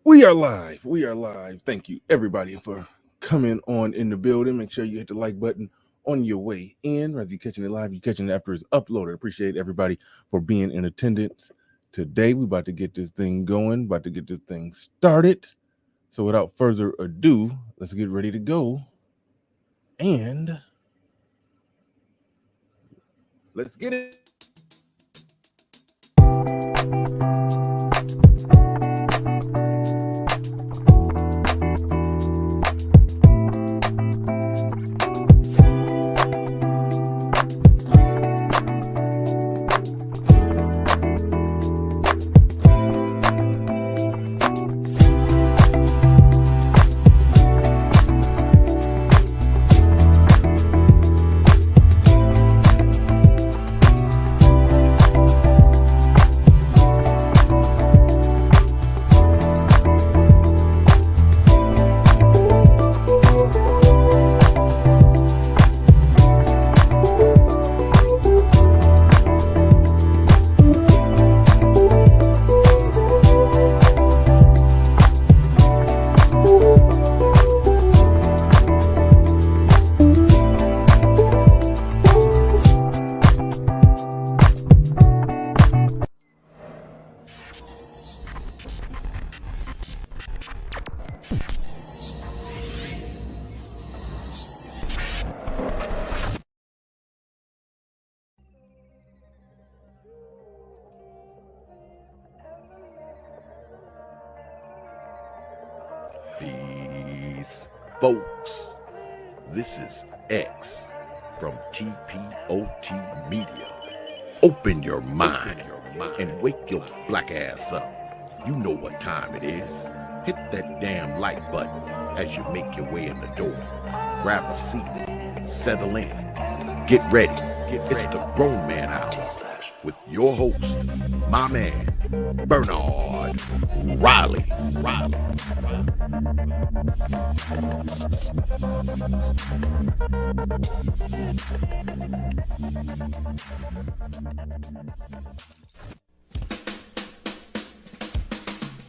We are live. We are live. Thank you, everybody, for coming on in the building. Make sure you hit the like button on your way in. Whether you're catching it live, you're catching it after it's uploaded. Appreciate everybody for being in attendance today. We're about to get this thing going, about to get this thing started. So without further ado, let's get ready to go. And let's get it. Peace, folks. This is X from TPOT Media. Open your mind and wake your black ass up. You know what time it is. Hit that damn like button as you make your way in the door. Grab a seat, settle in, get ready. It's the Grown Man Hour with your host, my man, Bernard Riley.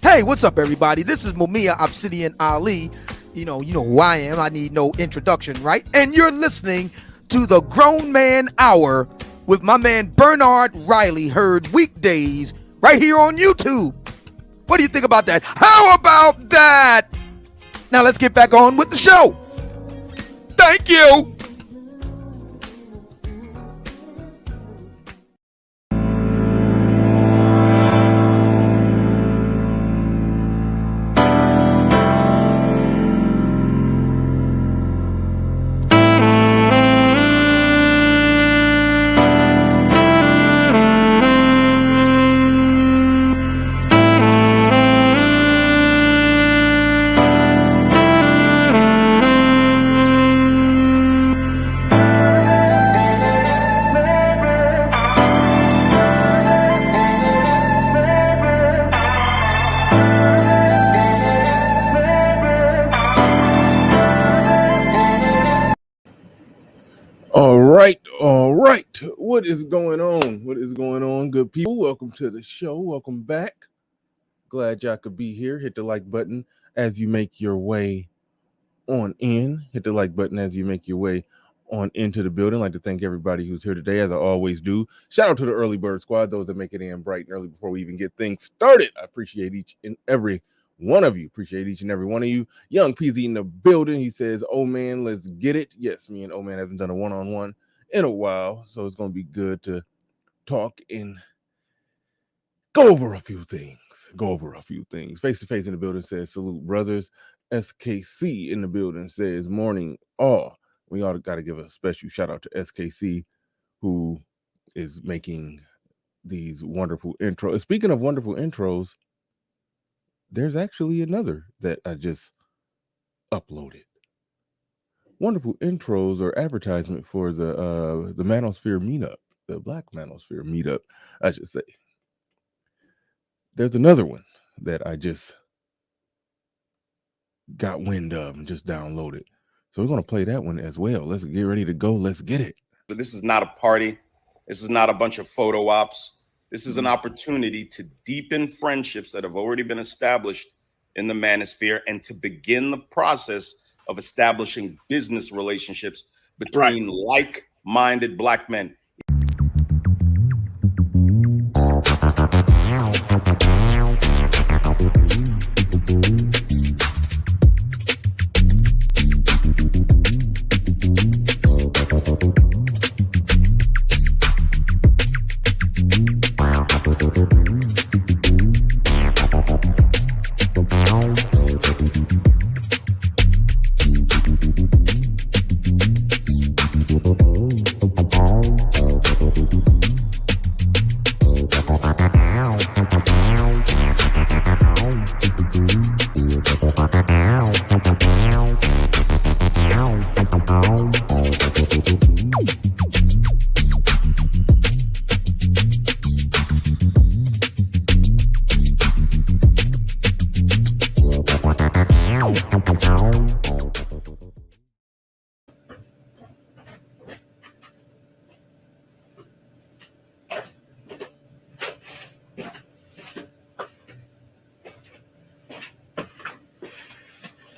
Hey, what's up, everybody? This is Mumia Obsidian Ali. You know who I am. I need no introduction, right? And you're listening to the Grown Man Hour with my man Bernard Riley, heard weekdays right here on YouTube. What do you think about that? How about that? Now let's get back on with the show. Thank you. All right. What is going on? What is going on, good people? Welcome to the show. Welcome back. Glad y'all could be here. Hit the like button as you make your way on in. Hit the like button as you make your way on into the building. I'd like to thank everybody who's here today, as I always do. Shout out to the early bird squad, those that make it in bright and early before we even get things started. I appreciate each and every one of you. Appreciate each and every one of you. Young PZ in the building. He says, "Oh man, let's get it." Yes, me and Oh Man haven't done a one-on-one in a while, so it's going to be good to talk and go over a few things. Face to face in the building says, "Salute, brothers." SKC in the building says, "Morning all." We all got to give a special shout out to SKC, who is making these wonderful intros. Speaking of wonderful intros, there's actually another that I just uploaded. Wonderful intros or advertisement for the Manosphere Meetup, the Black Manosphere Meetup, I should say. There's another one that I just got wind of and just downloaded. So we're going to play that one as well. Let's get ready to go. Let's get it. But this is not a party. This is not a bunch of photo ops. This is an opportunity to deepen friendships that have already been established in the Manosphere and to begin the process of establishing business relationships between like-minded Black men.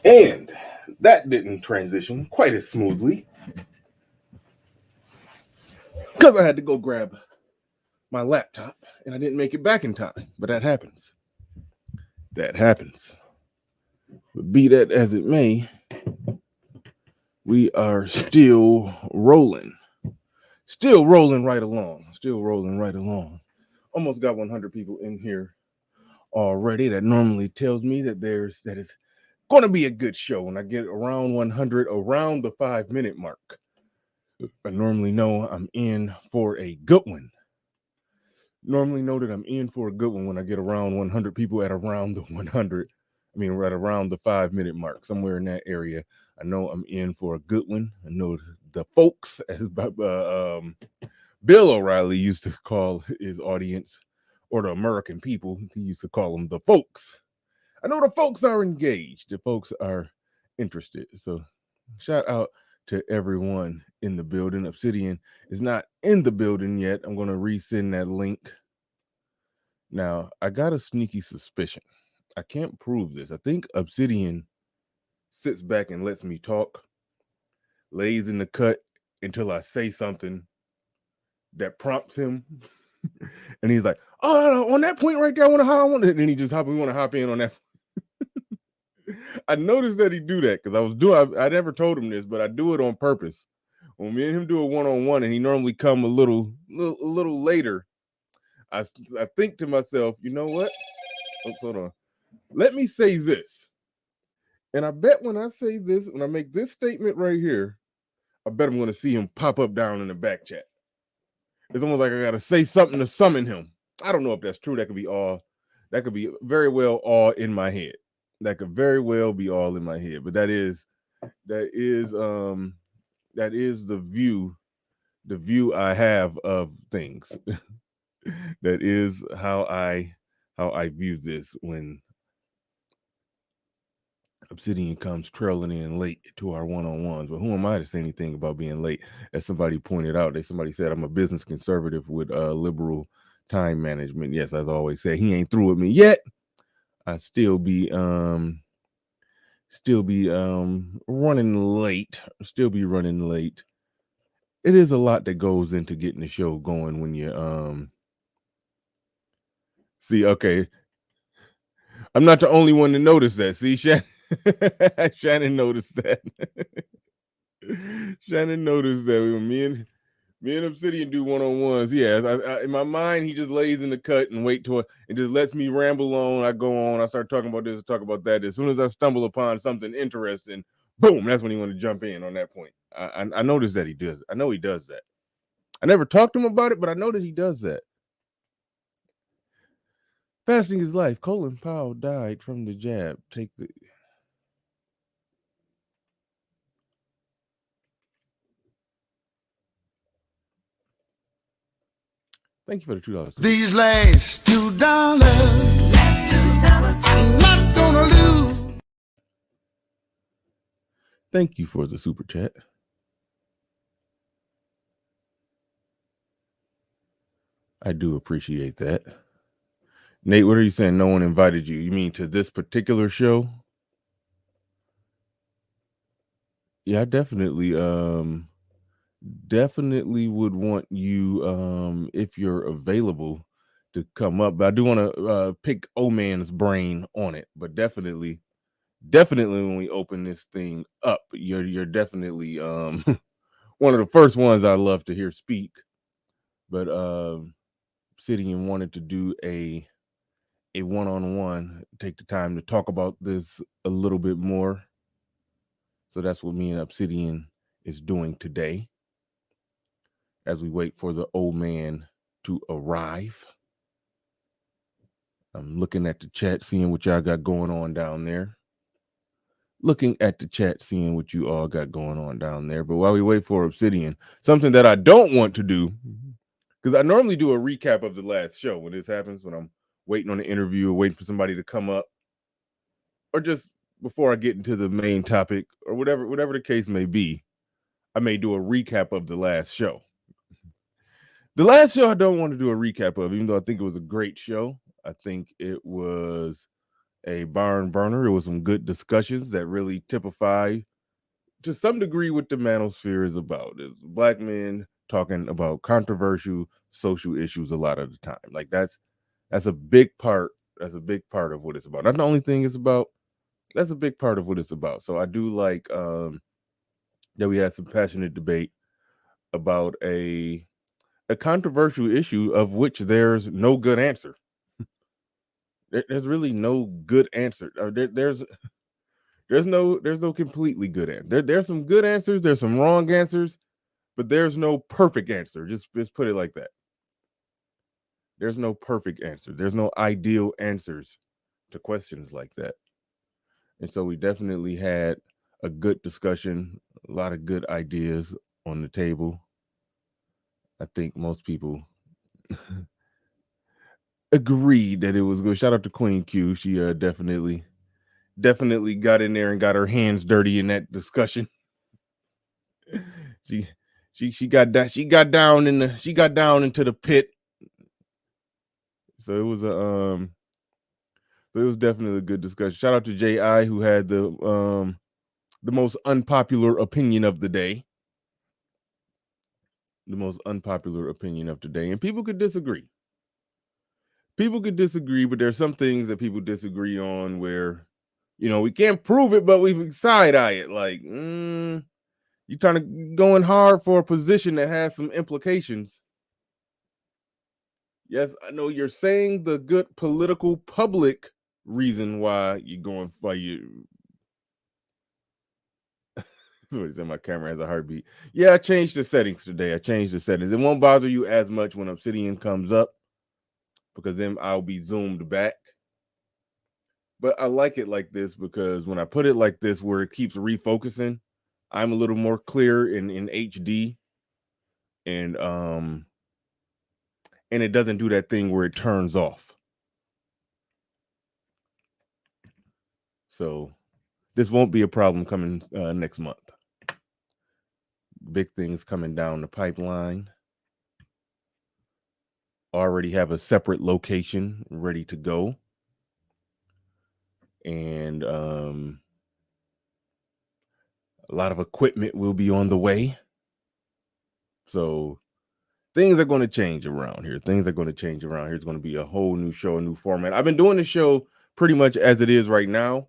And that didn't transition quite as smoothly because I had to go grab my laptop and I didn't make it back in time. But that happens. That happens. But be that as it may, we are still rolling. Still rolling right along. Still rolling right along. Almost got 100 people in here already. That normally tells me that it's going to be a good show when I get around 100, around the 5-minute mark. I normally know I'm in for a good one. Normally know that I'm in for a good one when I get around 100 people at around the 100. I mean, right around the 5-minute mark, somewhere in that area. I know I'm in for a good one. I know the folks, as Bill O'Reilly used to call his audience, or the American people, he used to call them the folks. I know the folks are engaged. The folks are interested. So shout out to everyone in the building. Obsidian is not in the building yet. I'm going to resend that link. Now, I got a sneaky suspicion. I can't prove this. I think Obsidian sits back and lets me talk, lays in the cut until I say something that prompts him. And he's like, oh, on that point right there, I want to, and then he just we want to hop in on that. I noticed that he do that because I never told him this, but I do it on purpose. When me and him do a one-on-one and he normally come a little later, I think to myself, you know what? Oh, hold on. Let me say this. And I bet when I say this, when I make this statement right here, I bet I'm going to see him pop up down in the back chat. It's almost like I got to say something to summon him. I don't know if that's true. That could be very well all in my head. That could very well be all in my head. But that is the view I have of things. That is how I view this when Obsidian comes trailing in late to our one-on-ones. But who am I to say anything about being late? As somebody pointed out, somebody said I'm a business conservative with liberal time management. Yes, as I always say, he ain't through with me yet. I still be running late. Still be running late. It is a lot that goes into getting the show going when you see, okay. I'm not the only one to notice that. See, Shannon noticed that. Shannon noticed that when me and Obsidian do one-on-ones. Yeah, I, in my mind, he just lays in the cut and wait till and just lets me ramble on. I go on. I start talking about this, talk about that. As soon as I stumble upon something interesting, boom, that's when he want to jump in on that point. I noticed that he does. I know he does that. I never talked to him about it, but I know that he does that. Fasting is life. Colin Powell died from the jab. Thank you for the $2. These last $2, I'm not gonna lose. Thank you for the super chat. I do appreciate that. Nate, what are you saying? No one invited you? You mean to this particular show? Yeah, I definitely would want you if you're available to come up. But I do want to pick O-Man's brain on it. But definitely when we open this thing up, you're definitely one of the first ones I love to hear speak. But Obsidian wanted to do a one-on-one, take the time to talk about this a little bit more. So that's what me and Obsidian is doing today as we wait for the old man to arrive. I'm looking at the chat, seeing what y'all got going on down there. Looking at the chat, seeing what you all got going on down there. But while we wait for Obsidian, something that I don't want to do, because I normally do a recap of the last show when this happens, when I'm waiting on the interview or waiting for somebody to come up, or just before I get into the main topic, or whatever the case may be, I may do a recap of the last show. The last show I don't want to do a recap of, even though I think it was a great show. I think it was a barn burner. It was some good discussions that really typify to some degree what the Manosphere is about. It's black men talking about controversial social issues a lot of the time. Like that's a big part. That's a big part of what it's about. Not the only thing it's about. That's a big part of what it's about. So I do like that we had some passionate debate about a controversial issue of which there's no good answer. There's really no good answer. There's no completely good answer. There's some good answers. There's some wrong answers, but there's no perfect answer. Just put it like that. There's no perfect answer. There's no ideal answers to questions like that. And so we definitely had a good discussion, a lot of good ideas on the table. I think most people agreed that it was good. Shout out to Queen Q. She definitely got in there and got her hands dirty in that discussion. she got down into the pit. So it was so it was definitely a good discussion. Shout out to J.I. who had the most unpopular opinion of the day. The most unpopular opinion of the day. And people could disagree. But there's some things that people disagree on where, we can't prove it, but we side-eye it. Like, you're trying to going hard for a position that has some implications. Yes, I know you're saying the good political public reason why you're going for you. Somebody said my camera has a heartbeat. Yeah, I changed the settings today. It won't bother you as much when Obsidian comes up because then I'll be zoomed back. But I like it like this because when I put it like this where it keeps refocusing, I'm a little more clear in HD. And it doesn't do that thing where it turns off. So this won't be a problem coming next month. Big things coming down the pipeline. Already have a separate location ready to go. And a lot of equipment will be on the way. So things are going to change around here. It's going to be a whole new show, a new format. I've been doing the show pretty much as it is right now.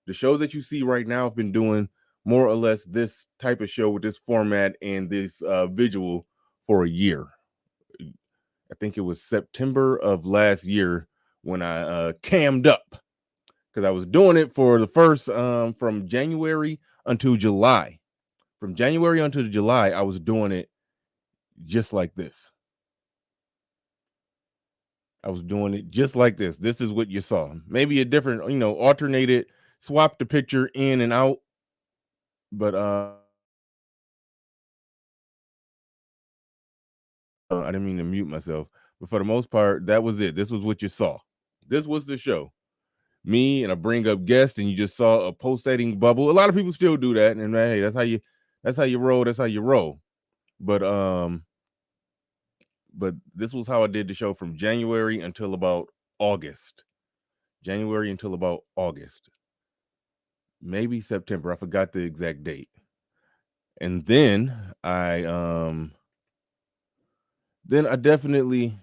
The show that you see right now, I've been doing more or less this type of show with this format and this visual for a year. I think it was September of last year when I cammed up because I was doing it for the first from January until July. From January until July, I was doing it just like this. This is what you saw. Maybe a different, alternated, swap the picture in and out. But I didn't mean to mute myself. But for the most part, that was it. This was what you saw. This was the show. Me, and I bring up guests, and you just saw a pulsating bubble. A lot of people still do that, and hey, that's how you roll. But this was how I did the show from January until about August. January until about August. Maybe September. I forgot the exact date. And then I definitely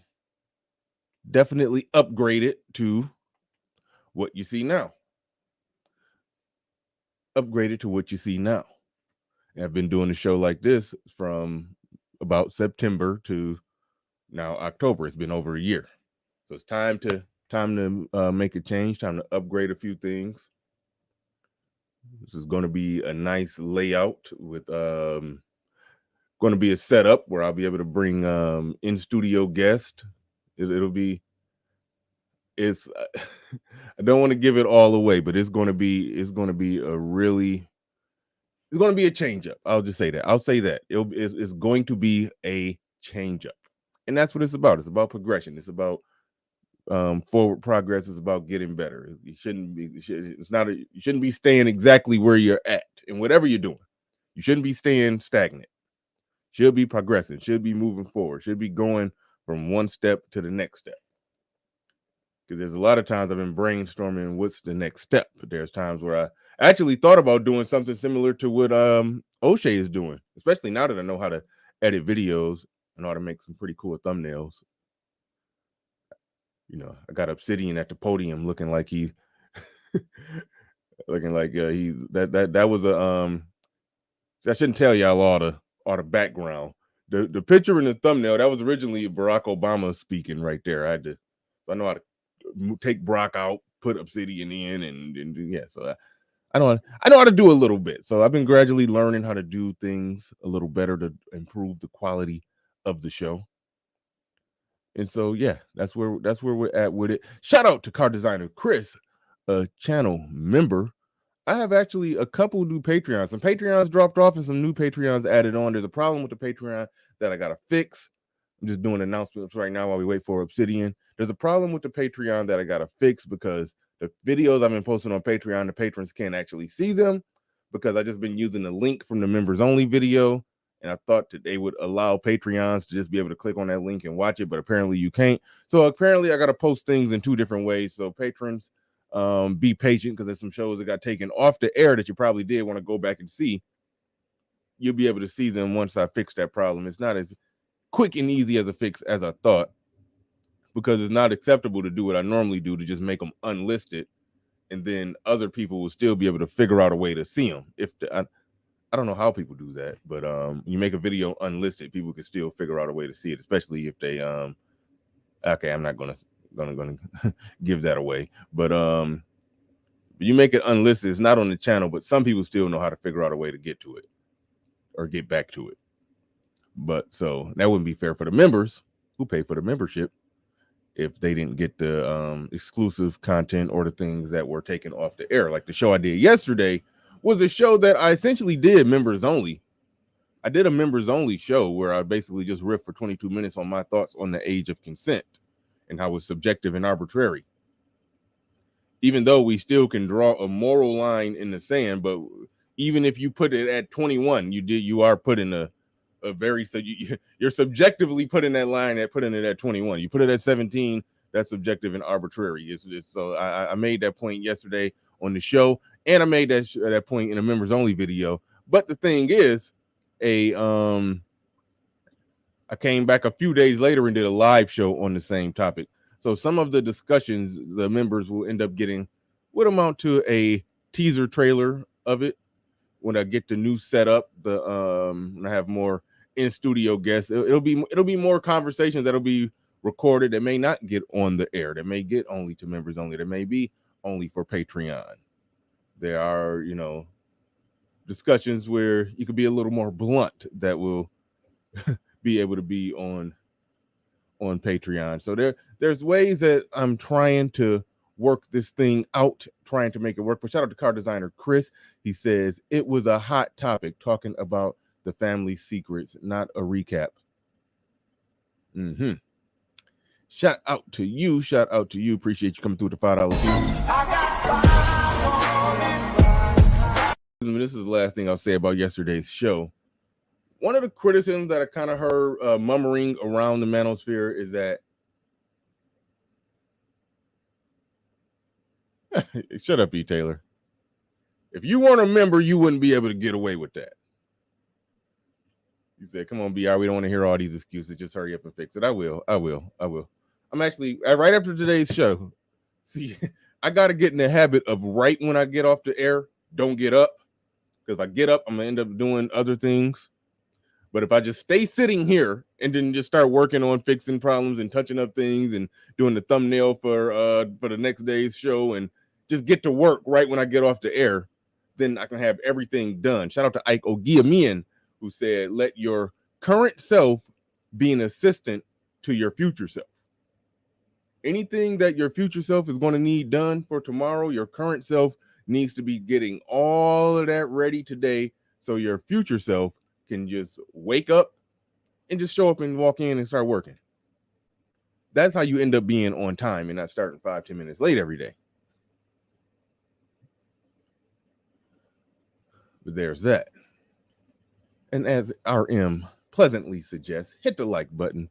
upgraded to what you see now. Upgraded to what you see now. And I've been doing a show like this from about September to now October. It's been over a year. So it's time to make a change, time to upgrade a few things. This is going to be a nice layout with going to be a setup where I'll be able to bring in studio guests. It'll be I don't want to give it all away, but it's going to be a change up. I'll just say that. I'll say that it's going to be a change up, and that's what it's about. It's about progression. It's about forward progress. Is about getting better. You shouldn't be staying exactly where you're at and whatever you're doing. You shouldn't be staying stagnant. Should be progressing, should be moving forward, should be going from one step to the next step. Because there's a lot of times I've been brainstorming what's the next step. But there's times where I actually thought about doing something similar to what O'Shea is doing, especially now that I know how to edit videos and how to make some pretty cool thumbnails. You know, I got Obsidian at the podium looking like he that was a I shouldn't tell y'all all the background. The picture in the thumbnail, that was originally Barack Obama speaking right there. I know how to take Barack out, put Obsidian in, and yeah. So I know how to do a little bit. So I've been gradually learning how to do things a little better to improve the quality of the show. And so yeah, that's where we're at with it. Shout out to car designer Chris, a channel member. I have actually a couple new Patreons. Some Patreons dropped off and some new Patreons added on. There's a problem with the Patreon that I got to fix. I'm just doing announcements right now while we wait for Obsidian. There's a problem with the Patreon that I got to fix because the videos I've been posting on Patreon, the patrons can't actually see them because I just been using the link from the members only video. And I thought that they would allow Patreons to just be able to click on that link and watch it, but apparently you can't. So apparently I got to post things in two different ways. So patrons, be patient because there's some shows that got taken off the air that you probably did want to go back and see. You'll be able to see them once I fix that problem. It's not as quick and easy as a fix as I thought because it's not acceptable to do what I normally do to just make them unlisted and then other people will still be able to figure out a way to see them. I don't know how people do that, but you make a video unlisted, people can still figure out a way to see it, especially if they okay, I'm not gonna give that away, but you make it unlisted. It's not on the channel, but some people still know how to figure out a way to get to it or get back to it. But so that wouldn't be fair for the members who pay for the membership if they didn't get the exclusive content or the things that were taken off the air. Like the show I did yesterday was a show that I essentially did members only. I did a members only show where I basically just riffed for 22 minutes on my thoughts on the age of consent and how it's subjective and arbitrary. Even though we still can draw a moral line in the sand, but even if you put it at 21, you are putting a very, so you're subjectively putting that line putting it at 21. You put it at 17, that's subjective and arbitrary. So I made that point yesterday on the show, and I made that point in a members only video. But the thing is, I came back a few days later and did a live show on the same topic. So some of the discussions the members will end up getting would amount to a teaser trailer of it when I get the new setup. When I have more in studio guests, it'll be more conversations that'll be recorded that may not get on the air, that may get only to members only, that may be only for Patreon. There are, discussions where you could be a little more blunt that will be able to be on Patreon. So there's ways that I'm trying to work this thing out, trying to make it work. But shout out to car designer Chris. He says it was a hot topic talking about the family secrets, not a recap. Shout out to you. Appreciate you coming through with the $5 fee. This is the last thing I'll say about yesterday's show. One of the criticisms that I kind of heard murmuring around the Manosphere is that Shut up, E. Taylor. If you weren't a member, you wouldn't be able to get away with that. You said, come on, BR, we don't want to hear all these excuses. Just hurry up and fix it. I will. I'm actually, right after today's show, see, I got to get in the habit of right when I get off the air, don't get up. Because if I get up, I'm going to end up doing other things. But if I just stay sitting here and then just start working on fixing problems and touching up things and doing the thumbnail for the next day's show and just get to work right when I get off the air, then I can have everything done. Shout out to Ike Ogiamian, who said, let your current self be an assistant to your future self. Anything that your future self is going to need done for tomorrow, your current self needs to be getting all of that ready today so your future self can just wake up and just show up and walk in and start working. That's how you end up being on time and not starting 5-10 minutes late every day. But there's that. And as RM pleasantly suggests, hit the like button.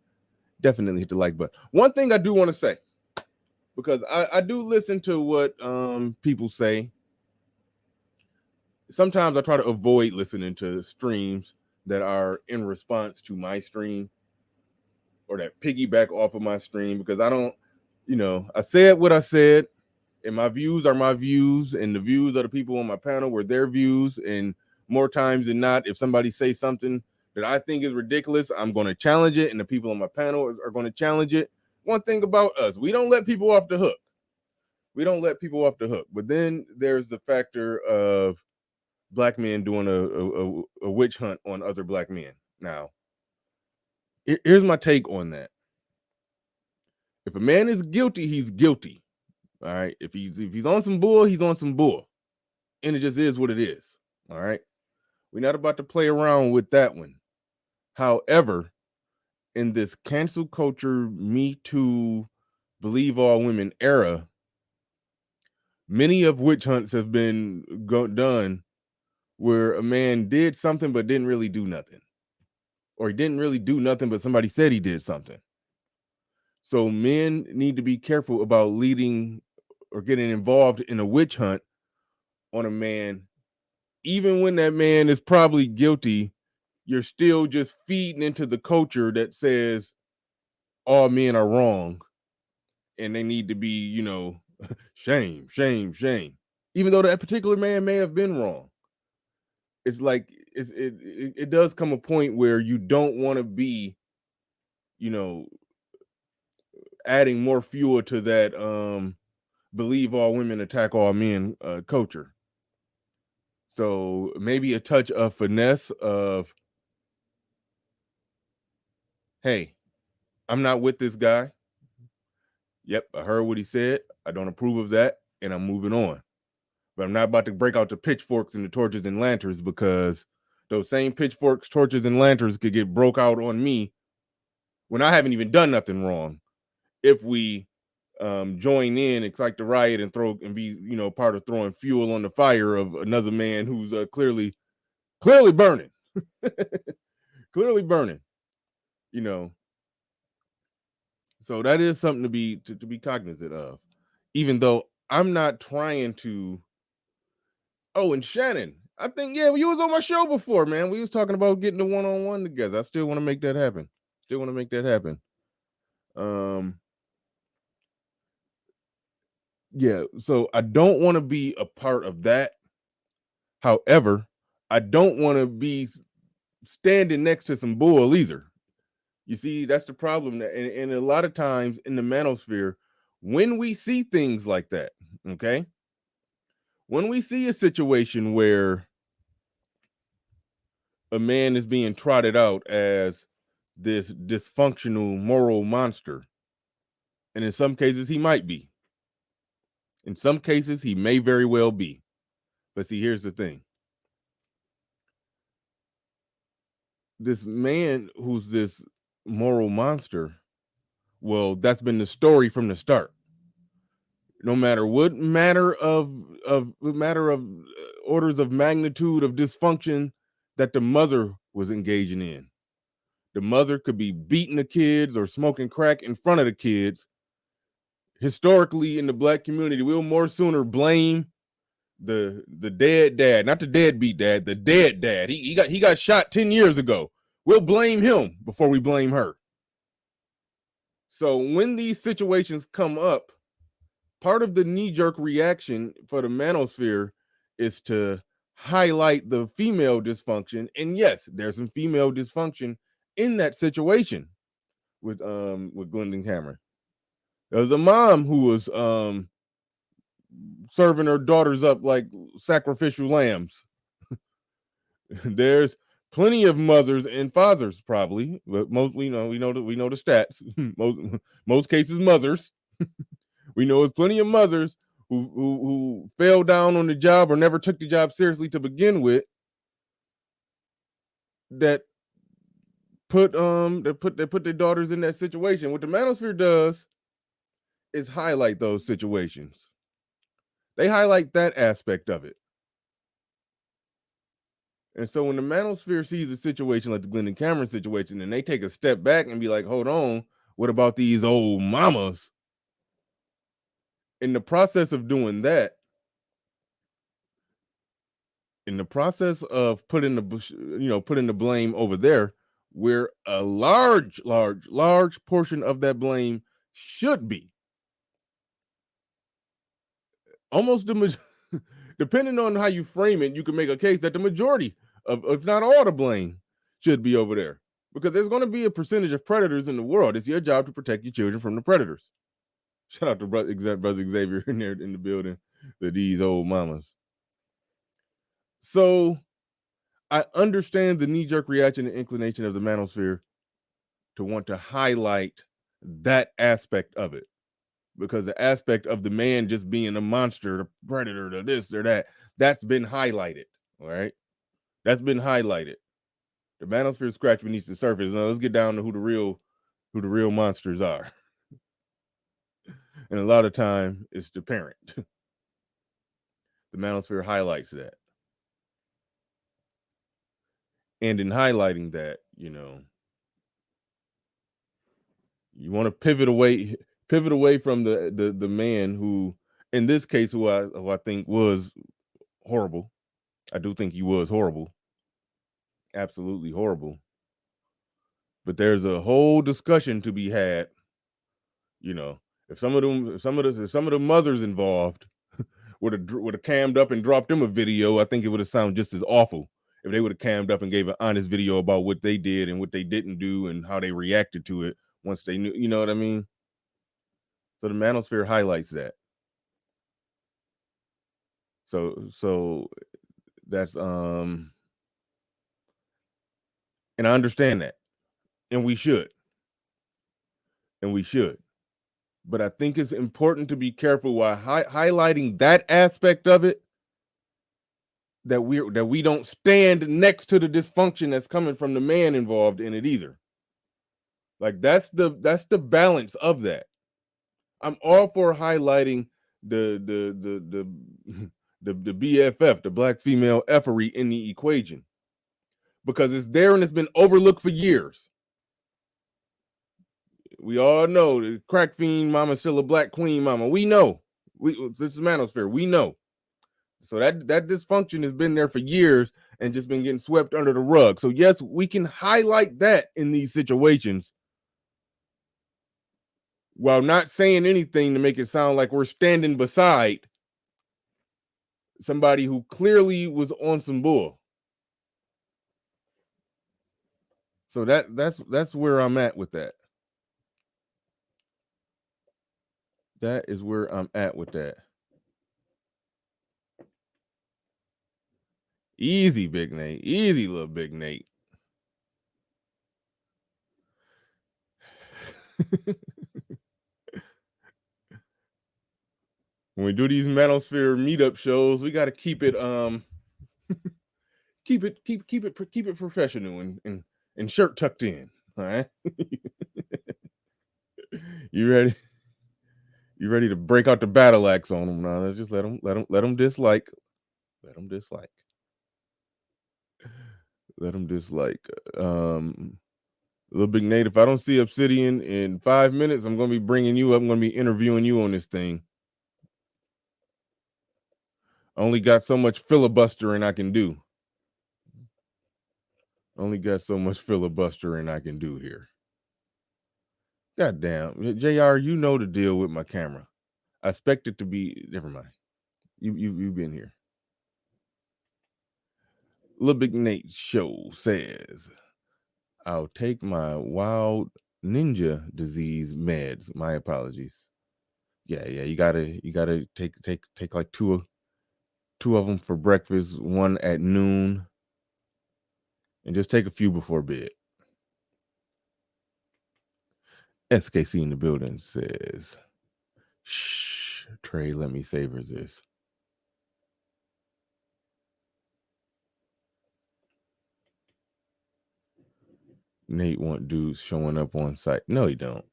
Definitely hit the like button. One thing I do want to say, because I do listen to what people say. Sometimes I try to avoid listening to streams that are in response to my stream or that piggyback off of my stream, because I don't, I said what I said, and my views are my views, and the views of the people on my panel were their views. And more times than not, if somebody says something that I think is ridiculous, I'm going to challenge it, and the people on my panel are going to challenge it. One thing about us, we don't let people off the hook. But then there's the factor of black men doing a witch hunt on other black men. Now, here's my take on that. If a man is guilty, he's guilty. All right. If he's on some bull, he's on some bull. And it just is what it is. All right. We're not about to play around with that one. However, in this cancel culture, Me Too, believe all women era, many of witch hunts have been done where a man did something but didn't really do nothing. Or he didn't really do nothing, but somebody said he did something. So men need to be careful about leading or getting involved in a witch hunt on a man. Even when that man is probably guilty, you're still just feeding into the culture that says all men are wrong and they need to be, shame. Even though that particular man may have been wrong. It's like it does come a point where you don't want to be, adding more fuel to that believe all women attack all men culture. So maybe a touch of finesse of, hey, I'm not with this guy. Yep, I heard what he said. I don't approve of that, and I'm moving on. But I'm not about to break out the pitchforks and the torches and lanterns, because those same pitchforks, torches, and lanterns could get broke out on me when I haven't even done nothing wrong. If we join in, excite the riot, and be part of throwing fuel on the fire of another man who's clearly burning, clearly burning. So that is something to be cognizant of. Even though I'm not trying to. Oh, and Shannon, I think, yeah, you was on my show before, man. We was talking about getting the one-on-one together. I still want to make that happen. Yeah, so I don't want to be a part of that. However, I don't want to be standing next to some bull either. You see, that's the problem. And a lot of times in the manosphere, when we see things like that, okay, when we see a situation where a man is being trotted out as this dysfunctional moral monster, and in some cases he might be. In some cases he may very well be. But see, here's the thing. This man who's this moral monster, well, that's been the story from the start. No matter what matter of orders of magnitude of dysfunction that the mother was engaging in. The mother could be beating the kids or smoking crack in front of the kids. historically in the black community, we'll more sooner blame the dead dad, not the deadbeat dad, the dead dad. He got shot 10 years ago. We'll blame him before we blame her. So when these situations come up, part of the knee-jerk reaction for the manosphere is to highlight the female dysfunction. And yes, there's some female dysfunction in that situation with Glendon Cameron. There was a mom who was serving her daughters up like sacrificial lambs. There's plenty of mothers and fathers, probably, but most we know the stats. most cases, mothers. We know there's plenty of mothers who fell down on the job or never took the job seriously to begin with. That put their daughters in that situation. What the manosphere does is highlight those situations. They highlight that aspect of it. And so when the manosphere sees a situation like the Glendon Cameron situation, and they take a step back and be like, hold on, what about these old mamas? In the process of doing that, in the process of putting the blame over there, where a large portion of that blame should be, almost depending on how you frame it, you can make a case that the majority of, if not all, the blame should be over there, because there's going to be a percentage of predators in the world. It's your job to protect your children from the predators. Shout out to brother Xavier in there in the building, these old mamas. So I understand the knee-jerk reaction and inclination of the manosphere to want to highlight that aspect of it, because the aspect of the man just being a monster, the predator, the this or that, that's been highlighted. All right, that's been highlighted. The manosphere scratch beneath the surface. Now let's get down to who the real monsters are. And a lot of time it's the parent. The manosphere highlights that. And in highlighting that, you want to pivot away from the man who, in this case, who I think was horrible. I do think he was horrible. Absolutely horrible. But there's a whole discussion to be had. If some of the mothers involved would have cammed up and dropped them a video, I think it would have sounded just as awful if they would have cammed up and gave an honest video about what they did and what they didn't do and how they reacted to it once they knew. You know what I mean? So the manosphere highlights that. So that's and I understand that, and we should. But I think it's important to be careful while highlighting that aspect of it, that we don't stand next to the dysfunction that's coming from the man involved in it either. Like that's the balance of that. I'm all for highlighting the BFF, the black female effery in the equation, because it's there and it's been overlooked for years. We all know the crack fiend mama is still a black queen mama. We know. This is manosphere. We know. So that dysfunction has been there for years and just been getting swept under the rug. So yes, we can highlight that in these situations while not saying anything to make it sound like we're standing beside somebody who clearly was on some bull. So that's where I'm at with that. That is where I'm at with that. Easy, Big Nate. Easy, little Big Nate. When we do these Manosphere meetup shows, we got to keep it keep it professional and shirt tucked in. All right. You ready? You ready to break out the battle axe on them? Now let's just let them dislike. Let them dislike. Little Big Nate, if I don't see Obsidian in 5 minutes, I'm going to be bringing you up. I'm going to be interviewing you on this thing. I only got so much filibustering I can do. Only got so much filibustering I can do here. God damn. JR, you know the deal with my camera. I expect it to be, never mind. You've been here. Little Big Nate Show says, I'll take my wild ninja disease meds. My apologies. Yeah, you gotta take like two of them for breakfast, one at noon, and just take a few before bed. SKC in the building says, shh, Trey, let me savor this. Nate want dudes showing up on site. No, he don't.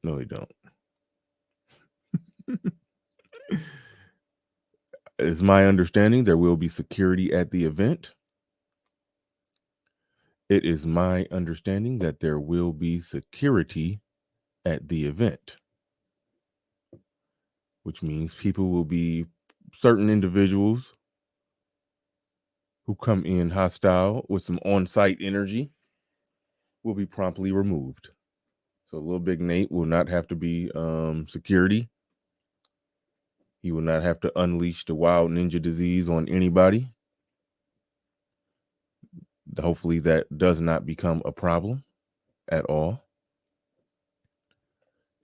It's my understanding there will be security at the event. It is my understanding that there will be security at the event, which means people will be certain individuals who come in hostile with some on-site energy will be promptly removed. So Little Big Nate will not have to be security. He will not have to unleash the wild ninja disease on anybody. Hopefully that does not become a problem at all.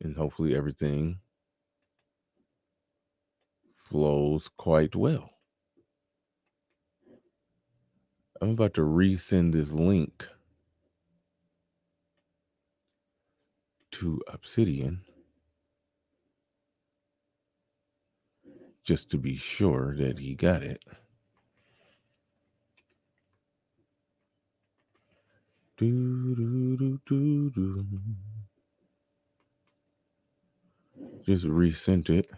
And hopefully everything flows quite well. I'm about to resend this link to Obsidian just to be sure that he got it. Just resent it.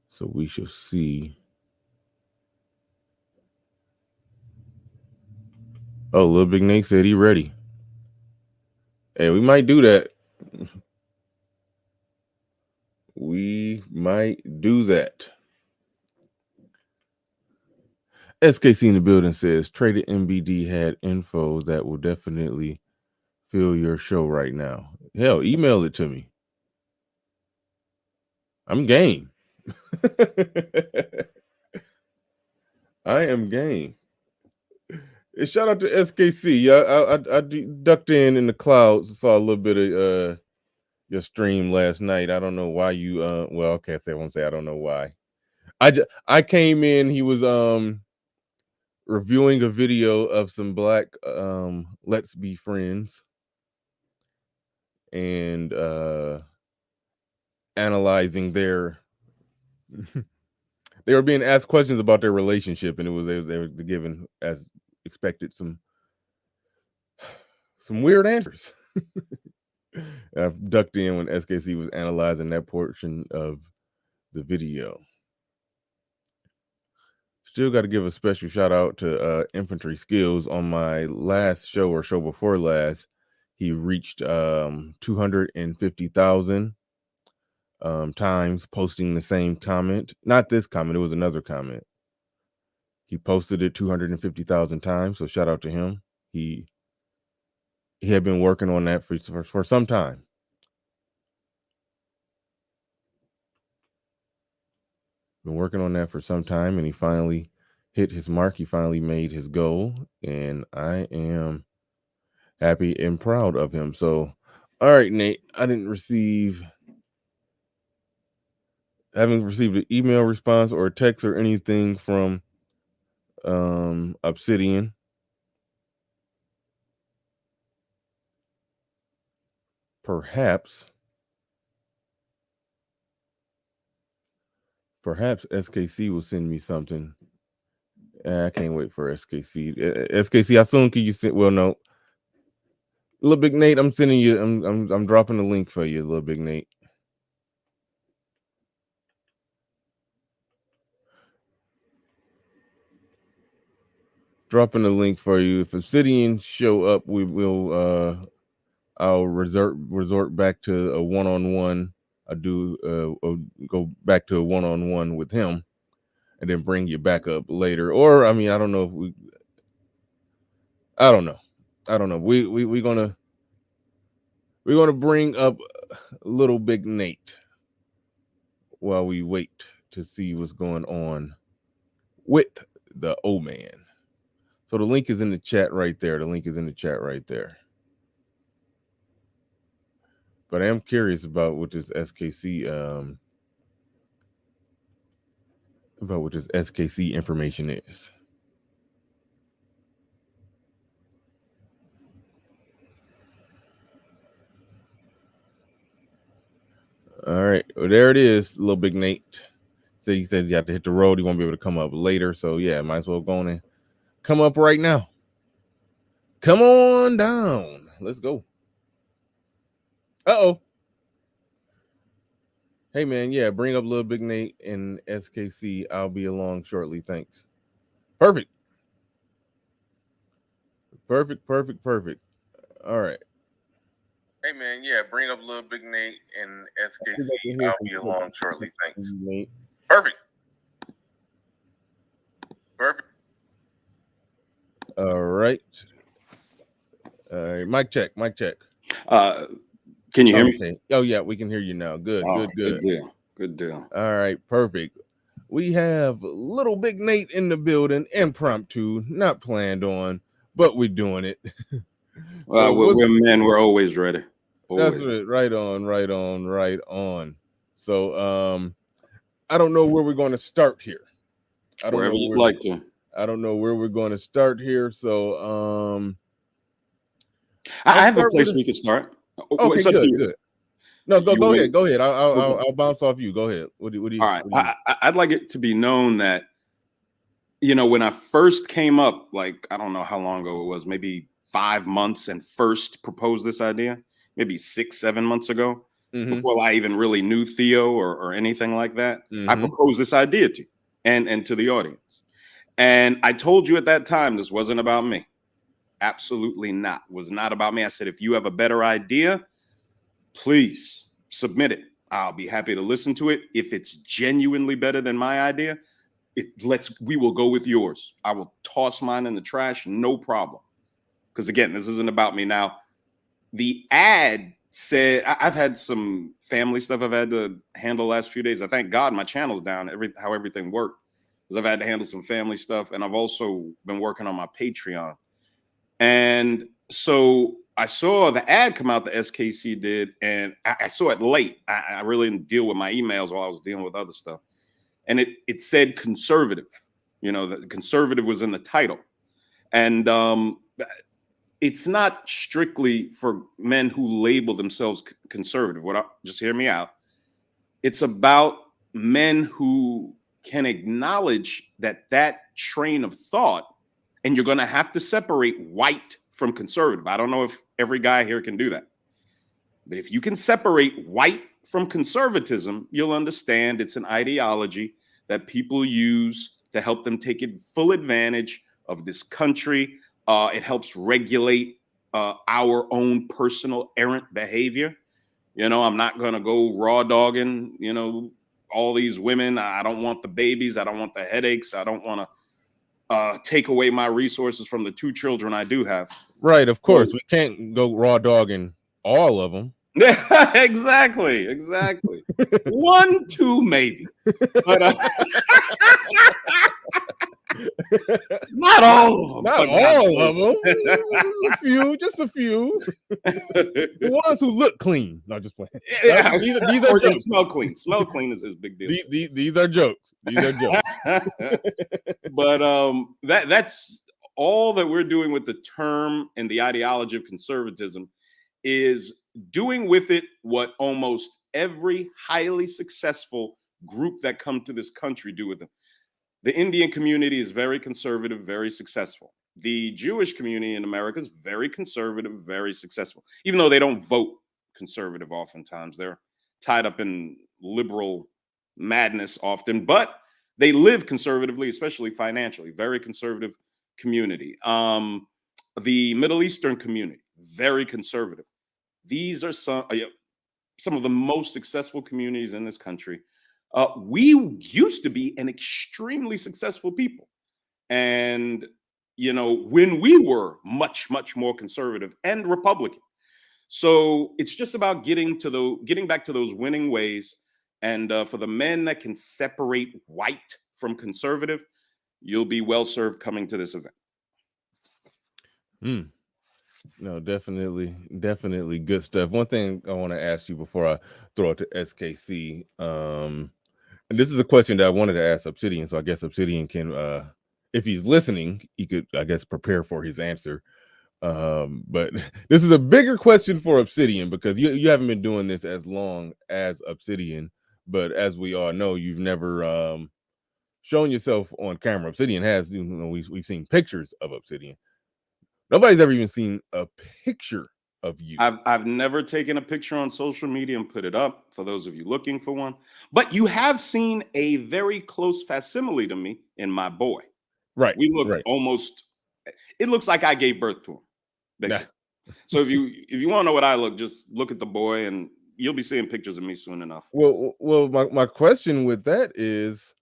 So we shall see. Oh, Little Big Nate said he ready. Hey, we might do that. We might do that. SKC in the building says Trader MBD had info that will definitely fill your show right now. Hell, email it to me. I'm game. I am game. Shout out to SKC. I ducked in the clouds, saw a little bit of your stream last night. I don't know why you well, okay, I won't say I don't know why. I came in, he was reviewing a video of some black Let's Be Friends and analyzing their they were being asked questions about their relationship, and it was they were given, as expected, some weird answers. And I ducked in when SKC was analyzing that portion of the video. Still got to give a special shout out to Infantry Skills. On my last show or show before last, he reached 250,000 times posting the same comment. Not this comment, it was another comment. He posted it 250,000 times, so shout out to him. He had been working on that for some time. Been working on that for some time, and he finally hit his mark. He finally made his goal, and I am happy and proud of him. So, all right, Nate, I haven't received an email response or a text or anything from Obsidian. Perhaps SKC will send me something. I can't wait for SKC. SKC, how soon can you send? Well, no. Little Big Nate, I'm sending you. I'm dropping the link for you, Little Big Nate. Dropping the link for you. If Obsidian show up, we will I'll resort back to a one-on-one. I do go back to a one-on-one with him, and then bring you back up later. Or I mean, I don't know if we. I don't know. We're gonna bring up Little Big Nate while we wait to see what's going on with the old man. So the link is in the chat right there. But I am curious about what this SKC information is. All right, well, there it is, Little Big Nate. So he says you have to hit the road. He won't be able to come up later. So yeah, might as well go on and come up right now. Come on down. Let's go. Uh-oh. Hey man, yeah, bring up Little Big Nate and SKC. I'll be along shortly. Thanks. Perfect. All right. Hey man, yeah, bring up Little Big Nate and SKC. I'll be along shortly. Thanks. Perfect. All right. Mic check. Can you hear me? Oh yeah, we can hear you now. Good. Good deal. All right, perfect. We have Little Big Nate in the building, impromptu, not planned on, but we're doing it. Well, we're men. We're always ready. That's it. Right on. So, I don't know where we're going to start here. Wherever you'd like to. I don't know where we're going to start here. So, I have a place we could start. Okay, good. No, go ahead. Go ahead. I'll bounce off you. Go ahead. What do you? All right. I'd like it to be known that, when I first came up, like, I don't know how long ago it was, maybe 5 months, and first proposed this idea, maybe 6-7 months ago, before I even really knew Theo or anything like that. I proposed this idea to you and to the audience. And I told you at that time, this wasn't about me. Absolutely not. It was not about me. I said, if you have a better idea, please submit it. I'll be happy to listen to it. If it's genuinely better than my idea, we will go with yours. I will toss mine in the trash, no problem. Because again, this isn't about me. Now, the ad said, I've had some family stuff I've had to handle the last few days. I thank God my channel's down, how everything worked. Because I've had to handle some family stuff, and I've also been working on my Patreon. And so I saw the ad come out, the SKC did, and I saw it late. I really didn't deal with my emails while I was dealing with other stuff. And it said conservative. The conservative was in the title. And it's not strictly for men who label themselves conservative. Just hear me out. It's about men who can acknowledge that train of thought, and you're going to have to separate white from conservative. I don't know if every guy here can do that. But if you can separate white from conservatism, you'll understand it's an ideology that people use to help them take full advantage of this country. It helps regulate our own personal errant behavior. I'm not going to go raw dogging, all these women. I don't want the babies. I don't want the headaches. I don't want to take away my resources from the 2 children I do have. Right. Of course, we can't go raw dogging all of them. Exactly. 1, 2, maybe. But not all of them. Just a few. The ones who look clean. No, just playing. Yeah, these are jokes. Smell clean. Smell clean is a big deal. These are jokes. But that's all that we're doing with the term and the ideology of conservatism, is doing with it what almost every highly successful group that come to this country do with them. The Indian community is very conservative, very successful. The Jewish community in America is very conservative, very successful. Even though they don't vote conservative oftentimes, they're tied up in liberal madness often, but they live conservatively, especially financially. Very conservative community. The Middle Eastern community, very conservative. these are some of the most successful communities in this country. We used to be an extremely successful people. And, when we were much, much more conservative and Republican. So it's just about getting back to those winning ways. And for the men that can separate white from conservative, you'll be well served coming to this event. No, definitely good stuff. One thing I want to ask you before I throw it to SKC, and this is a question that I wanted to ask Obsidian, so I guess Obsidian can, if he's listening, he could, I guess, prepare for his answer. But this is a bigger question for Obsidian because you haven't been doing this as long as Obsidian, but as we all know, you've never shown yourself on camera. Obsidian has, we've seen pictures of Obsidian. Nobody's ever even seen a picture of you. I've never taken a picture on social media and put it up for those of you looking for one. But you have seen a very close facsimile to me in my boy. Right. We look almost. It looks like I gave birth to him. Basically. Nah. So if you want to know what I look, just look at the boy, and you'll be seeing pictures of me soon enough. Well, my question with that is,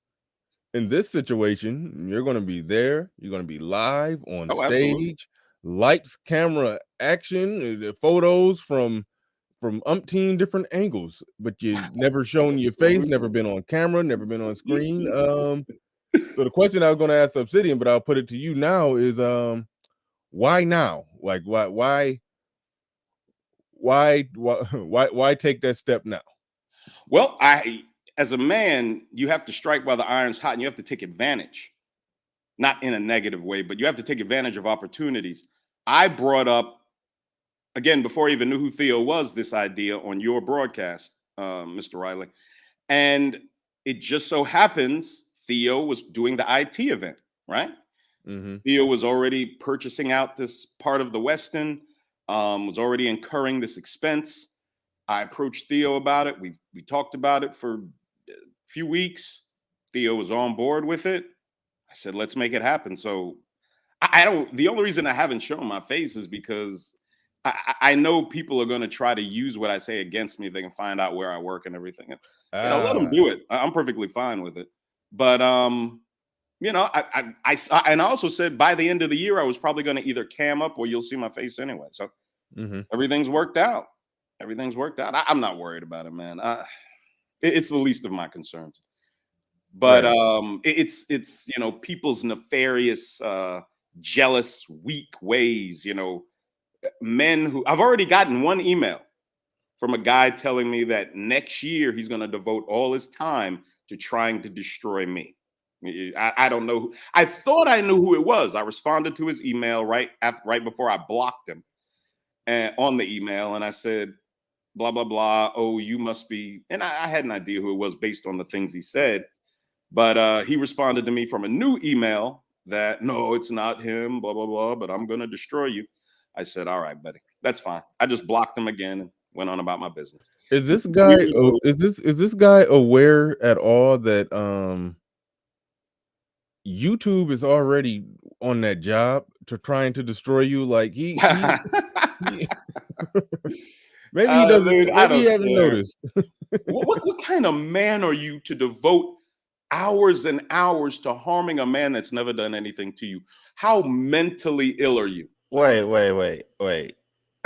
in this situation, you're going to be there. You're going to be live on stage. Absolutely. Lights, camera, action, photos from umpteen different angles, but you've never shown your face, never been on camera, never been on screen. So the question I was going to ask Obsidian, but I'll put it to you now, is why now? Like why take that step now? Well, as a man, you have to strike while the iron's hot, and you have to take advantage, not in a negative way, but you have to take advantage of opportunities. I brought up, again, before I even knew who Theo was, this idea on your broadcast, Mr. Riley. And it just so happens Theo was doing the IT event, right? Mm-hmm. Theo was already purchasing out this part of the Westin, was already incurring this expense. I approached Theo about it. We talked about it for a few weeks. Theo was on board with it. I said, let's make it happen. So the only reason I haven't shown my face is because I know people are going to try to use what I say against me if they can find out where I work and everything. Let them do it. I'm perfectly fine with it. But, I also said by the end of the year, I was probably going to either cam up or you'll see my face anyway. So everything's worked out. Everything's worked out. I'm not worried about it, man. It's the least of my concerns. But it's people's nefarious, jealous, weak ways. Men who I've already gotten one email from a guy telling me that next year he's going to devote all his time to trying to destroy me. I don't know. I thought I knew who it was. I responded to his email right before I blocked him on the email, and I said, blah, blah, blah. Oh, you must be. And I had an idea who it was based on the things he said. But he responded to me from a new email that, no, it's not him, blah, blah, blah, but I'm going to destroy you. I said, all right, buddy, that's fine. I just blocked him again and went on about my business. Is this guy is this guy aware at all that YouTube is already on that job to trying to destroy you? Like he maybe he doesn't. Dude, maybe he haven't noticed. what kind of man are you to devote hours and hours to harming a man that's never done anything to you? How mentally ill are you? Wait.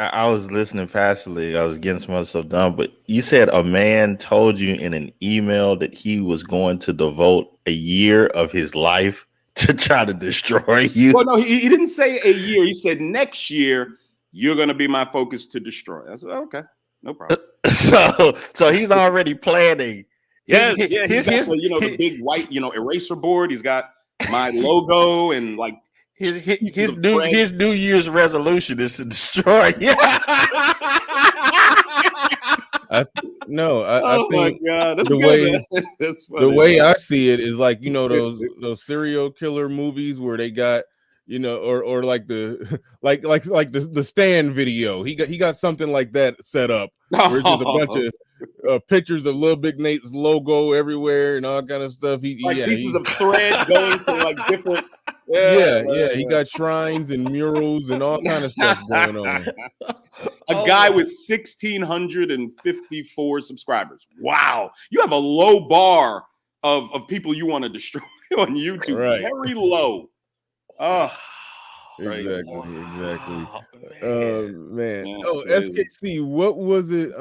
I was listening fastly. I was getting some other stuff done, but you said a man told you in an email that he was going to devote a year of his life to try to destroy you. Well, no, he didn't say a year. He said next year you're going to be my focus to destroy. I said, okay, no problem. So he's already planning. Yes, he's got the big white, eraser board. He's got my logo and like his New Year's resolution is to destroy. Yeah. I think the way I see it is like those serial killer movies where they got or like the like the Stand video. He got something like that set up where it's just a bunch of pictures of Little Big Nate's logo everywhere and all kind of stuff. Pieces of thread going to like different Yeah. He got shrines and murals and all kind of stuff going on. A guy with 1,654 subscribers. Wow. You have a low bar of people you want to destroy on YouTube. Right. Very low. Oh, Exactly. Man. Yeah, Oh, it's crazy. SKC, what was it?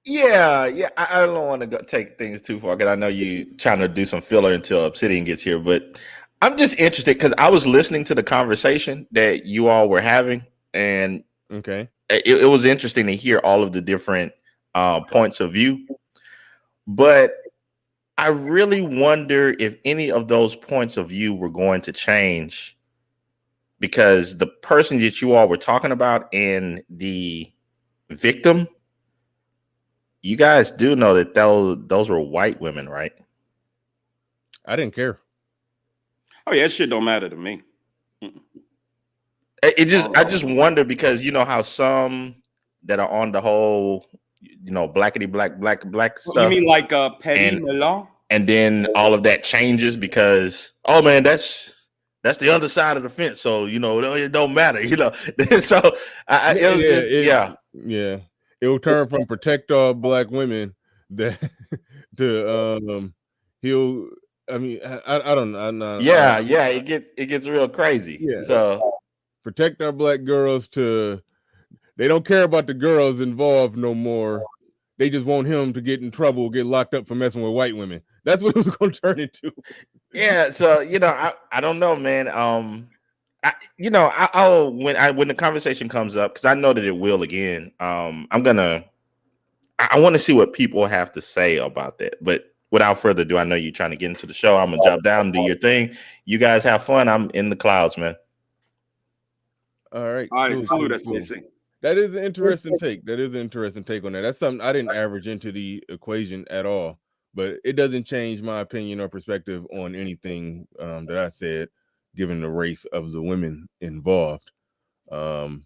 Yeah. I don't want to take things too far because I know you trying to do some filler until Obsidian gets here, but I'm just interested because I was listening to the conversation that you all were having, and Okay. it was interesting to hear all of the different points of view. But I really wonder if any of those points of view were going to change, because the person that you all were talking about and the victim, you guys do know that those were white women, right? I didn't care. Oh, yeah, that shit don't matter to me. I just wonder, because you know how some that are on the whole, blackety black stuff. You mean like Petty Milan? And then all of that changes because, oh man, that's the other side of the fence. So it don't matter, So it will turn from protect all black women to he'll. I mean, I don't know. It gets real crazy. Yeah. So protect our black girls to, they don't care about the girls involved no more. They just want him to get in trouble, get locked up for messing with white women. That's what it was going to turn into. Yeah. So, I don't know, man. I'll when the conversation comes up, because I know that it will again, I want to see what people have to say about that. But without further ado, I know you're trying to get into the show. I'm gonna jump down and do your thing. You guys have fun. I'm in the clouds, man. All right. Cool. That is an interesting take. On that. That's something I didn't average into the equation at all. But it doesn't change my opinion or perspective on anything that I said, given the race of the women involved. The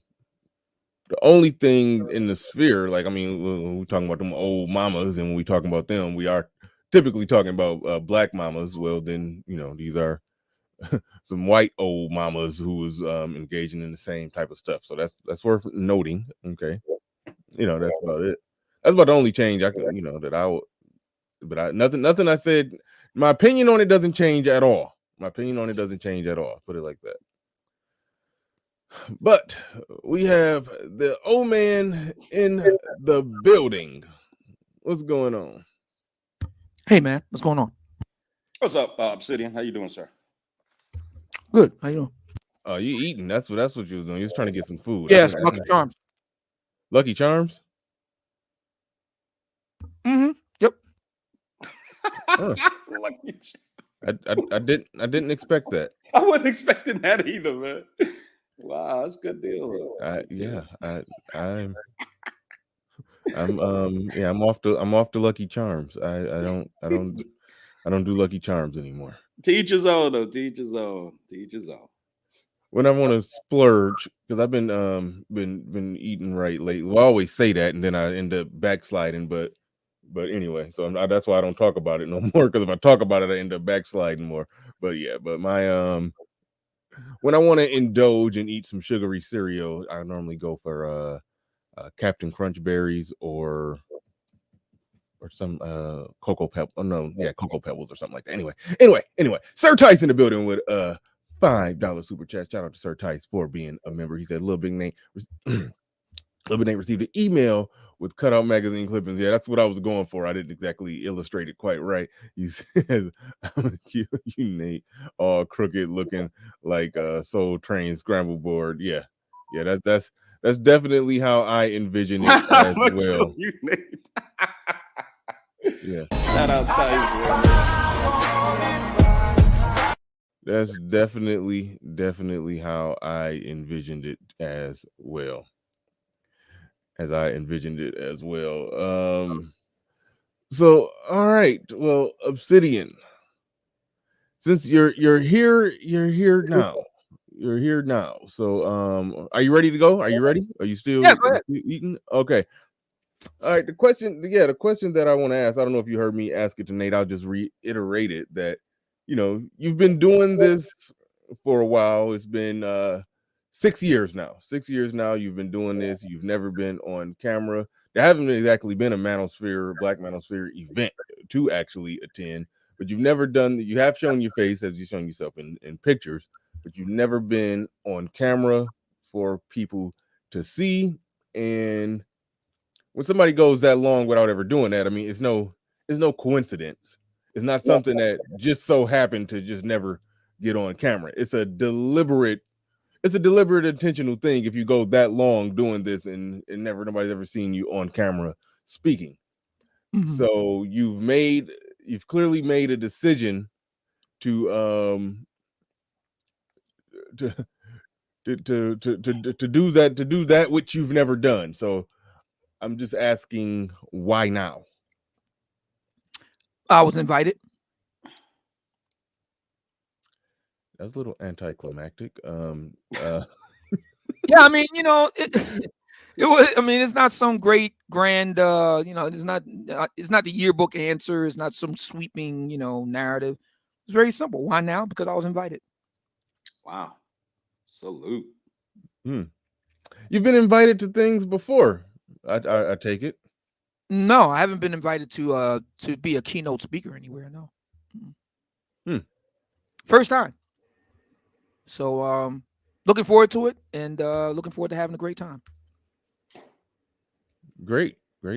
only thing in the sphere, when we're talking about them old mamas, and when we talking about them, we are typically talking about black mamas. Well, then, these are some white old mamas who was engaging in the same type of stuff. So that's worth noting. Okay. That's about it. That's about the only change I can, that I would, but nothing I said, my opinion on it doesn't change at all. Put it like that. But we have the old man in the building. What's going on? Hey man, what's going on? What's up, Obsidian? How you doing, sir? Good. How you doing? Oh, you eating? That's what you was doing. You was trying to get some food. Yes, Lucky Charms. Lucky Charms? Mm-hmm. Yep. I didn't expect that. I wasn't expecting that either, man. Wow, that's a good deal. I'm off to Lucky Charms. I don't do Lucky Charms anymore. To each his own, though. To each his own. When I want to splurge, because I've been eating right lately. Well, I always say that, and then I end up backsliding. But anyway, so that's why I don't talk about it no more. Because if I talk about it, I end up backsliding more. But my when I want to indulge and eat some sugary cereal, I normally go for Captain Crunch berries or some Cocoa Pebbles. Oh no, yeah, Cocoa Pebbles or something like that. Anyway, Sir Tice in the building with $5 super chat. Shout out to Sir Tice for being a member. He said Lil Big Nate received an email with cutout magazine clippings. Yeah, that's what I was going for. I didn't exactly illustrate it quite right. He says, I'm gonna kill you, Nate, all crooked looking like Soul Train scramble board. Yeah, that's definitely how I envision it as well. You, Nate. Yeah. Shout out Tice. That's definitely how I envisioned it as well. So all right, well, Obsidian, since you're here now. So are you ready to go? Are you ready? Are you still eating? Okay. All right. The question that I want to ask, I don't know if you heard me ask it to Nate. I'll just reiterate it, that you've been doing this for a while. It's been 6 years now. 6 years now you've been doing this. You've never been on camera. There haven't exactly been a Black Manosphere event to actually attend, but you have shown your face as you've shown yourself in pictures, but you've never been on camera for people to see. And when somebody goes that long without ever doing that, I mean, it's no coincidence. It's not something that just so happened to just never get on camera. It's a deliberate intentional thing if you go that long doing this and nobody's ever seen you on camera speaking. Mhm. So you've clearly made a decision to to do that which you've never done. So I'm just asking, why now? I was invited. That's a little anticlimactic. Yeah, I mean, it was. I mean, it's not some great grand. It's not the yearbook answer. It's not some sweeping, narrative. It's very simple. Why now? Because I was invited. Wow. Salute. You've been invited to things before. I take it. No, I haven't been invited to be a keynote speaker anywhere. No. First time. So looking forward to it, and looking forward to having a great time. Great. All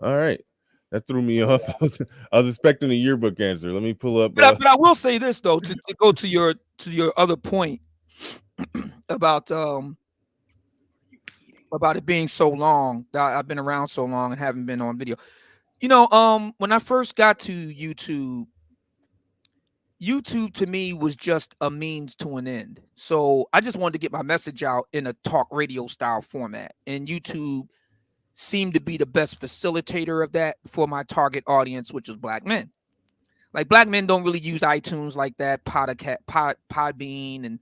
right. That threw me off. I was expecting a yearbook answer. Let me pull up. But I will say this though, to go to your other point about it being so long. I've been around so long and haven't been on video. When I first got to YouTube to me was just a means to an end. So I just wanted to get my message out in a talk radio style format, and YouTube seemed to be the best facilitator of that for my target audience, which is Black men. Like, Black men don't really use iTunes like that, Podbean, and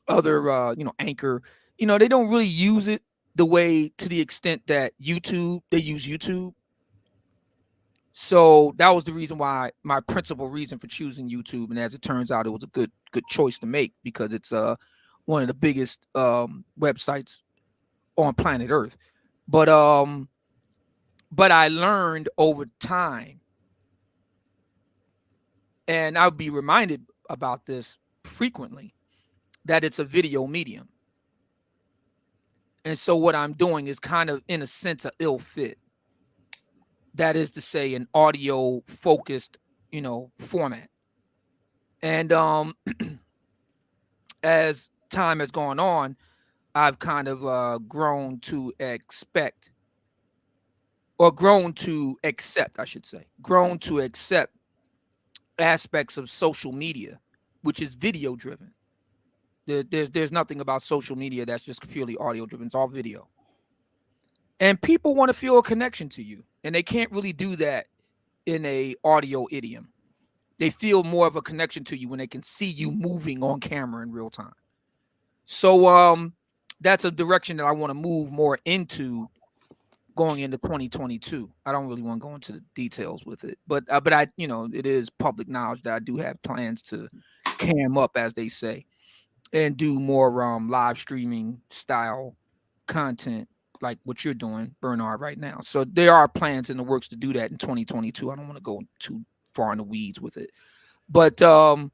other Anchor. They don't really use it the way, to the extent that they use YouTube. So that was the reason why, my principal reason for choosing YouTube, and as it turns out, it was a good choice to make, because it's one of the biggest websites on planet Earth. But I learned over time, and I'll be reminded about this frequently, that it's a video medium. And so what I'm doing is kind of, in a sense, an ill fit. That is to say, an audio focused, format. And as time has gone on, I've kind of grown to accept, aspects of social media, which is video driven. There's nothing about social media that's just purely audio driven. It's all video. And people want to feel a connection to you, and they can't really do that in a audio idiom. They feel more of a connection to you when they can see you moving on camera in real time. So that's a direction that I want to move more into going into 2022. I don't really want to go into the details with it, but I, it is public knowledge that I do have plans to cam up, as they say, and do more live streaming style content, like what you're doing, Bernard, right now. So there are plans in the works to do that in 2022. I don't want to go too far in the weeds with it, but the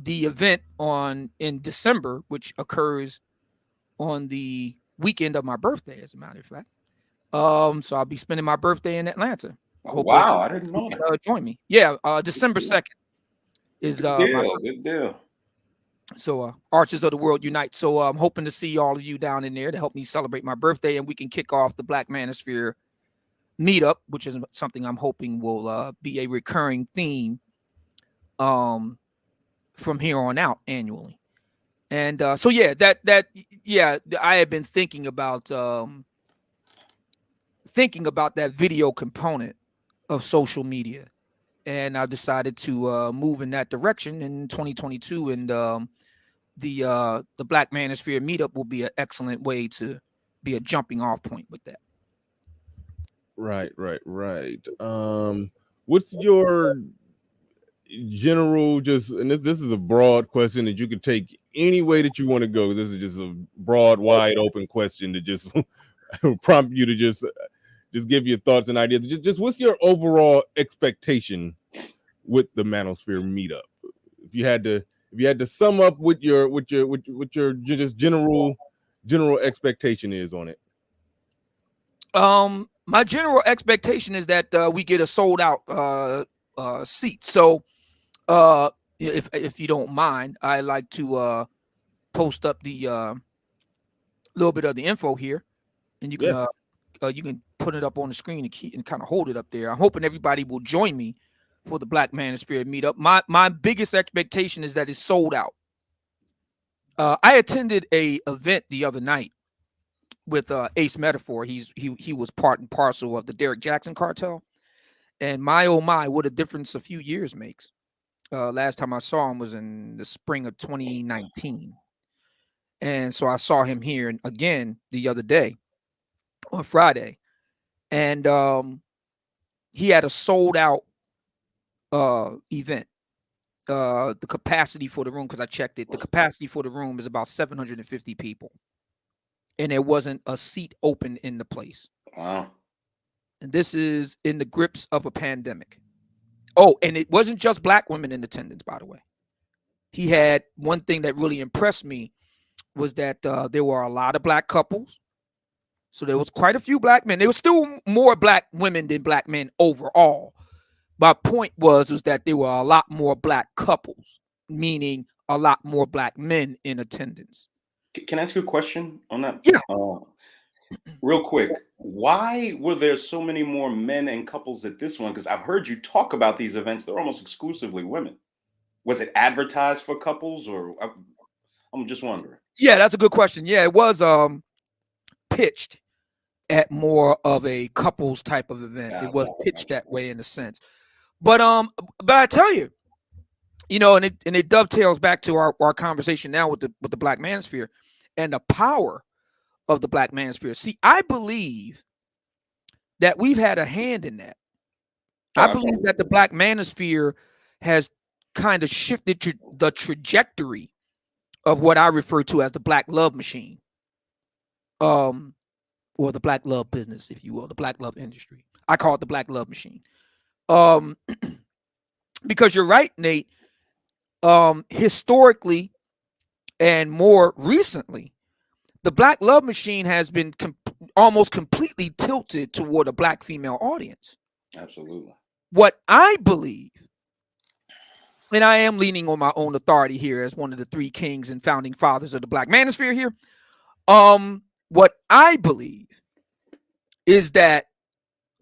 event in December, which occurs on the weekend of my birthday, as a matter of fact. So I'll be spending my birthday in Atlanta. Oh, wow, I didn't know that. Join me. Yeah, December 2nd is good deal. So Archers of the World Unite. So I'm hoping to see all of you down in there to help me celebrate my birthday, and we can kick off the Black Manosphere Meetup, which is something I'm hoping will be a recurring theme from here on out annually. And so yeah, I have been thinking about that video component of social media, and I decided to move in that direction in 2022. And the Black Manosphere Meetup will be an excellent way to be a jumping off point with that. Right. What's your general and this is a broad question that you could take any way that you want to go. This is just a broad, wide open question to just prompt you to just give your thoughts and ideas. Just what's your overall expectation with the Manosphere meetup? If you had to sum up what your just general expectation is on it. My general expectation is that we get a sold out seat. So if you don't mind, I like to post up the little bit of the info here, and you can put it up on the screen and kind of hold it up there. I'm hoping everybody will join me for the Black Manosphere meetup. My biggest expectation is that it's sold out. I attended a event the other night with Ace Metaphor. He was part and parcel of the Derek Jackson cartel, and my oh my, what a difference a few years makes. Last time I saw him was in the spring of 2019, and so I saw him here again the other day on Friday, and he had a sold out event. The capacity for the room, because I checked it, the capacity for the room is about 750 people, and there wasn't a seat open in the place. Wow. And this is in the grips of a pandemic. Oh, and it wasn't just Black women in attendance, by the way. He had one thing that really impressed me was that there were a lot of Black couples. So there was quite a few Black men. There was still more Black women than Black men overall. My point was that there were a lot more Black couples, meaning a lot more Black men in attendance. Can I ask you a question on that? Yeah. Real quick, why were there so many more men and couples at this one? Because I've heard you talk about these events; they're almost exclusively women. Was it advertised for couples, or I'm just wondering? Yeah, that's a good question. Yeah, it was pitched at more of a couples type of event. It was pitched that way in a sense. But I tell you, and it dovetails back to our conversation now with the Black Manosphere and the power of the Black Manosphere. See, I believe that we've had a hand in that. I believe that the Black Manosphere has kind of shifted the trajectory of what I refer to as the Black love machine, or the Black love business, if you will, the Black love industry. I call it the Black love machine. Because you're right, Nate. Historically and more recently, the Black love machine has been almost completely tilted toward a Black female audience. Absolutely. What I believe, and I am leaning on my own authority here as one of the three kings and founding fathers of the Black Manosphere here. What I believe is that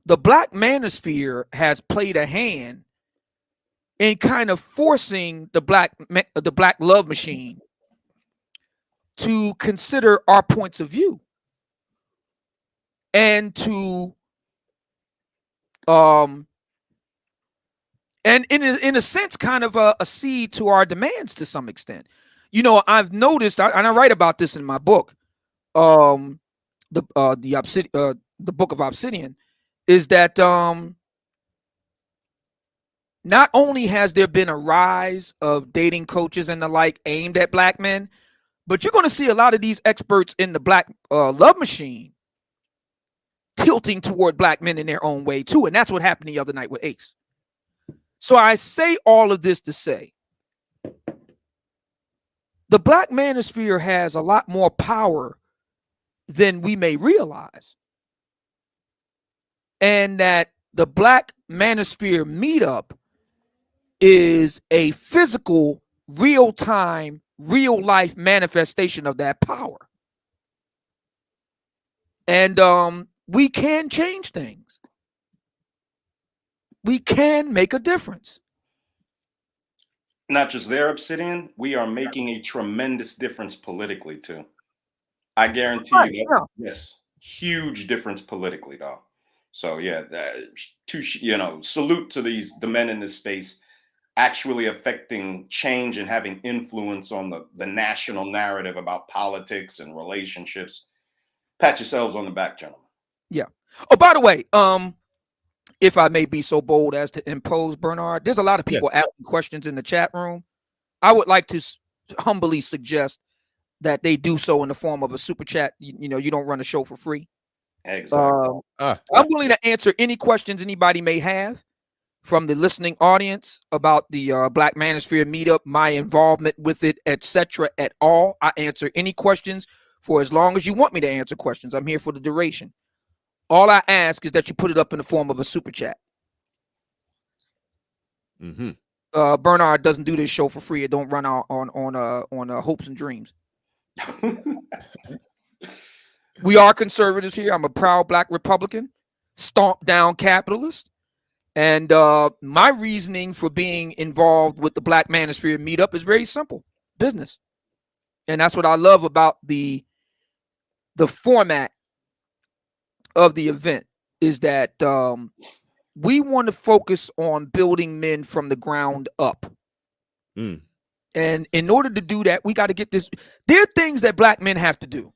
the Black Manosphere has played a hand in kind of forcing the Black love machine to consider our points of view and to and in a sense kind of accede to our demands to some extent. I've noticed, and I write about this in my book, the book of Obsidian, is that not only has there been a rise of dating coaches and the like aimed at Black men, but you're going to see a lot of these experts in the Black love machine tilting toward Black men in their own way too. And that's what happened the other night with Ace. So I say all of this to say the Black Manosphere has a lot more power than we may realize. And that the Black Manosphere meetup is a physical, real-time, real-life manifestation of that power. And we can change things. We can make a difference. Not just there, Obsidian, we are making a tremendous difference politically too. I guarantee you that. Yes, huge difference politically, though. So yeah, salute to the men in this space actually affecting change and having influence on the national narrative about politics and relationships. Pat yourselves on the back, gentlemen. Yeah. Oh, by the way, if I may be so bold as to impose, Bernard, there's a lot of people asking questions in the chat room. I would like to humbly suggest that they do so in the form of a super chat. You know, you don't run a show for free. Exactly. I'm willing to answer any questions anybody may have from the listening audience about the Black Manosphere meetup, my involvement with it, etc. at all. I answer any questions for as long as you want me to answer questions. I'm here for the duration. All I ask is that you put it up in the form of a super chat. Bernard doesn't do this show for free. It don't run out on hopes and dreams. We are conservatives here. I'm a proud Black Republican, stomp down capitalist. And my reasoning for being involved with the Black Manosphere meetup is very simple: business. And that's what I love about the format of the event, is that we want to focus on building men from the ground up. And in order to do that, we got to get this. There are things that Black men have to do.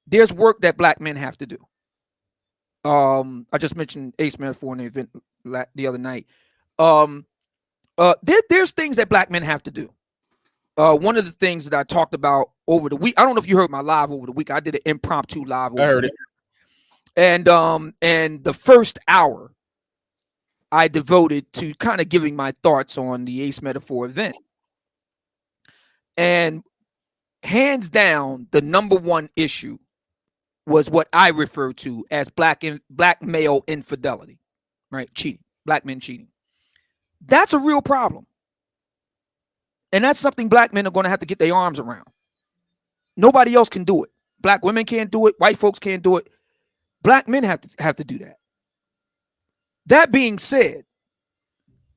There's work that Black men have to do. I just mentioned Ace Metaphor in the event the other night. There's things that Black men have to do. One of the things that I talked about over the week, I don't know if you heard my live over the week. I did an impromptu live. I heard it. And the first hour I devoted to kind of giving my thoughts on the Ace Metaphor event. And hands down, the number one issue was what I refer to as black male infidelity, right? Cheating, Black men cheating. That's a real problem. And that's something Black men are going to have to get their arms around. Nobody else can do it. Black women can't do it. White folks can't do it. Black men have to do that. That being said,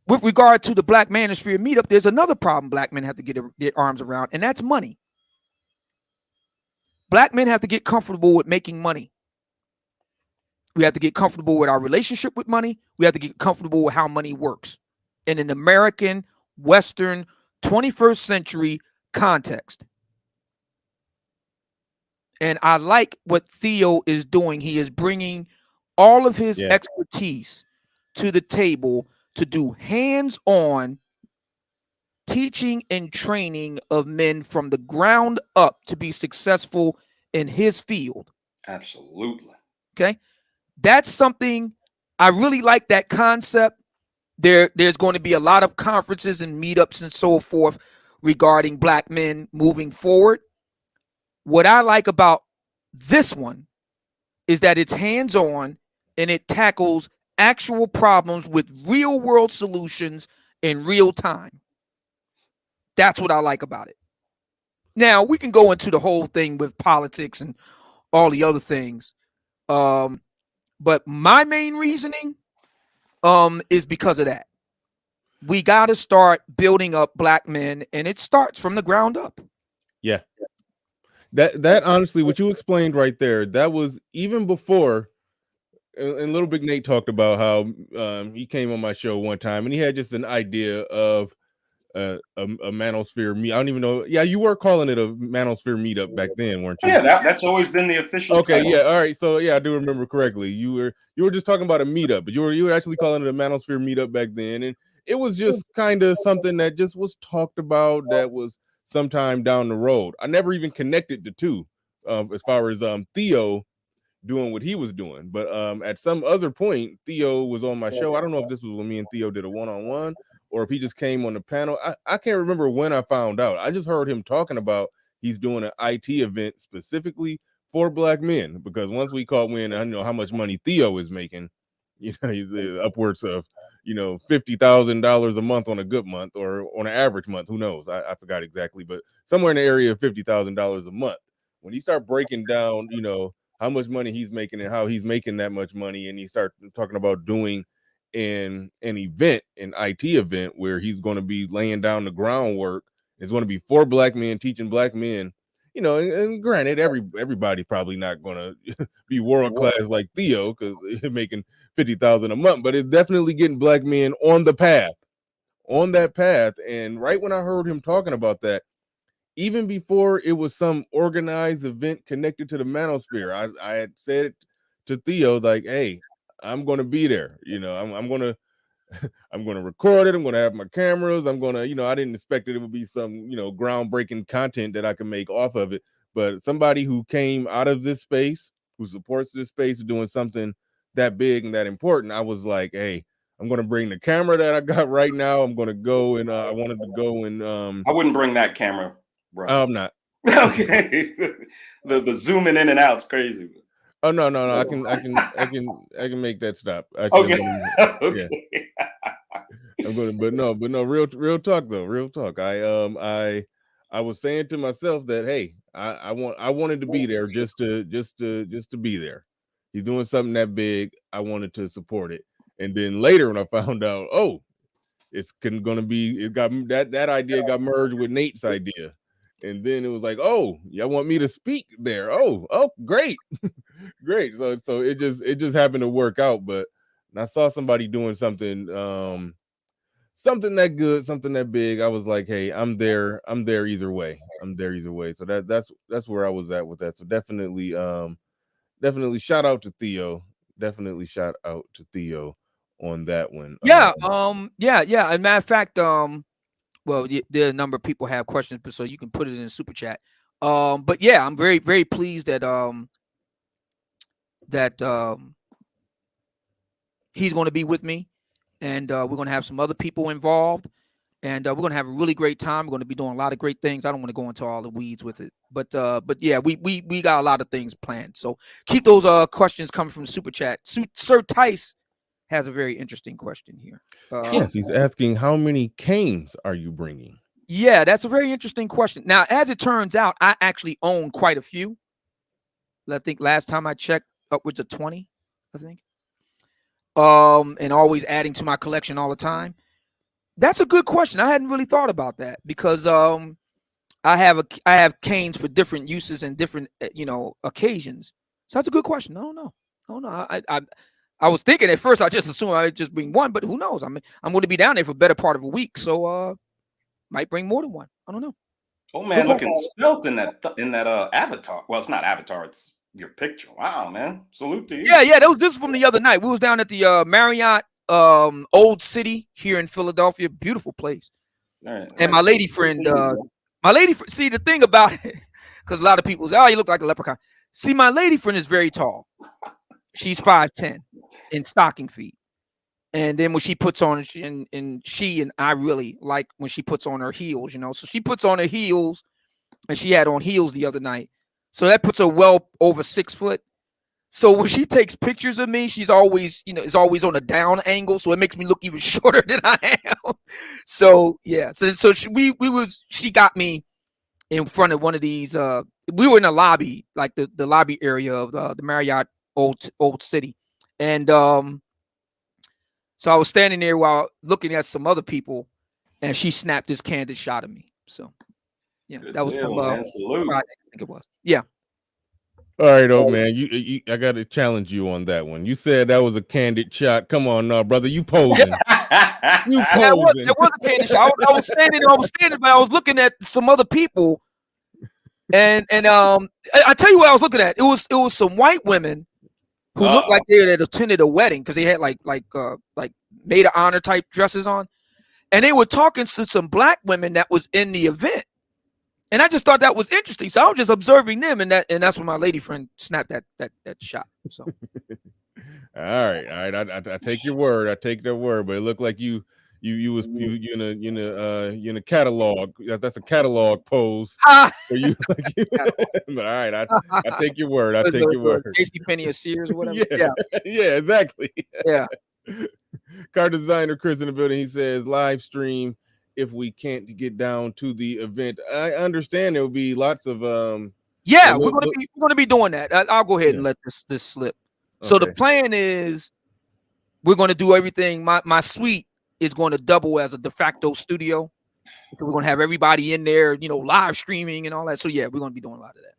with regard to the Black Manosphere meetup, there's another problem Black men have to get their arms around, and that's money. Black men have to get comfortable with making money. We have to get comfortable with our relationship with money. We have to get comfortable with how money works in an American, Western, 21st century context. And I like what Theo is doing. He is bringing all of his expertise to the table to do hands-on teaching and training of men from the ground up to be successful in his field. Absolutely. Okay. That's something I really like, that concept. There's going to be a lot of conferences and meetups and so forth regarding Black men moving forward. What I like about this one is that it's hands-on and it tackles actual problems with real world solutions in real time. That's what I like about it. Now, we can go into the whole thing with politics and all the other things. But my main reasoning is because of that. We got to start building up Black men, and it starts from the ground up. Yeah. That honestly, what you explained right there, that was even before. And Little Big Nate talked about how he came on my show one time and he had just an idea of a Manosphere meet. I don't even know. Yeah, you were calling it a Manosphere meetup back then, weren't you? Yeah, that's always been the official. Okay, title. Yeah, all right. So yeah, I do remember correctly. You were just talking about a meetup, but you were actually calling it a Manosphere meetup back then, and it was just kind of something that just was talked about that was sometime down the road. I never even connected the two, as far as Theo doing what he was doing. But at some other point, Theo was on my show. I don't know if this was when me and Theo did a one-on-one or if he just came on the panel. I can't remember when I found out. I just heard him talking about he's doing an IT event specifically for Black men, because once we caught wind, I know how much money Theo is making. You know, he's upwards of, $50,000 a month on a good month, or on an average month. Who knows? I forgot exactly, but somewhere in the area of $50,000 a month. When you start breaking down, how much money he's making and how he's making that much money, and he starts talking about doing an event, an IT event, where he's going to be laying down the groundwork. It's going to be for Black men, teaching Black men, and granted, everybody probably not going to be world class like Theo, because he's making $50,000 a month, but it's definitely getting Black men on that path. And right when I heard him talking about that, even before it was some organized event connected to the Manosphere, I had said to Theo, like, hey, I'm gonna be there. You know, I'm gonna I'm gonna record it. I'm gonna have my cameras. I'm gonna, you know, I didn't expect it would be some, you know, groundbreaking content that I can make off of it. But somebody who came out of this space, who supports this space, doing something that big and that important, I was like, hey, I'm gonna bring the camera that I got right now. I'm gonna go and I wanted to go and I wouldn't bring that camera, brother. I'm not. Okay. the zooming in and out's crazy. Oh no. I can make that stop. Actually, Okay. Yeah. Okay. I'm gonna, but no, real talk though, real talk. I was saying to myself that hey, I wanted to be there just to be there. He's doing something that big. I wanted to support it, and then later when I found out, oh, it's gonna be, it got that idea got merged with Nate's idea, and then it was like, oh, y'all want me to speak there? Oh, great, great. So it just happened to work out, but I saw somebody doing something. Something that good, something that big. I was like, hey, I'm there either way. I'm there either way. So that's where I was at with that. So definitely shout out to Theo. Definitely shout out to Theo on that one. Yeah. Yeah. As a matter of fact, well, there are a number of people have questions, but so you can put it in the super chat. But yeah, I'm very, very pleased that he's going to be with me, and we're going to have some other people involved, and we're going to have a really great time. We're going to be doing a lot of great things. I don't want to go into all the weeds with it, but yeah, we got a lot of things planned. So keep those questions coming from the super chat. Sir Tice has a very interesting question here. Yes, he's asking, how many canes are you bringing? Yeah, that's a very interesting question. Now, as it turns out, I actually own quite a few. I think last time I checked, upwards of 20, I think. And always adding to my collection all the time. That's a good question. I hadn't really thought about that because I have canes for different uses and different occasions. So that's a good question. I don't know. I was thinking at first I just assumed I'd just bring one, but who knows? I'm going to be down there for a better part of a week, so might bring more than one. I don't know. Oh man, looking svelte in that avatar. Well, it's not avatar, it's your picture. Wow, man. Salute to you. Yeah. This is from the other night. We was down at the Marriott Old City here in Philadelphia. Beautiful place. Right. And my lady friend, see the thing about it, because a lot of people say, oh, you look like a leprechaun. See, my lady friend is very tall. She's 5'10" in stocking feet. And then when she puts on, she and I really like when she puts on her heels, So she puts on her heels, and she had on heels the other night. So that puts her well over 6 foot. So when she takes pictures of me, she's always, is always on a down angle. So it makes me look even shorter than I am. So yeah. So she got me in front of one of these. We were in a lobby, like the lobby area of the Marriott Old City, and so I was standing there while looking at some other people, and she snapped this candid shot of me. So yeah, Good that was deal, from man. Salute. Friday, I think it was. Yeah. All right, old man. You I got to challenge you on that one. You said that was a candid shot. Come on, now, brother. You posing. You posing. It was a candid shot. I was standing, but I was looking at some other people, and I tell you what I was looking at. It was some white women who looked like they had attended a wedding because they had like maid of honor type dresses on, and they were talking to some black women that was in the event. And I just thought that was interesting. So I was just observing them, and that's when my lady friend snapped that shot. So all right. I take your word. I take that word, but it looked like you in a catalog. That's a catalog pose for you. But all right, I take your word. I take your word. JCPenney or Sears or whatever. Yeah, exactly. Yeah. Car designer Chris in the building. He says live stream if we can't get down to the event. I understand there will be lots of yeah, we're gonna be doing that. I'll go ahead and let this slip. So the plan is we're gonna do everything. My suite is going to double as a de facto studio. So we're gonna have everybody in there, live streaming and all that. So yeah, we're gonna be doing a lot of that.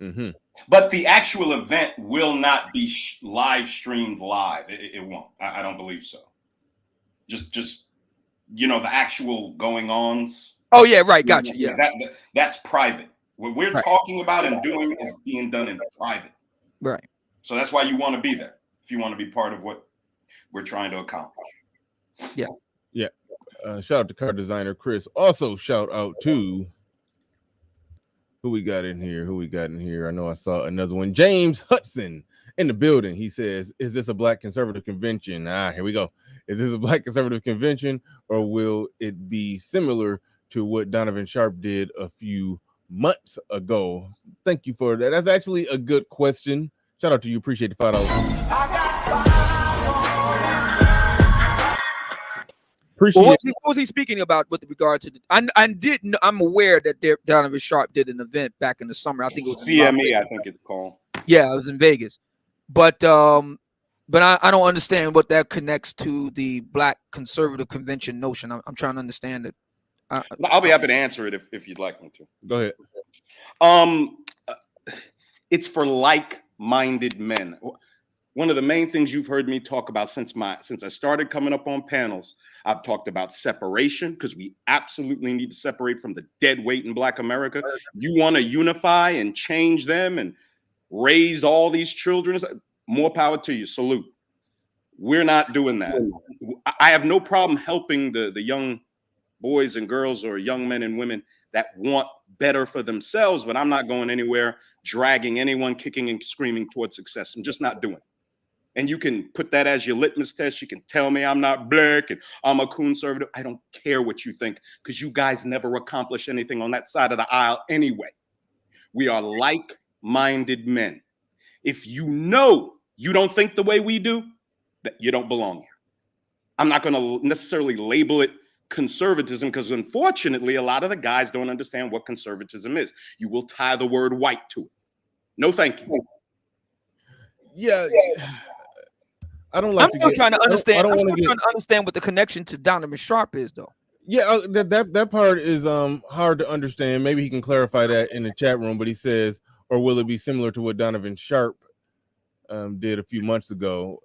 Mm-hmm. But the actual event will not be live streamed live. It won't. I don't believe so. Just the actual going ons. Oh yeah, right. Gotcha. Yeah, that's private. What we're talking about and doing is being done in private. Right. So that's why you want to be there, if you want to be part of what we're trying to accomplish. Yeah. Shout out to car designer Chris. Also, shout out to who we got in here. I know I saw another one. James Hudson in the building. He says, "Is this a Black conservative convention?" Here we go. Is this a Black conservative convention, or will it be similar to what Donovan Sharp did a few months ago? Thank you for that. That's actually a good question. Shout out to you. Appreciate the $5. What was he speaking about with regard to? I'm aware that Donovan Sharp did an event back in the summer. I think it was CME. I think it's called. Yeah, it was in Vegas, but I don't understand what that connects to the Black conservative convention notion. I'm trying to understand it. I'll be happy to answer it if you'd like me to. Go ahead. It's for like-minded men. One of the main things you've heard me talk about since I started coming up on panels, I've talked about separation, because we absolutely need to separate from the dead weight in Black America. You want to unify and change them and raise all these children, more power to you. Salute. We're not doing that. I have no problem helping the young boys and girls, or young men and women that want better for themselves, but I'm not going anywhere dragging anyone kicking and screaming towards success. I'm just not doing it. And you can put that as your litmus test. You can tell me I'm not Black and I'm a conservative. I don't care what you think, because you guys never accomplish anything on that side of the aisle anyway. We are like-minded men. If you know you don't think the way we do, that you don't belong here. I'm not going to necessarily label it conservatism, because unfortunately, a lot of the guys don't understand what conservatism is. You will tie the word white to it. No, thank you. Yeah. I don't like. I'm still trying to understand. I'm still trying to understand what the connection to Donovan Sharp is, though. Yeah, that part is hard to understand. Maybe he can clarify that in the chat room. But he says, or will it be similar to what Donovan Sharp did a few months ago?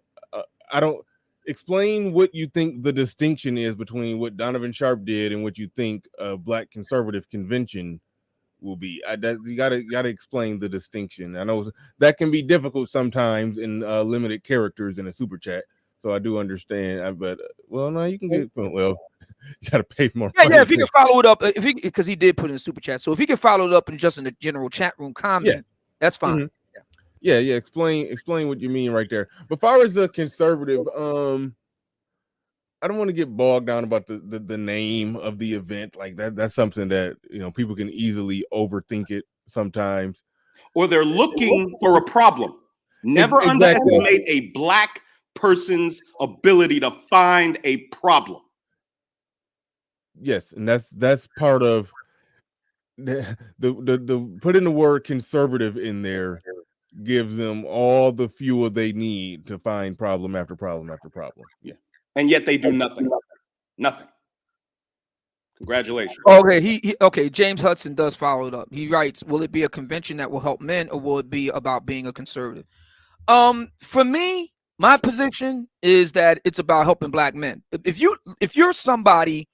I don't. Explain what you think the distinction is between what Donovan Sharp did and what you think a Black conservative convention will be. You gotta explain the distinction. I know that can be difficult sometimes in limited characters in a super chat, so I do understand. But well, no, you can get you gotta pay more. Yeah. If he can follow it up, because he did put in super chat, so if he can follow it up in just in the general chat room comment, that's fine. Mm-hmm. Yeah. Explain what you mean right there. But as far as a conservative, I don't want to get bogged down about the name of the event. Like that's something that people can easily overthink it sometimes. Or they're looking for a problem. Never underestimate a Black person's ability to find a problem. Yes, and that's part of the putting the word conservative in there gives them all the fuel they need to find problem after problem after problem. Yeah. And yet they do nothing. Nothing. Congratulations. Okay. James Hudson does follow it up. He writes, will it be a convention that will help men, or will it be about being a conservative? For me, my position is that it's about helping Black men. If you're somebody,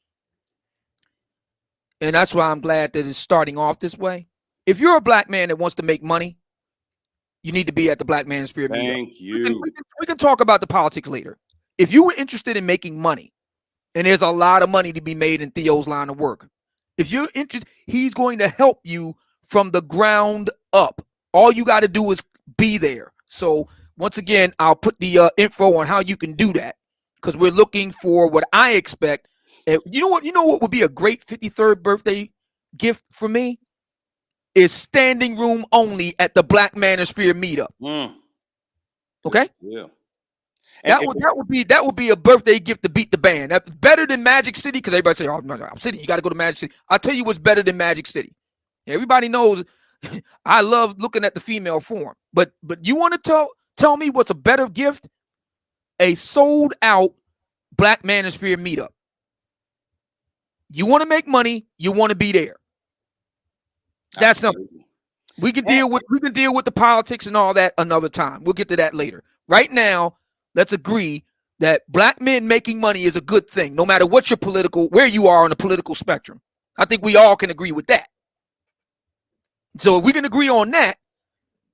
and that's why I'm glad that it's starting off this way. If you're a Black man that wants to make money, you need to be at the Black Manosphere meetup. Thank you. We can talk about the politics later. If you were interested in making money, and there's a lot of money to be made in Theo's line of work, if you're interested, he's going to help you from the ground up. All you got to do is be there. So once again, I'll put the info on how you can do that, because we're looking for what I expect. You know what would be a great 53rd birthday gift for me? Is standing room only at the Black Manosphere meetup. Okay? Yeah. That would be a birthday gift to beat the band. That's better than Magic City, because everybody say, "Oh no, City, you got to go to Magic City." I'll tell you what's better than Magic City. Everybody knows I love looking at the female form, but you want to tell me what's a better gift? A sold out Black Manosphere meetup. You want to make money, you want to be there. That's simple. We can deal with the politics and all that another time. We'll get to that later. Right now, let's agree that Black men making money is a good thing, no matter what where you are on the political spectrum. I think we all can agree with that. So if we can agree on that,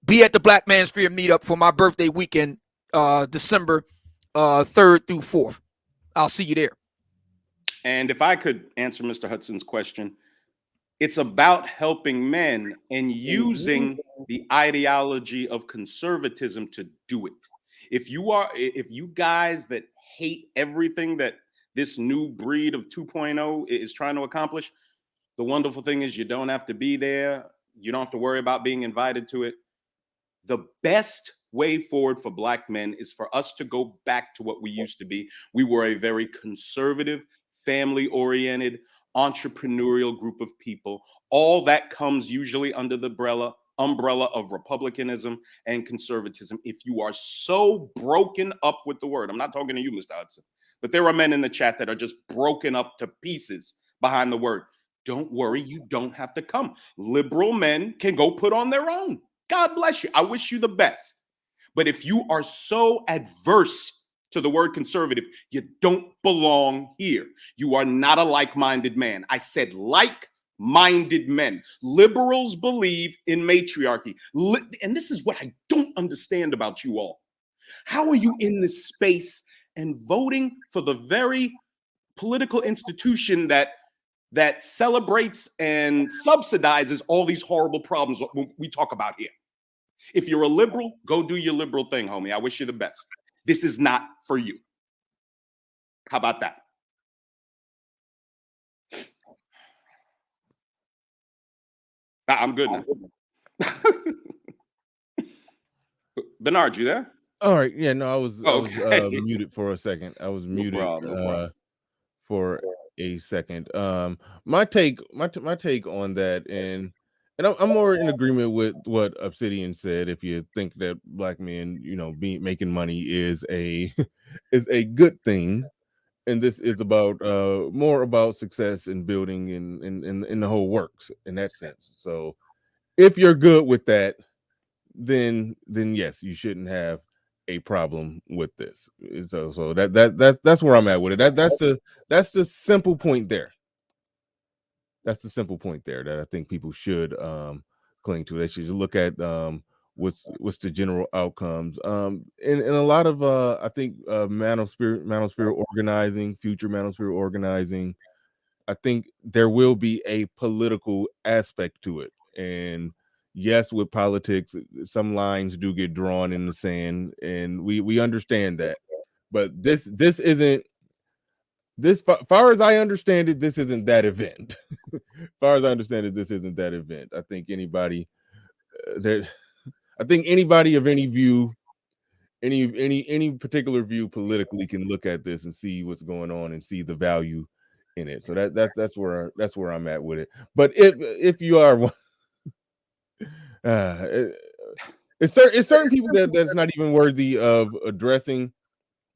be at the Black Manosphere meetup for my birthday weekend, December 3rd through 4th. I'll see you there. And if I could answer Mr. Hudson's question, it's about helping men and using the ideology of conservatism to do it. If you guys that hate everything that this new breed of 2.0 is trying to accomplish, the wonderful thing is you don't have to be there. You don't have to worry about being invited to it. The best way forward for Black men is for us to go back to what we used to be. We were a very conservative, family-oriented, entrepreneurial group of people. All that comes usually under the umbrella of republicanism and conservatism. If you are so broken up with the word, I'm not talking to you, Mr. Hudson, but there are men in the chat that are just broken up to pieces behind the word. Don't worry, you don't have to come. Liberal men can go put on their own. God bless you. I wish you the best. But if you are so adverse to the word conservative, you don't belong here. You are not a like-minded man. I said like-minded men. Liberals believe in matriarchy. And this is what I don't understand about you all. How are you in this space and voting for the very political institution that celebrates and subsidizes all these horrible problems we talk about here? If you're a liberal, go do your liberal thing, homie. I wish you the best. This is not for you. How about that? I'm good now. Bernard, you there? All right. Yeah, no, I was muted for a second. I was muted No problem. For a second. My take on that, and I'm more in agreement with what Obsidian said. If you think that Black men, making money is a is a good thing, and this is about more about success and building in the whole works in that sense. So if you're good with that, then yes, you shouldn't have a problem with this. So that's where I'm at with it. That's the simple point there. That's the simple point there that I think people should cling to. They should look at what's the general outcomes. And a lot of I think Manosphere organizing, future Manosphere organizing, I think there will be a political aspect to it. And yes, with politics, some lines do get drawn in the sand, and we understand that. But this isn't this far as I understand it, this isn't that event. Far as I understand it, this isn't that event. I think anybody I think anybody of any view, any particular view politically can look at this and see what's going on and see the value in it. So that's where I'm at with it. But if you are one, it's certain people that's not even worthy of addressing,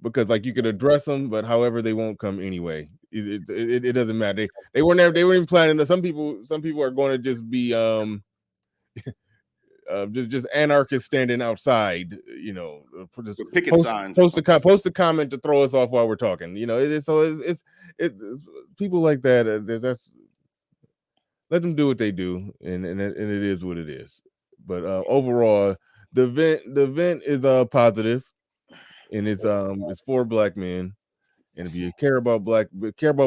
because like you could address them, but however they won't come anyway. It doesn't matter. They weren't there. They weren't even planning. Some people are going to just be just anarchists standing outside, just picket signs. Post a comment to throw us off while we're talking. It's people like that. That's let them do what they do, and it is what it is. But overall, the event is positive, and it's for Black men. And if you care about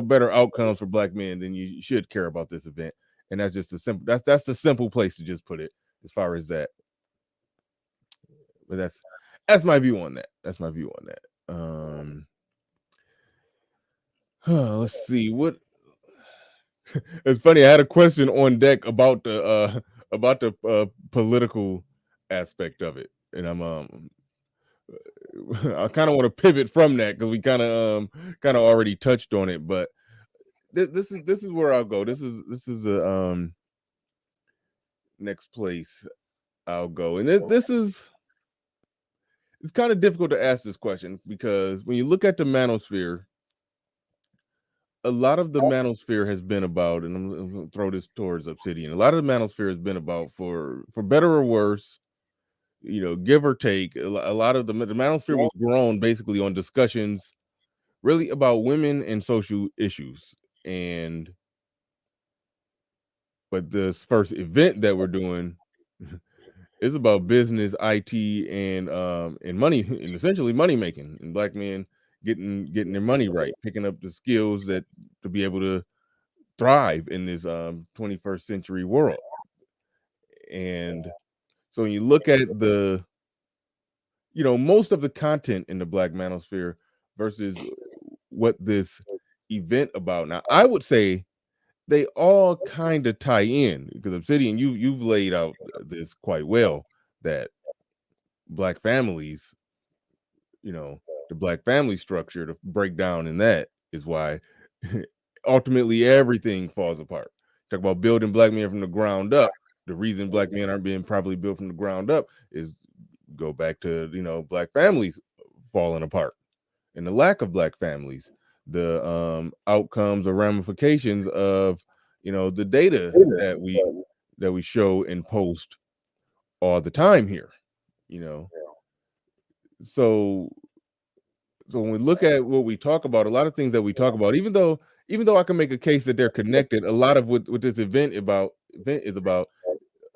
better outcomes for Black men, then you should care about this event. And that's just that's the simple place to just put it as far as that. But that's my view on that. That's my view on that. Let's see what. It's funny. I had a question on deck about the political aspect of it, and I kind of want to pivot from that because we kind of already touched on it. But this is where I'll go. This is the next place I'll go, and this is. It's kind of difficult to ask this question because when you look at the Manosphere, a lot of the Manosphere has been about, and I'm going to throw this towards Obsidian. A lot of the Manosphere has been about, for better or worse, give or take. A lot of the Manosphere was grown basically on discussions, really about women and social issues. But this first event that we're doing It's about business, IT, and money, and essentially money making, and black men getting their money right, picking up the skills that to be able to thrive in this 21st century world. And so when you look at most of the content in the Black Manosphere versus what this event about. Now, I would say they all kind of tie in because Obsidian, you've laid out this quite well, that black families, the black family structure, to break down in that is why ultimately everything falls apart. Talk about building black men from the ground up. The reason black men aren't being properly built from the ground up is go back to black families falling apart and the lack of black families, the outcomes or ramifications of the data that we show and post all the time here. you know so so when we look at what we talk about, a lot of things that we talk about, even though I can make a case that they're connected, a lot of what this event is about,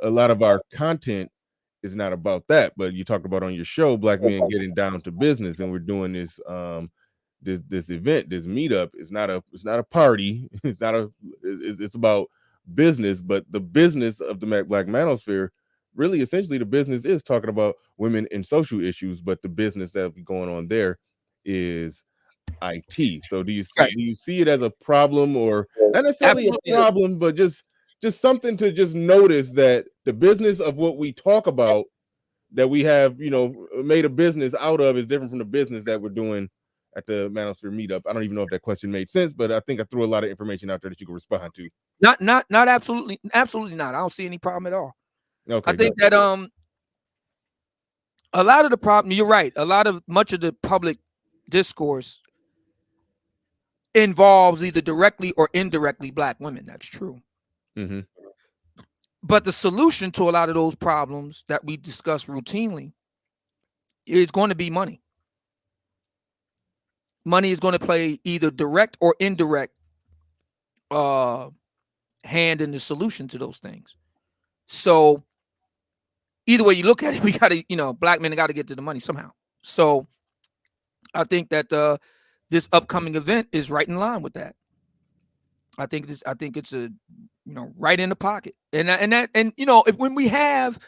a lot of our content is not about that. But you talked about on your show, black men getting down to business, and we're doing this event, this meetup. It's not a party. It's about business, but the business of the Black Manosphere, really essentially the business is talking about women and social issues, but the business that's going on there is IT. So Right. do you see it as a problem, or not necessarily Absolutely. a problem, but just something to just notice that the business of what we talk about, that we have made a business out of, is different from the business that we're doing at the Manosphere meetup. I don't even know if that question made sense, but I think I threw a lot of information out there that you can respond to. Not absolutely not. I don't see any problem at all. Okay, I think that a lot of the problem, you're right, much of the public discourse involves either directly or indirectly black women. That's true. Mm-hmm. But the solution to a lot of those problems that we discuss routinely is going to be money. Money is going to play either direct or indirect hand in the solution to those things. So either way you look at it, we got to, black men got to get to the money somehow. So I think that this upcoming event is right in line with that. I think it's a right in the pocket. And if when we have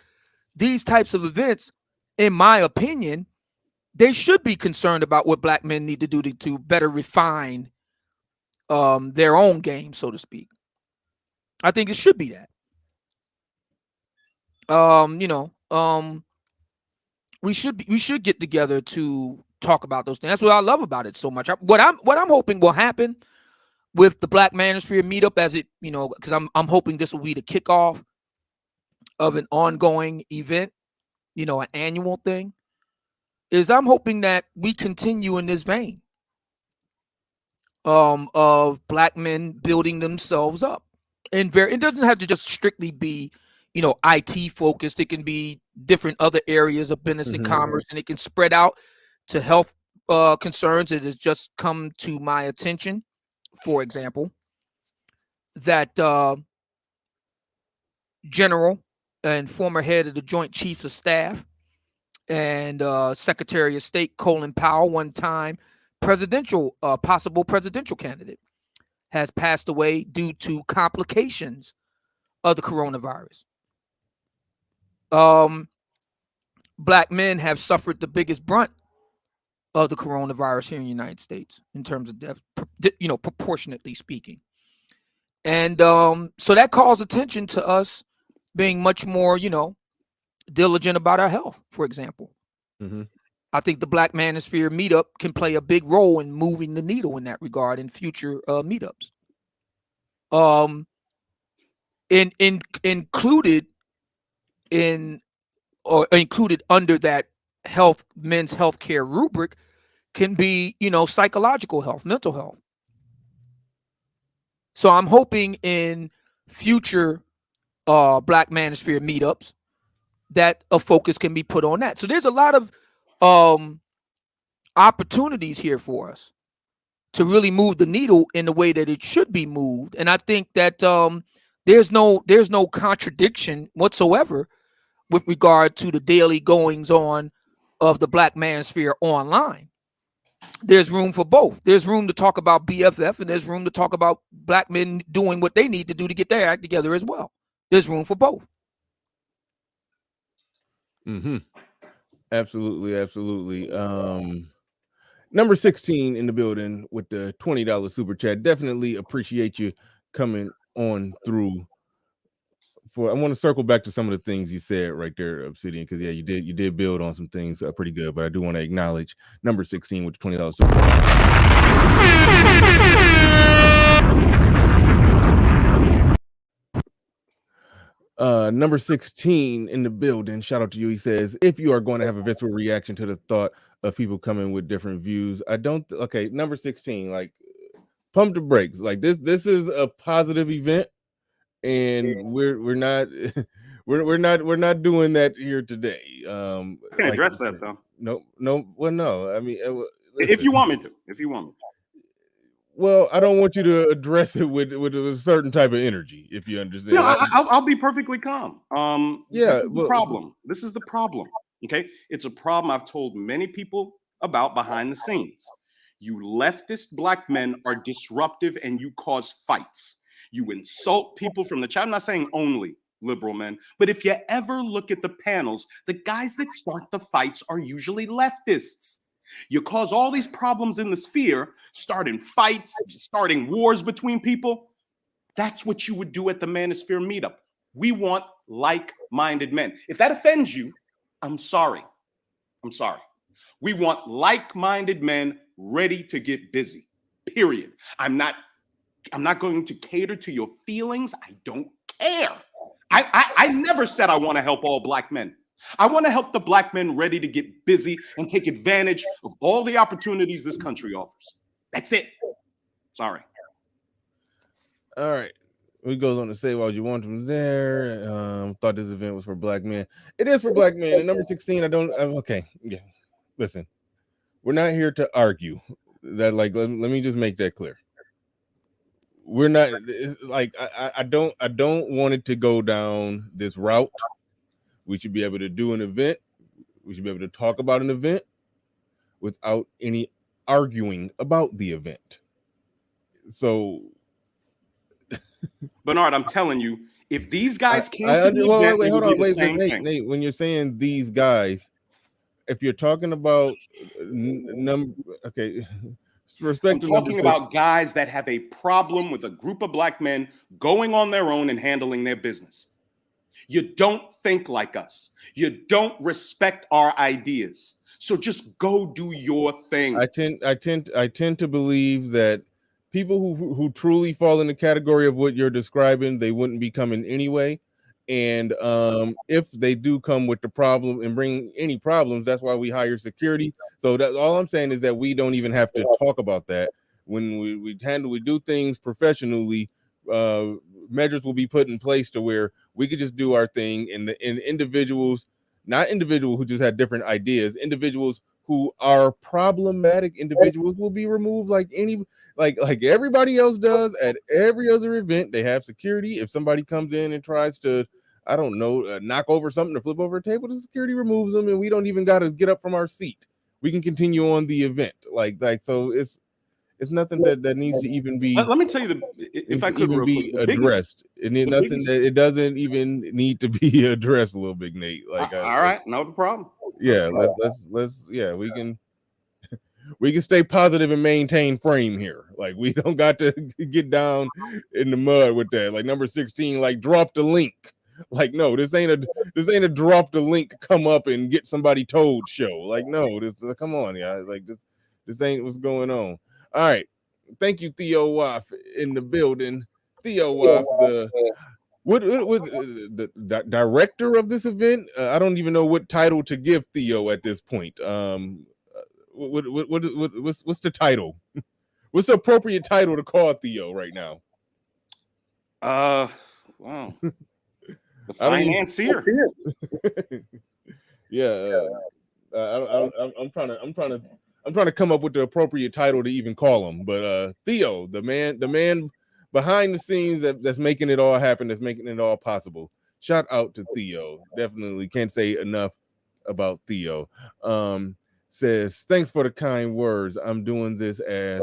these types of events, in my opinion, they should be concerned about what black men need to do to better refine their own game, so to speak. I think it should be that. We should get together to talk about those things. That's what I love about it so much. What I'm hoping will happen with the Black Manosphere meetup, as it, because I'm hoping this will be the kickoff of an ongoing event, an annual thing, is I'm hoping that we continue in this vein of black men building themselves up. And it doesn't have to just strictly be, IT focused. It can be different other areas of business and commerce, and it can spread out to health concerns. It has just come to my attention, for example, that General and former head of the Joint Chiefs of Staff and Secretary of State Colin Powell, one time possible presidential candidate, has passed away due to complications of the coronavirus. Black men have suffered the biggest brunt of the coronavirus here in the United States in terms of death, proportionately speaking. And so that calls attention to us being much more, diligent about our health, for example. Mm-hmm. I think the Black Manosphere meetup can play a big role in moving the needle in that regard in future meetups. Included under that men's health care rubric can be, psychological health, mental health. So I'm hoping in future Black Manosphere meetups that a focus can be put on that. So there's a lot of opportunities here for us to really move the needle in the way that it should be moved. And I think that there's no contradiction whatsoever with regard to the daily goings on of the Black Manosphere online. There's room for both. There's room to talk about BFF, and there's room to talk about black men doing what they need to do to get their act together as well. There's room for both. Mm-hmm. Absolutely, absolutely. Number 16 in the building with the $20 super chat. Definitely appreciate you coming on through. I want to circle back to some of the things you said right there, Obsidian, because you did build on some things pretty good, but I do want to acknowledge number 16 with the $20 super chat. Number 16 in the building. Shout out to you. He says, if you are going to have a visceral reaction to the thought of people coming with different views, I don't. Okay, number 16. Like, pump the brakes. Like this is a positive event, and we're not we're not doing that here today. I can address that though. No. Well, no. I mean, if you want me to. Well, I don't want you to address it with a certain type of energy, if you understand. No, I'll be perfectly calm. Yeah, this is the problem. This is the problem. Okay, it's a problem I've told many people about behind the scenes. You leftist black men are disruptive and you cause fights. You insult people from the chat. I'm not saying only liberal men, but if you ever look at the panels, the guys that start the fights are usually leftists. You cause all these problems in the sphere, starting fights, starting wars between people. That's what you would do at the Manosphere meetup. We want like-minded men. If that offends you, I'm sorry. We want like-minded men ready to get busy, period. I'm not going to cater to your feelings. I don't care. I never said I want to help all black men. I want to help the black men ready to get busy and take advantage of all the opportunities this country offers. That's it. Sorry. All right. He goes on to say, well, you want them there. Thought this event was for black men. It is for black men. And number 16, okay. Yeah. Listen, we're not here to argue. That, like, let me just make that clear. We're not like I don't want it to go down this route. We should be able to do an event. We should be able to talk about an event without any arguing about the event. So, Bernard, I'm telling you, if these guys came to the event, wait, hold on, Nate, when you're saying these guys, if you're talking about okay, I'm talking about guys that have a problem with a group of black men going on their own and handling their business. You don't think like us. You don't respect our ideas. So just go do your thing. I tend to believe that people who truly fall in the category of what you're describing, they wouldn't be coming anyway. And if they do come with the problem and bring any problems, that's why we hire security. So that all I'm saying is that we don't even have to talk about that. When we do things professionally, measures will be put in place to where we could just do our thing, and individuals, not individuals who just had different ideas, individuals who are problematic individuals will be removed like everybody else does at every other event. They have security. If somebody comes in and tries to, I don't know, knock over something or flip over a table, the security removes them, and we don't even got to get up from our seat. We can continue on the event. So it's nothing that needs to even be. Let me tell you, if I could, be addressed. It doesn't even need to be addressed. A little big Nate. All right, no problem. Yeah, let's we can stay positive and maintain frame here. Like, we don't got to get down in the mud with that. Like number 16, like drop the link. Like, no, this ain't a drop the link, come up and get somebody told show. Like, no, come on, yeah. Like this ain't what's going on. All right. Thank you, Theo Waff, in the building. Theo Waff, the director of this event. I don't even know what title to give Theo at this point. What's the title? What's the appropriate title to call Theo right now? Wow. The financier. Yeah. I'm trying to come up with the appropriate title to even call him, but Theo, the man behind the scenes that's making it all happen, that's making it all possible. shout out to Theo. Definitely can't say enough about Theo. Says, thanks for the kind words. I'm doing this as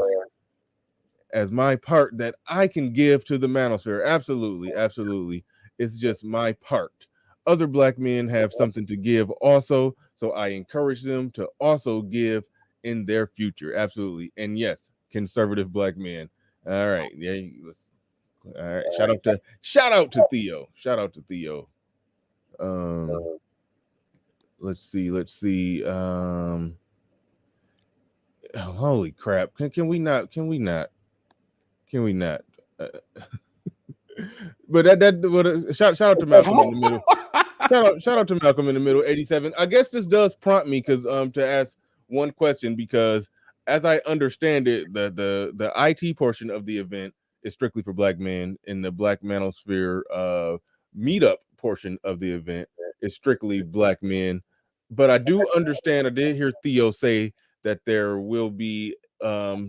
my part that I can give to the Manosphere. Absolutely, absolutely. It's just my part. Other black men have something to give also, so I encourage them to also give in their future. Absolutely. And yes, conservative black men. All right. Yeah. All right. Shout out to Theo. Shout out to Theo. Let's see. Holy crap. Can we not? Uh, but shout out to Malcolm in the middle. Shout out to Malcolm in the middle, 87. I guess this does prompt me because to ask one question, because as I understand it, the IT portion of the event is strictly for black men, and the Black Manosphere meetup portion of the event is strictly black men. But I do understand, I did hear Theo say that there will be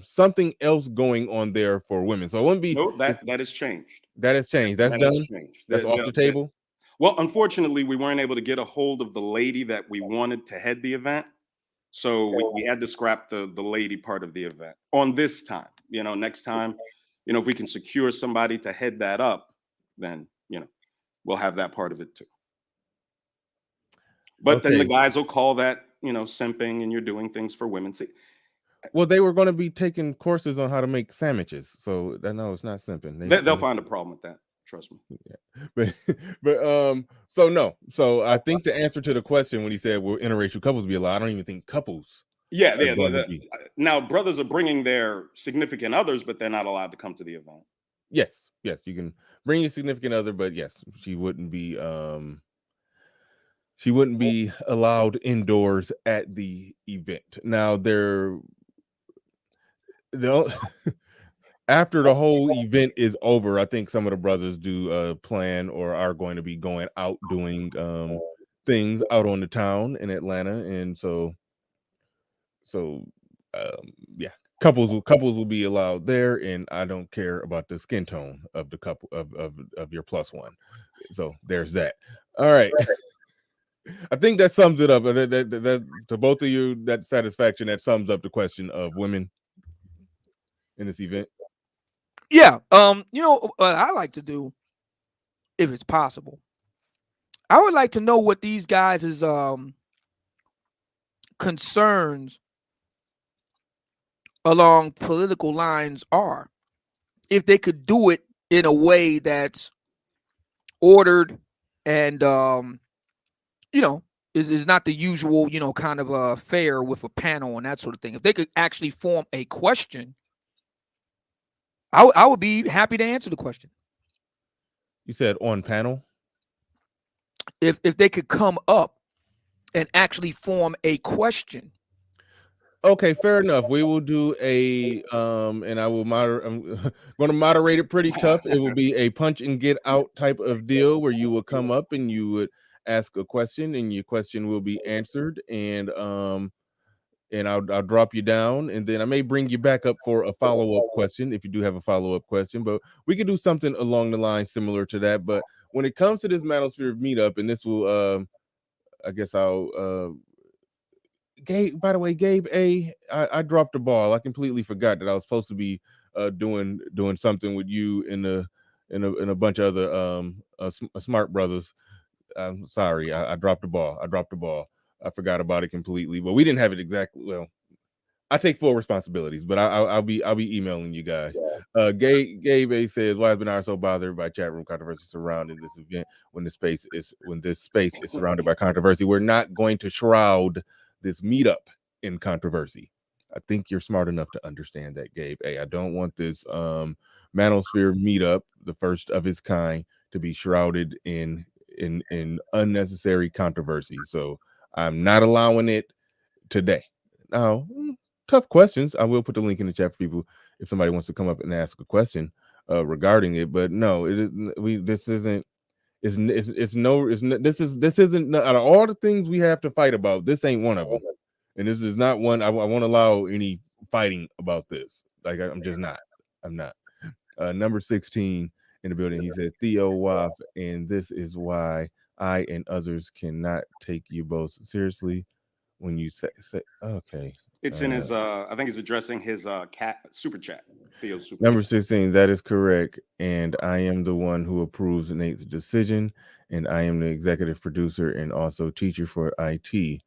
something else going on there for women. So it wouldn't be No, that has changed. that has changed. That's That done. has changed. That's off the table. Well, unfortunately, we weren't able to get a hold of the lady that we wanted to head the event. So we had to scrap the lady part of the event on this time. Next time, if we can secure somebody to head that up, then, we'll have that part of it too. But then the guys will call that, simping, and you're doing things for women. See, well, they were going to be taking courses on how to make sandwiches. So no, it's not simping. They'll find a problem with that. Trust me. Yeah. But so no. So I think the answer to the question when he said will interracial couples be allowed, I don't even think couples. Yeah. Now brothers are bringing their significant others, but they're not allowed to come to the event. Yes, you can bring your significant other, but yes, she wouldn't be allowed indoors at the event. Now after the whole event is over, I think some of the brothers do plan or are going to be going out doing things out on the town in Atlanta, and so yeah, couples will be allowed there, and I don't care about the skin tone of the couple of your plus one. So there's that. All right. I think that sums it up. That to both of you, that satisfaction, that sums up the question of women in this event. Yeah. What I like to do, if it's possible, I would like to know what these guys' concerns along political lines are. If they could do it in a way that's ordered and is not the usual, kind of a fair with a panel and that sort of thing. If they could actually form a question, I would be happy to answer the question. You said on panel? If they could come up and actually form a question. Okay, fair enough. We will do a and I will moderate. I'm going to moderate it pretty tough. It will be a punch and get out type of deal where you will come up and you would ask a question and your question will be answered, and I'll drop you down, and then I may bring you back up for a follow-up question if you do have a follow-up question, but we could do something along the line similar to that. But when it comes to this Manosphere meetup, and this will I guess I'll Gabe, by the way, Gabe I dropped the ball. I completely forgot that I was supposed to be doing something with you in a bunch of other smart brothers. I'm sorry, I dropped the ball. I forgot about it completely, but we didn't have it exactly. Well, I take full responsibilities, but I'll be emailing you guys. Gabe A says, why has Bernard so bothered by chat room controversy surrounding this event when this space is surrounded by controversy? We're not going to shroud this meetup in controversy. I think you're smart enough to understand that, Gabe. Hey, I don't want this Manosphere meetup, the first of its kind, to be shrouded in unnecessary controversy. So I'm not allowing it today. Now, tough questions. I will put the link in the chat for people if somebody wants to come up and ask a question regarding it. But no, this isn't out of all the things we have to fight about, this ain't one of them, and this is not one I won't allow any fighting about this. Like I'm not. Number 16 in the building. He said, Theo Waff, and this is why I and others cannot take you both seriously when you say okay. It's in his I think he's addressing his cat super chat. Theo's super Number chat. 16, that is correct. And I am the one who approves Nate's decision, and I am the executive producer and also teacher for IT.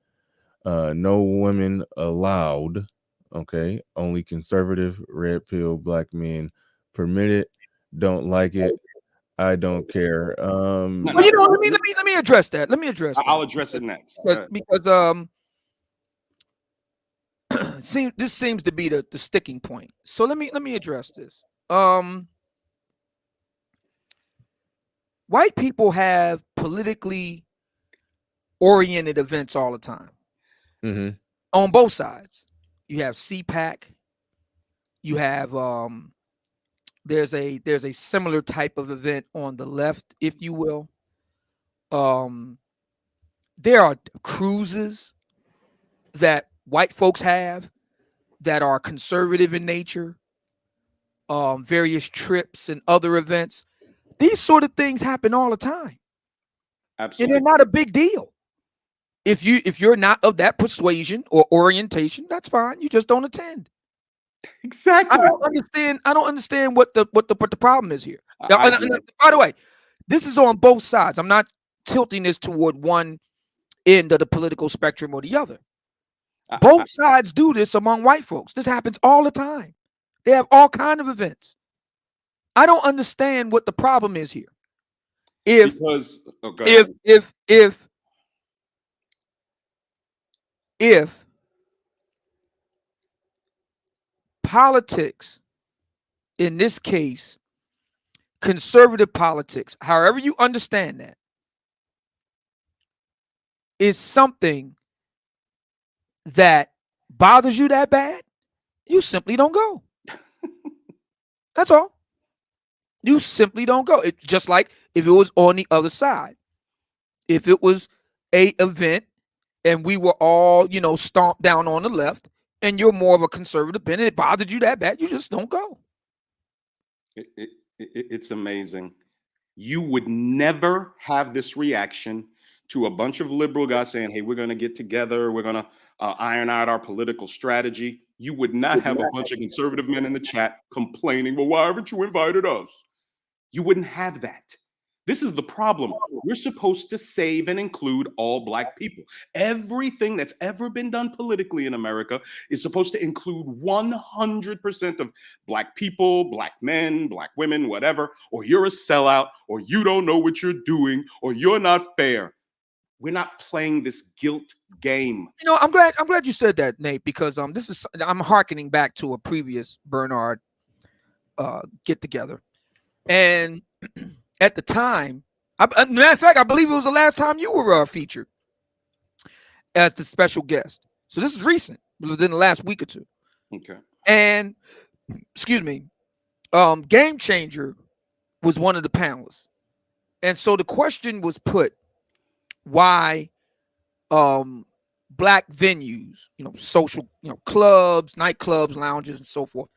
No women allowed. Okay, only conservative, red pill, black men permitted. Don't like it. I don't care. No, Well, let me address that. Let me address that. I'll address it next. Because this seems to be the sticking point. So let me address this. White people have politically oriented events all the time. Mm-hmm. On both sides. You have CPAC. You have there's a similar type of event on the left, if you will. There are cruises that white folks have that are conservative in nature. Various trips and other events. These sort of things happen all the time. Absolutely. And they're not a big deal. If you're not of that persuasion or orientation, that's fine. You just don't attend. Exactly. I don't understand what the problem is here. Now, by the way, this is on both sides. I'm not tilting this toward one end of the political spectrum or the other. Both sides do this among white folks. This happens all the time. They have all kinds of events. I don't understand what the problem is here. If politics, in this case, conservative politics, however you understand that, is something that bothers you that bad, you simply don't go. That's all. You simply don't go. It's just like if it was on the other side. If it was a event and we were all, stomped down on the left, and you're more of a conservative and it bothered you that bad, you just don't go. It's amazing. You would never have this reaction to a bunch of liberal guys saying, hey, we're going to get together. We're going to iron out our political strategy. You would not have a bunch of conservative men in the chat complaining, well, why haven't you invited us? You wouldn't have that. This is the problem. We're supposed to save and include all Black people. Everything that's ever been done politically in America is supposed to include 100% of Black people, Black men, Black women, whatever, or you're a sellout, or you don't know what you're doing, or you're not fair. We're not playing this guilt game. I'm glad you said that, Nate, because I'm hearkening back to a previous Bernard get together. And at the time, matter of fact, I believe it was the last time you were featured as the special guest. So this is recent, within the last week or two. Okay. And Game Changer was one of the panelists. And so the question was put, why Black venues, social, clubs, nightclubs, lounges, and so forth,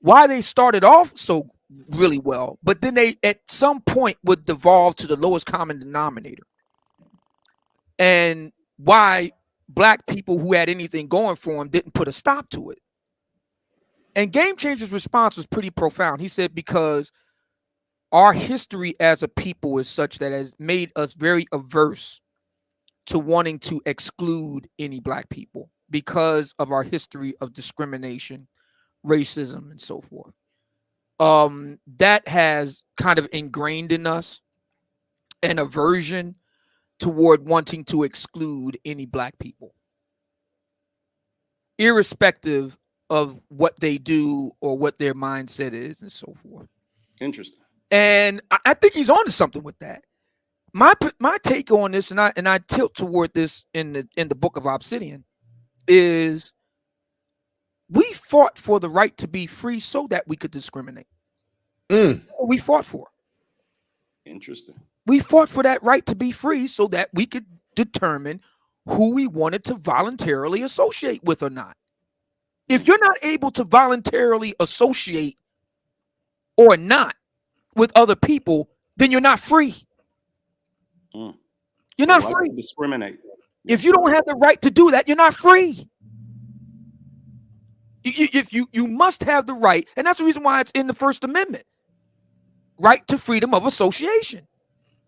why they started off so really well, but then they at some point would devolve to the lowest common denominator, and why Black people who had anything going for them didn't put a stop to it. And Game Changer's response was pretty profound. He said, because our history as a people is such that has made us very averse to wanting to exclude any Black people because of our history of discrimination, racism, and so forth. That has kind of ingrained in us an aversion toward wanting to exclude any Black people, irrespective of what they do or what their mindset is and so forth. Interesting. And I think he's onto something with that. My take on this, and I tilt toward this in the book of Obsidian, is we fought for the right to be free so that we could discriminate. We fought for. Interesting. We fought for that right to be free so that we could determine who we wanted to voluntarily associate with or not. If you're not able to voluntarily associate or not with other people, then you're not free. Mm. You're not The right free. to discriminate. If you don't have the right to do that, you're not free. You must have the right, and that's the reason why it's in the First Amendment. Right to freedom of association.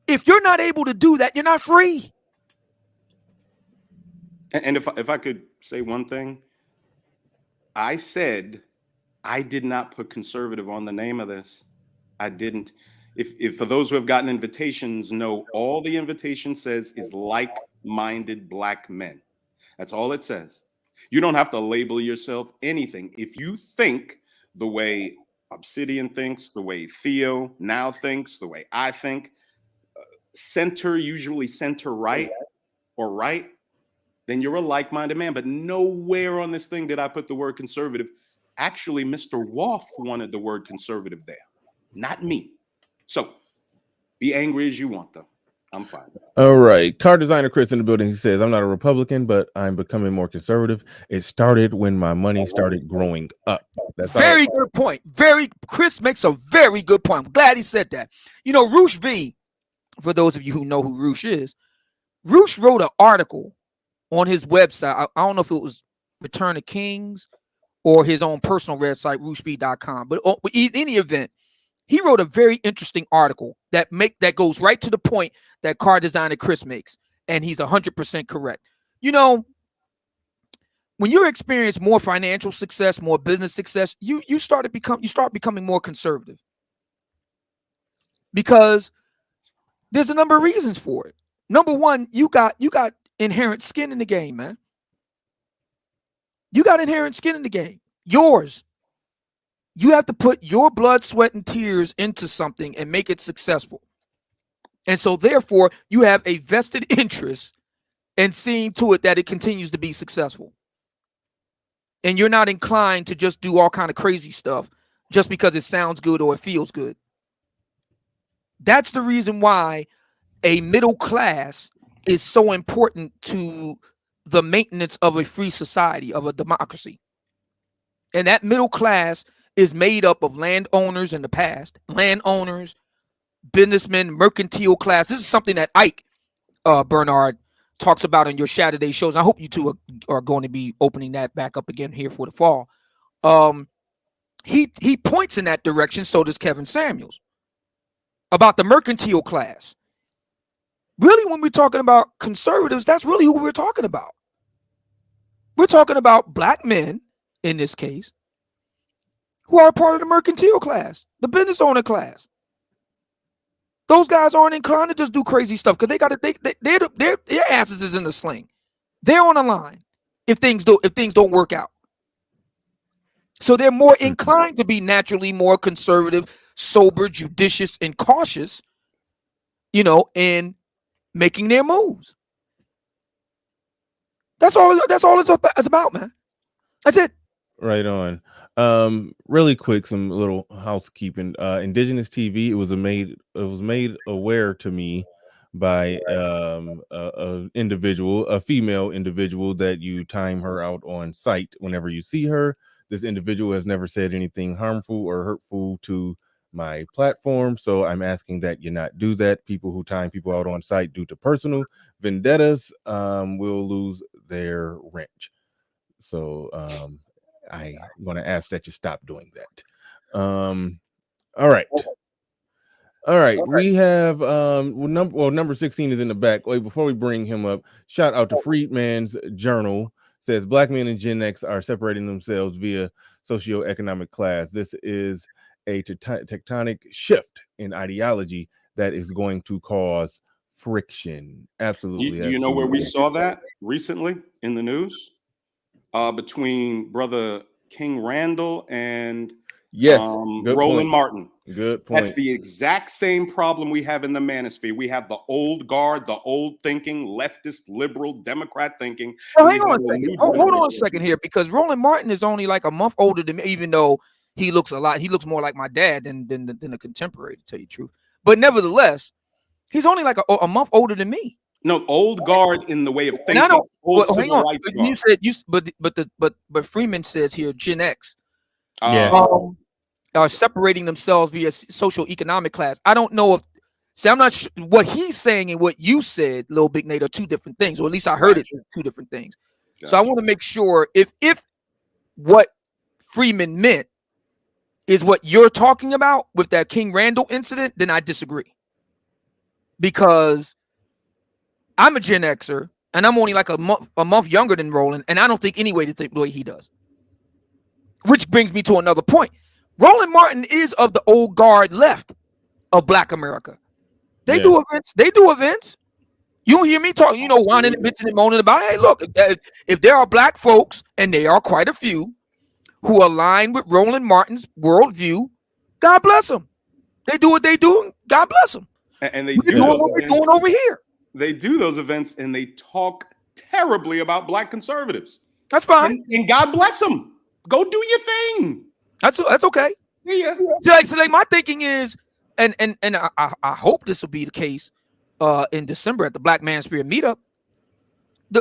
If you're not able to do that, you're not free. And if I could say one thing, I said I did not put conservative on the name of this. I didn't. If for those who have gotten invitations know, all the invitation says is like-minded black men. That's all it says. You don't have to label yourself anything. If you think the way Obsidian thinks, the way Theo now thinks, the way I think, usually center right or right, then you're a like-minded man. But nowhere on this thing did I put the word conservative. Actually, Mr. Woff wanted the word conservative there, not me. So be angry as you want, though. I'm fine. All right. Car designer Chris in the building. He says, I'm not a Republican, but I'm becoming more conservative. It started when my money started growing up. That's very good point. Chris makes a very good point. I'm glad he said that. You know, Roosh V, for those of you who know who Roosh is, Roosh wrote an article on his website. I don't know if it was Return of Kings or his own personal website, rooshv.com. But in any event, he wrote a very interesting article that goes right to the point that car designer Chris makes, and he's 100% correct. You know, when you experience more financial success, more business success, you start becoming more conservative, because there's a number of reasons for it. Number one, you got inherent skin in the game, man. You got inherent skin in the game. Yours. You have to put your blood, sweat, and tears into something and make it successful. And so therefore, you have a vested interest in seeing to it that it continues to be successful. And you're not inclined to just do all kind of crazy stuff just because it sounds good or it feels good. That's the reason why a middle class is so important to the maintenance of a free society, of a democracy. And that middle class is made up of landowners in the past, landowners, businessmen, mercantile class. This is something that Ike Bernard talks about on your Saturday shows. I hope you two are going to be opening that back up again here for the fall. He points in that direction. So does Kevin Samuels, about the mercantile class. Really, when we're talking about conservatives, that's really who we're talking about. We're talking about black men, in this case, who are part of the mercantile class, the business owner class. Those guys aren't inclined to just do crazy stuff because their asses is in the sling. They're on the line if things don't work out. So they're more inclined to be naturally more conservative, sober, judicious, and cautious, in making their moves. That's all it's about, man. That's it. Right on. Really quick, some little housekeeping. Indigenous TV, it was made aware to me by a female individual, that you time her out on site whenever you see her. This individual has never said anything harmful or hurtful to my platform, so I'm asking that you not do that. People who time people out on site due to personal vendettas will lose their rent. So I'm going to ask that you stop doing that. All right. We have number 16 is in the back. Wait, before we bring him up, shout out to Freedman's Journal. Says black men and Gen X are separating themselves via socioeconomic class. This is a tectonic shift in ideology that is going to cause friction. Absolutely. Do you know where we saw that recently in the news? Between brother King Randall and Roland Martin. Good point. That's the exact same problem we have in the Manosphere. We have the old guard, the old thinking, leftist, liberal, Democrat thinking. Well, hang on a second. Hold on a second here, because Roland Martin is only like a month older than me, even though he looks more like my dad than a contemporary, to tell you the truth. But nevertheless, he's only like a month older than me. No, old guard in the way of thinking. And I don't. Old Hang civil on. rights You said but Freeman says here Gen X. Yeah. are separating themselves via social economic class. I don't know if. See, I'm not sure what he's saying and what you said, Lil Big Nate, are two different things, or at least I heard it two different things. So I want to make sure if what Freeman meant is what you're talking about with that King Randall incident, then I disagree. Because I'm a Gen Xer and I'm only like a month younger than Roland, and I don't think any way to think the way he does. Which brings me to another point. Roland Martin is of the old guard left of Black America. They do events. They do events. You don't hear me talking, whining and bitching and moaning about, hey, look, if there are Black folks, and they are quite a few, who align with Roland Martin's worldview, God bless them. They do what they do, God bless them. And they do what we're doing over here. They do those events, and they talk terribly about Black conservatives. That's fine. And God bless them. Go do your thing. That's okay. Yeah. So like my thinking is, and I hope this will be the case in December at the Black Manosphere Meetup.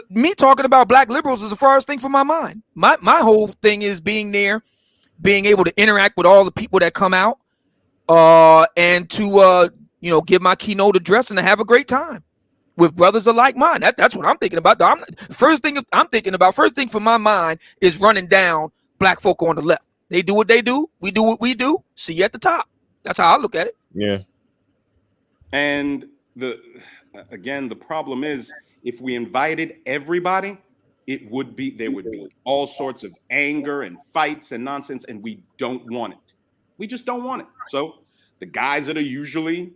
Me talking about Black liberals is the first thing from my mind. My whole thing is being there, being able to interact with all the people that come out, and to give my keynote address and to have a great time with brothers of like mine. That's what I'm thinking about. First thing from my mind is running down Black folk on the left. They do what they do. We do what we do. See you at the top. That's how I look at it. Yeah. And the problem is, if we invited everybody, there would be all sorts of anger and fights and nonsense, and we don't want it. We just don't want it. So the guys that are usually,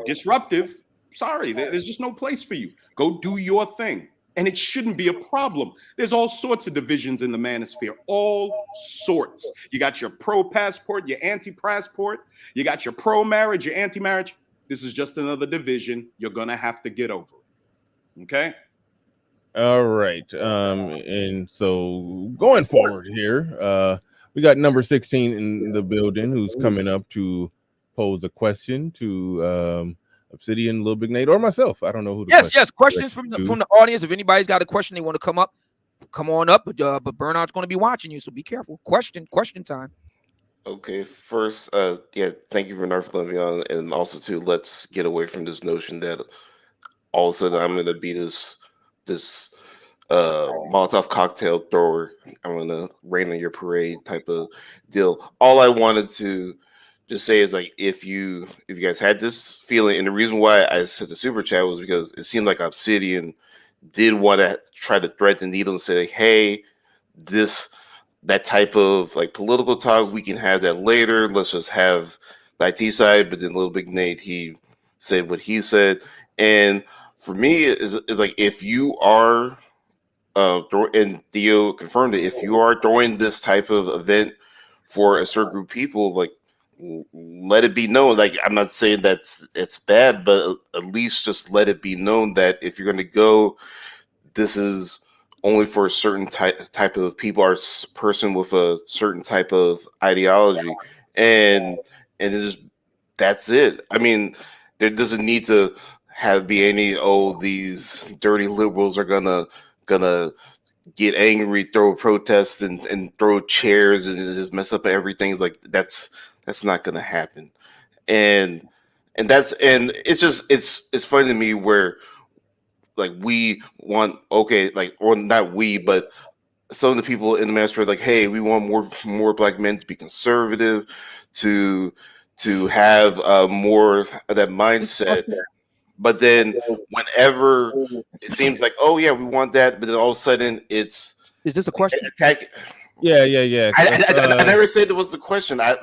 disruptive, sorry, there's just no place for you. Go do your thing. And it shouldn't be a problem. There's all sorts of divisions in the manosphere, all sorts. You got your pro-passport, your anti-passport. You got your pro-marriage, your anti-marriage. This is just another division. You're going to have to get over it. Okay? All right. And so going forward here, we got number 16 in the building who's coming up to pose a question to Obsidian, Lil Big Nate, or myself. I don't know who. Yes. Questions from the audience. If anybody's got a question they want to come on up. But Bernard's going to be watching you, so be careful. Question time. Okay, first, thank you, Bernard, for letting me on, and also too, let's get away from this notion that all of a sudden I'm going to be this Molotov cocktail thrower. I'm going to rain on your parade type of deal. All I wanted to just say is, like, if you guys had this feeling, and the reason why I said the super chat was because it seemed like Obsidian did want to try to thread the needle and say, like, hey, that type of like political talk, we can have that later. Let's just have the IT side. But then Lil Big Nate, he said what he said. And for me, it's like, if you are, and Theo confirmed it, if you are throwing this type of event for a certain group of people, like, let it be known. Like, I'm not saying that it's bad, but at least just let it be known that if you're going to go, this is only for a certain type of people or person with a certain type of ideology, and that's it. I mean, there doesn't need to be any these dirty liberals are gonna get angry, throw protests and throw chairs and just mess up everything. It's like that's not gonna happen, and it's funny to me where, like, we want, or not we, but some of the people in the Manosphere are like, hey, we want more Black men to be conservative, to have more of that mindset. But then whenever it seems like, oh yeah, we want that, but then all of a sudden is this a question? Yeah. I never said it was the question. Hold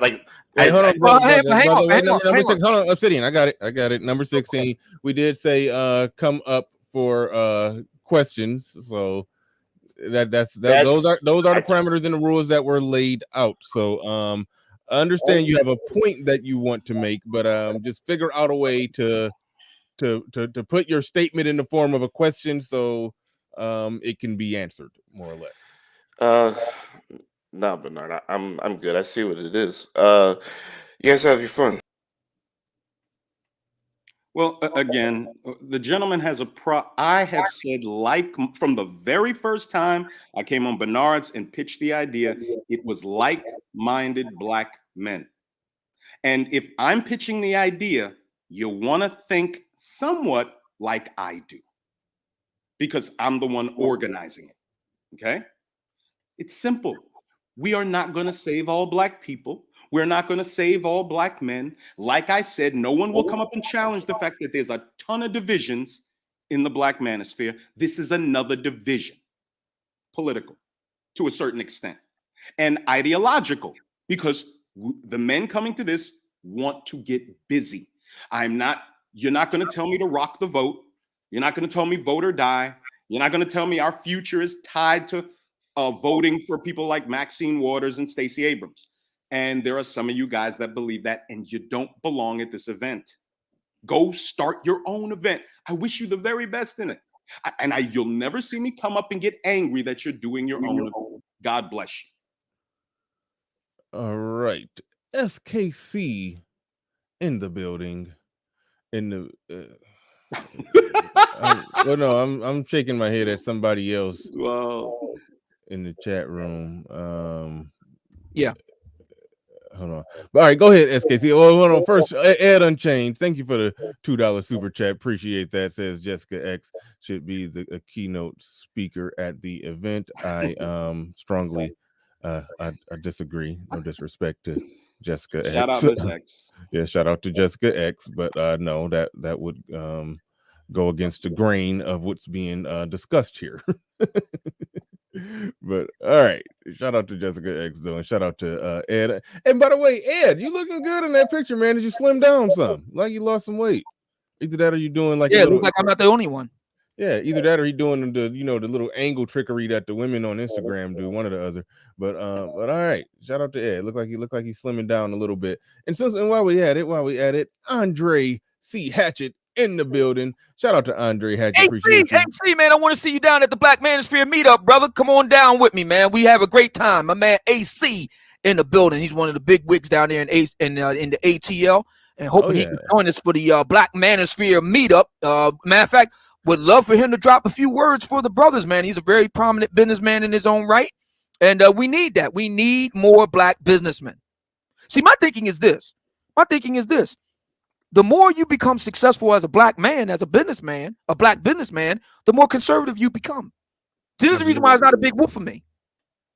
on, bro. Hang on. Number 6. Hold on, Obsidian. I got it. Number 16. We did say come up for questions, so those are the parameters and the rules that were laid out. So I understand you have a point that you want to make, but just figure out a way to put your statement in the form of a question, so it can be answered more or less. No, Bernard, I'm good. I see what it is. You guys have your fun. Well, again, the gentleman has a I have said, like, from the very first time I came on Bernard's and pitched the idea, it was like-minded black men. And if I'm pitching the idea, you want to think somewhat like I do, because I'm the one organizing it. Okay? It's simple. We are not going to save all black people. We're not going to save all black men. Like I said, no one will come up and challenge the fact that there's a ton of divisions in the black manosphere. This is another division, political to a certain extent, and ideological, because the men coming to this want to get busy. You're not going to tell me to rock the vote. You're not going to tell me vote or die. You're not going to tell me our future is tied to voting for people like Maxine Waters and Stacey Abrams. And there are some of you guys that believe that, and you don't belong at this event. Go start your own event. I wish you the very best in it. You'll never see me come up and get angry that you're doing your own event. God bless you. All right. SKC in the building. Well, no, I'm shaking my head at somebody else. Well, in the chat room. Yeah. Hold on. All right, go ahead, SKC. Well, hold on. First, Ed Unchained, thank you for the $2 super chat. Appreciate that. Says Jessica X should be a keynote speaker at the event. I strongly I disagree. No disrespect to Jessica X. Shout out Miss X. Yeah, shout out to Jessica X, but no, that would go against the grain of what's being discussed here. But all right, shout out to Jessica X though, and shout out to Ed. And by the way, Ed, you looking good in that picture, man. Did you slim down some? Like you lost some weight? Either that or you doing like it looks like I'm not the only one. Yeah, either that or he doing the the little angle trickery that the women on Instagram do, one or the other. But all right, shout out to Ed. Look like he's slimming down a little bit. And while we at it, Andre C. Hatchet in the building. Shout out to Andre Hatchet. Appreciate you. AC, man, I want to see you down at the Black Manosphere Meetup, brother. Come on down with me, man. We have a great time. My man AC in the building. He's one of the big wigs down there in the ATL, and hoping he can join us for the Black Manosphere Meetup. Matter of fact, would love for him to drop a few words for the brothers, man. He's a very prominent businessman in his own right, and we need that. We need more black businessmen. See, my thinking is this. The more you become successful as a black man, as a businessman, a black businessman, the more conservative you become. This is the reason why it's not a big whoop for me.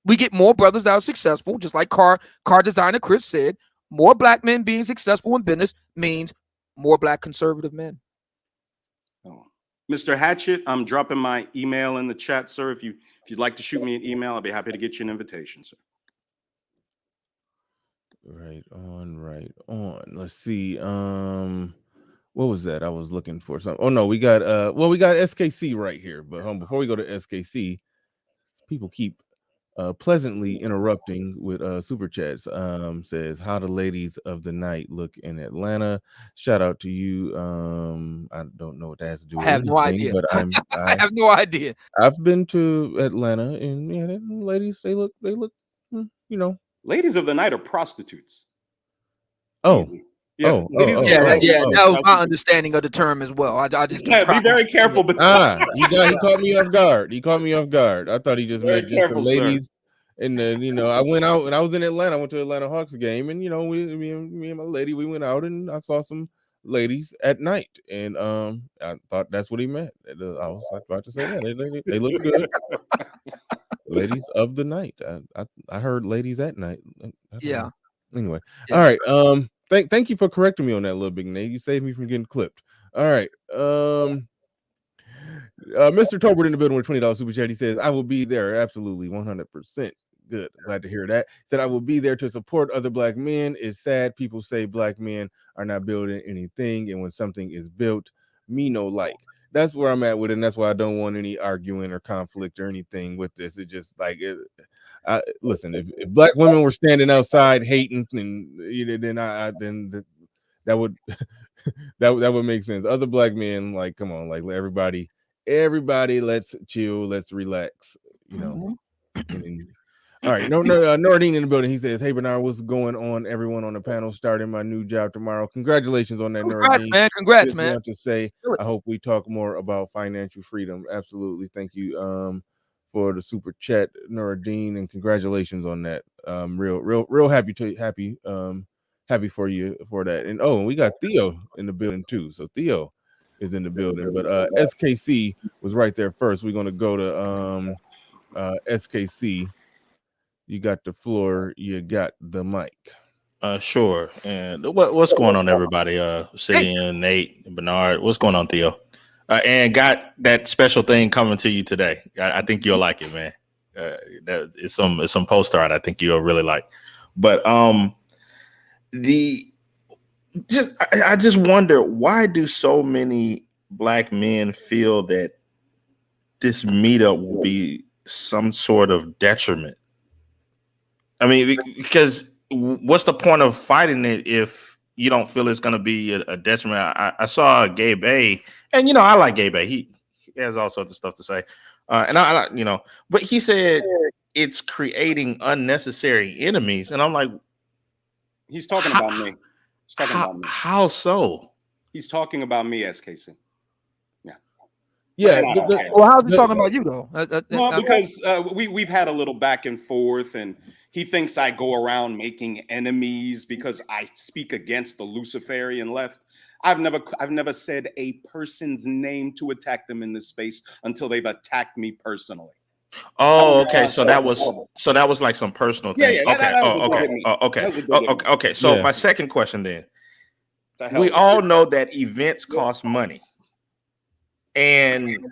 We get more brothers that are successful, just like car designer Chris said. More black men being successful in business means more black conservative men. Mr. Hatchet, I'm dropping my email in the chat, sir. If you'd like to shoot me an email, I'll be happy to get you an invitation, sir. Right on. Let's see. What was that? I was looking for something. Oh no, we got SKC right here. But before we go to SKC, people keep pleasantly interrupting with super chats. Says, how the ladies of the night look in Atlanta. Shout out to you. I don't know what that has to do with I have no idea. But I have no idea. I've been to Atlanta, and yeah, ladies, they look, Ladies of the night are prostitutes. Oh. Yeah, that was my understanding of the term as well. I just be very careful. But he caught me off guard. I thought he just meant just the ladies. Sir. And then I went out and I was in Atlanta. I went to Atlanta Hawks game, and me and my lady, we went out and I saw some ladies at night, and I thought that's what he meant. I was about to say that they look good. Ladies of the night. I heard ladies at night. Yeah. Anyway, all right. Thank you for correcting me on that, little big Nate. You saved me from getting clipped. All right. Mr. Tolbert in the building with $20 super chat. He says, I will be there. Absolutely. 100%. Good. Glad to hear that. Said, I will be there to support other black men. It's sad people say black men are not building anything. And when something is built, me no like. That's where I'm at with it. And that's why I don't want any arguing or conflict or anything with this. It's just like, listen, if black women were standing outside hating, then that would that would make sense. Other black men, like, come on, like everybody, let's chill, let's relax, Mm-hmm. All right, Nordine in the building. He says, "Hey Bernard, what's going on? Everyone on the panel, starting my new job tomorrow. Congratulations on that, Congrats, Nordine. man. Congrats, Just man. want to say, Do it. I hope we talk more about financial freedom. Absolutely. Thank you for the super chat, Nordine, and congratulations on that. Real happy happy for you for that. And we got Theo in the building too. So Theo is in the building, but SKC was right there first. We're gonna go to SKC. You got the floor. You got the mic. Sure. And what's going on, everybody? Obsidian, Nate, Bernard. What's going on, Theo? And got that special thing coming to you today. I think you'll like it, man. That it's some poster art I think you'll really like. But I just wonder, why do so many black men feel that this meetup will be some sort of detriment? I mean, because what's the point of fighting it if you don't feel it's going to be a detriment? I saw Gabe A, and I like Gabe A. He has all sorts of stuff to say, and I but he said it's creating unnecessary enemies, and I'm like, he's talking about me. He's talking about me. How so? He's talking about me, SKC. Yeah. Well, how's he talking about you though? Well, because we've had a little back and forth, and he thinks I go around making enemies because I speak against the Luciferian left. I've never said a person's name to attack them in this space until they've attacked me personally. Oh, okay. So that was like some personal thing. Okay. So my second question then. We all know that events cost money. And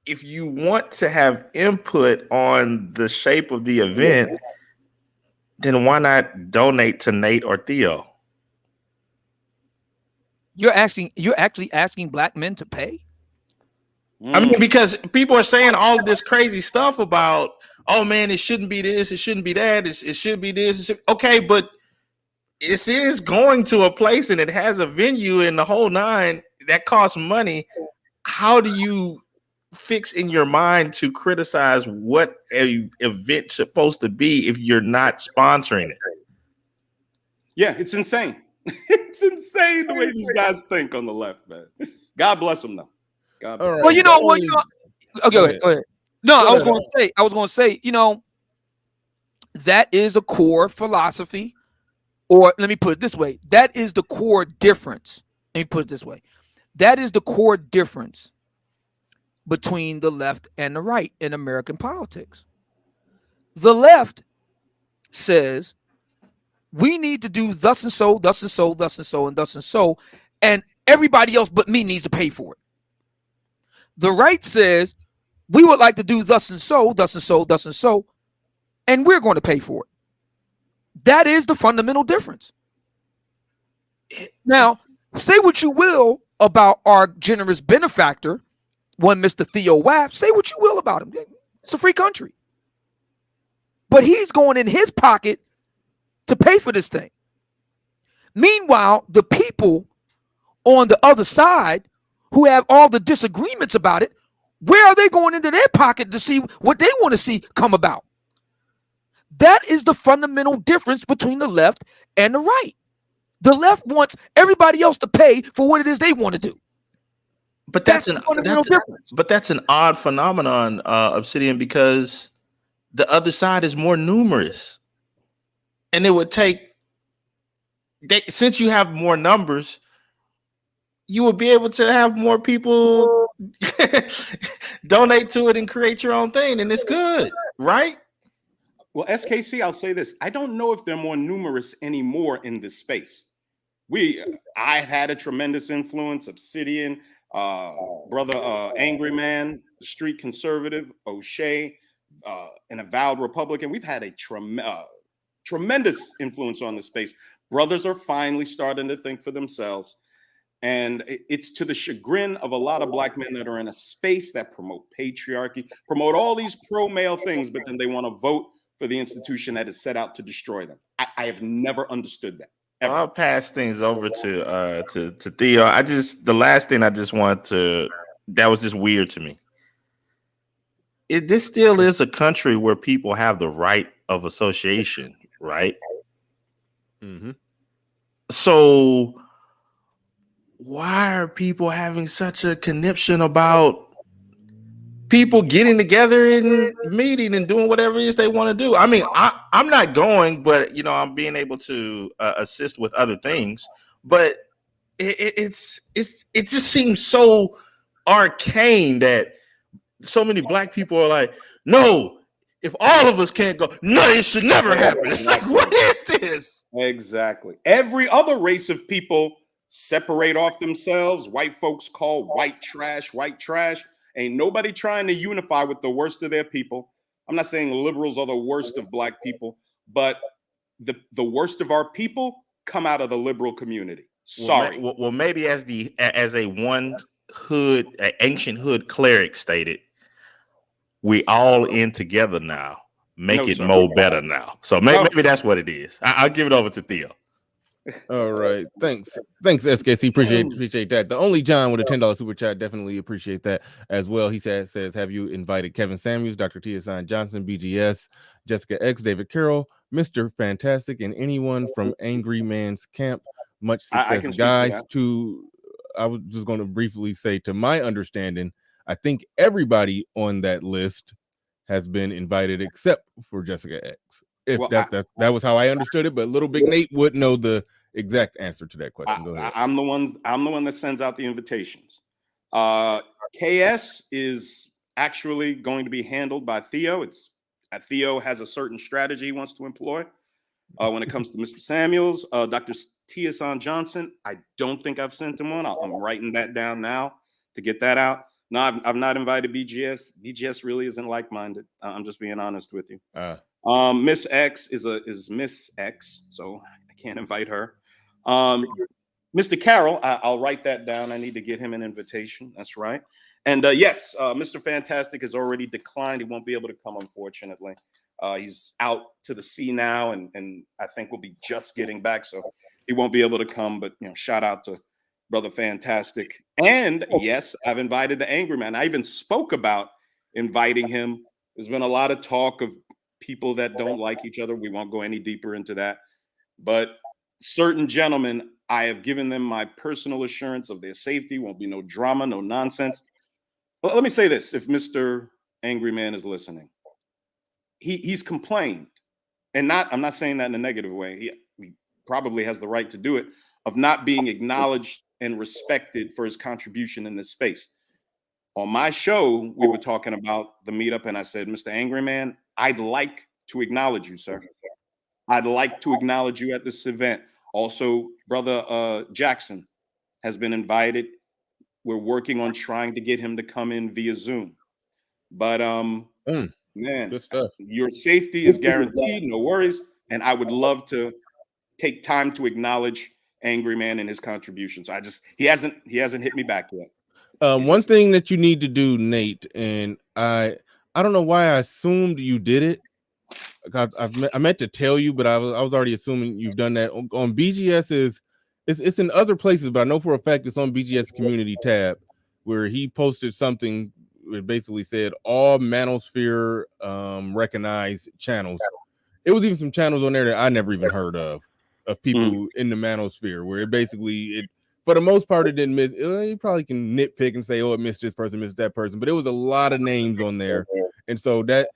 if you want to have input on the shape of the event, then why not donate to Nate or Theo? You're actually asking black men to pay? I mean, because people are saying all of this crazy stuff about, oh man, it shouldn't be this, it shouldn't be that, it should be this. Okay, but this is going to a place and it has a venue and the whole nine that costs money. How do you fix in your mind to criticize what an event's supposed to be if you're not sponsoring it? Yeah, it's insane. It's insane the way these guys think on the left, man. God bless them, though. God bless them. Well, go ahead. No, I was going to say, that is a core philosophy, or let me put it this way. That is the core difference. Let me put it this way. That is the core difference between the left and the right in American politics. The left says we need to do thus and so, thus and so, thus and so, and thus and so, and everybody else but me needs to pay for it. The right says we would like to do thus and so, thus and so, thus and so, and we're going to pay for it. That is the fundamental difference. Now, say what you will about our generous benefactor, one Mr. Theo Wapp. Say what you will about him. It's a free country. But he's going in his pocket to pay for this thing. Meanwhile, the people on the other side who have all the disagreements about it, where are they going into their pocket to see what they want to see come about? That is the fundamental difference between the left and the right. The left wants everybody else to pay for what it is they want to do. But that's an odd phenomenon, Obsidian, because the other side is more numerous. And it would take, since you have more numbers, you will be able to have more people donate to it and create your own thing, and it's good, right? Well, SKC, I'll say this. I don't know if they're more numerous anymore in this space. I had a tremendous influence, Obsidian, brother Angry Man, the Street Conservative, O'Shea, an avowed Republican. We've had a tremendous influence on the space. Brothers are finally starting to think for themselves. And it's to the chagrin of a lot of black men that are in a space that promote patriarchy, promote all these pro-male things, but then they want to vote for the institution that is set out to destroy them. I have never understood that. Ever. I'll pass things over to Theo. The last thing I just want to, that was just weird to me. This still is a country where people have the right of association, right? Mm-hmm. So why are people having such a conniption about people getting together and meeting and doing whatever it is they want to do? I mean, I'm not going, but I'm being able to assist with other things. But it just seems so arcane that so many black people are like, no, if all of us can't go, no, it should never happen. It's like, what is this? Exactly. Every other race of people separate off themselves. White folks call white trash, white trash. Ain't nobody trying to unify with the worst of their people. I'm not saying liberals are the worst of black people, but the worst of our people come out of the liberal community. Sorry. Well, maybe as a ancient hood cleric stated, we all in together now. Make it more better now. So maybe that's what it is. I'll give it over to Theo. All right. Thanks, SKC. Appreciate that. The only John with a $10 super chat, definitely appreciate that as well. He says, have you invited Kevin Samuels, Dr. Tia Johnson, BGS, Jessica X, David Carroll, Mr. Fantastic, and anyone from Angry Man's Camp? Much success, guys. I was just going to briefly say, to my understanding, I think everybody on that list has been invited except for Jessica X. That was how I understood it, but Little Big Nate would know the exact answer to that question. Go ahead. I'm the one that sends out the invitations. KS is actually going to be handled by Theo. Theo has a certain strategy he wants to employ when it comes to Mr. Samuels. Dr. Tia Johnson, I don't think I've sent him one. I'm writing that down now to get that out. No, I've not invited BGS. BGS really isn't like-minded. I'm just being honest with you. Miss X is Miss X, so I can't invite her. Mr. Carroll, I'll write that down. I need to get him an invitation. That's right. And yes, Mr. Fantastic has already declined. He won't be able to come, unfortunately. He's out to the sea now, and I think we'll be just getting back, so he won't be able to come. But shout out to Brother Fantastic. And yes, I've invited the Angry Man. I even spoke about inviting him. There's been a lot of talk of people that don't like each other. We won't go any deeper into that. But certain gentlemen, I have given them my personal assurance of their safety. Won't be no drama, no nonsense. But let me say this: if Mr. Angry Man is listening, he's complained, and I'm not saying that in a negative way. He probably has the right to do it, of not being acknowledged and respected for his contribution in this space. On my show, we were talking about the meetup, and I said, Mr. Angry Man, I'd like to acknowledge you, sir. I'd like to acknowledge you at this event. Also, Brother Jackson has been invited. We're working on trying to get him to come in via Zoom. But man, good stuff. Your safety is guaranteed, no worries. And I would love to take time to acknowledge Angry Man and his contributions. He hasn't hit me back yet. One thing that you need to do, Nate, and I don't know why I assumed you did it. I meant to tell you, but I was already assuming you've done that. On BGS it's in other places, but I know for a fact it's on BGS community tab, where he posted something that basically said all Manosphere recognized channels. It was even some channels on there that I never even heard of people in the Manosphere, where it for the most part, it didn't miss. You probably can nitpick and say, oh, it missed this person, missed that person, but it was a lot of names on there. And so that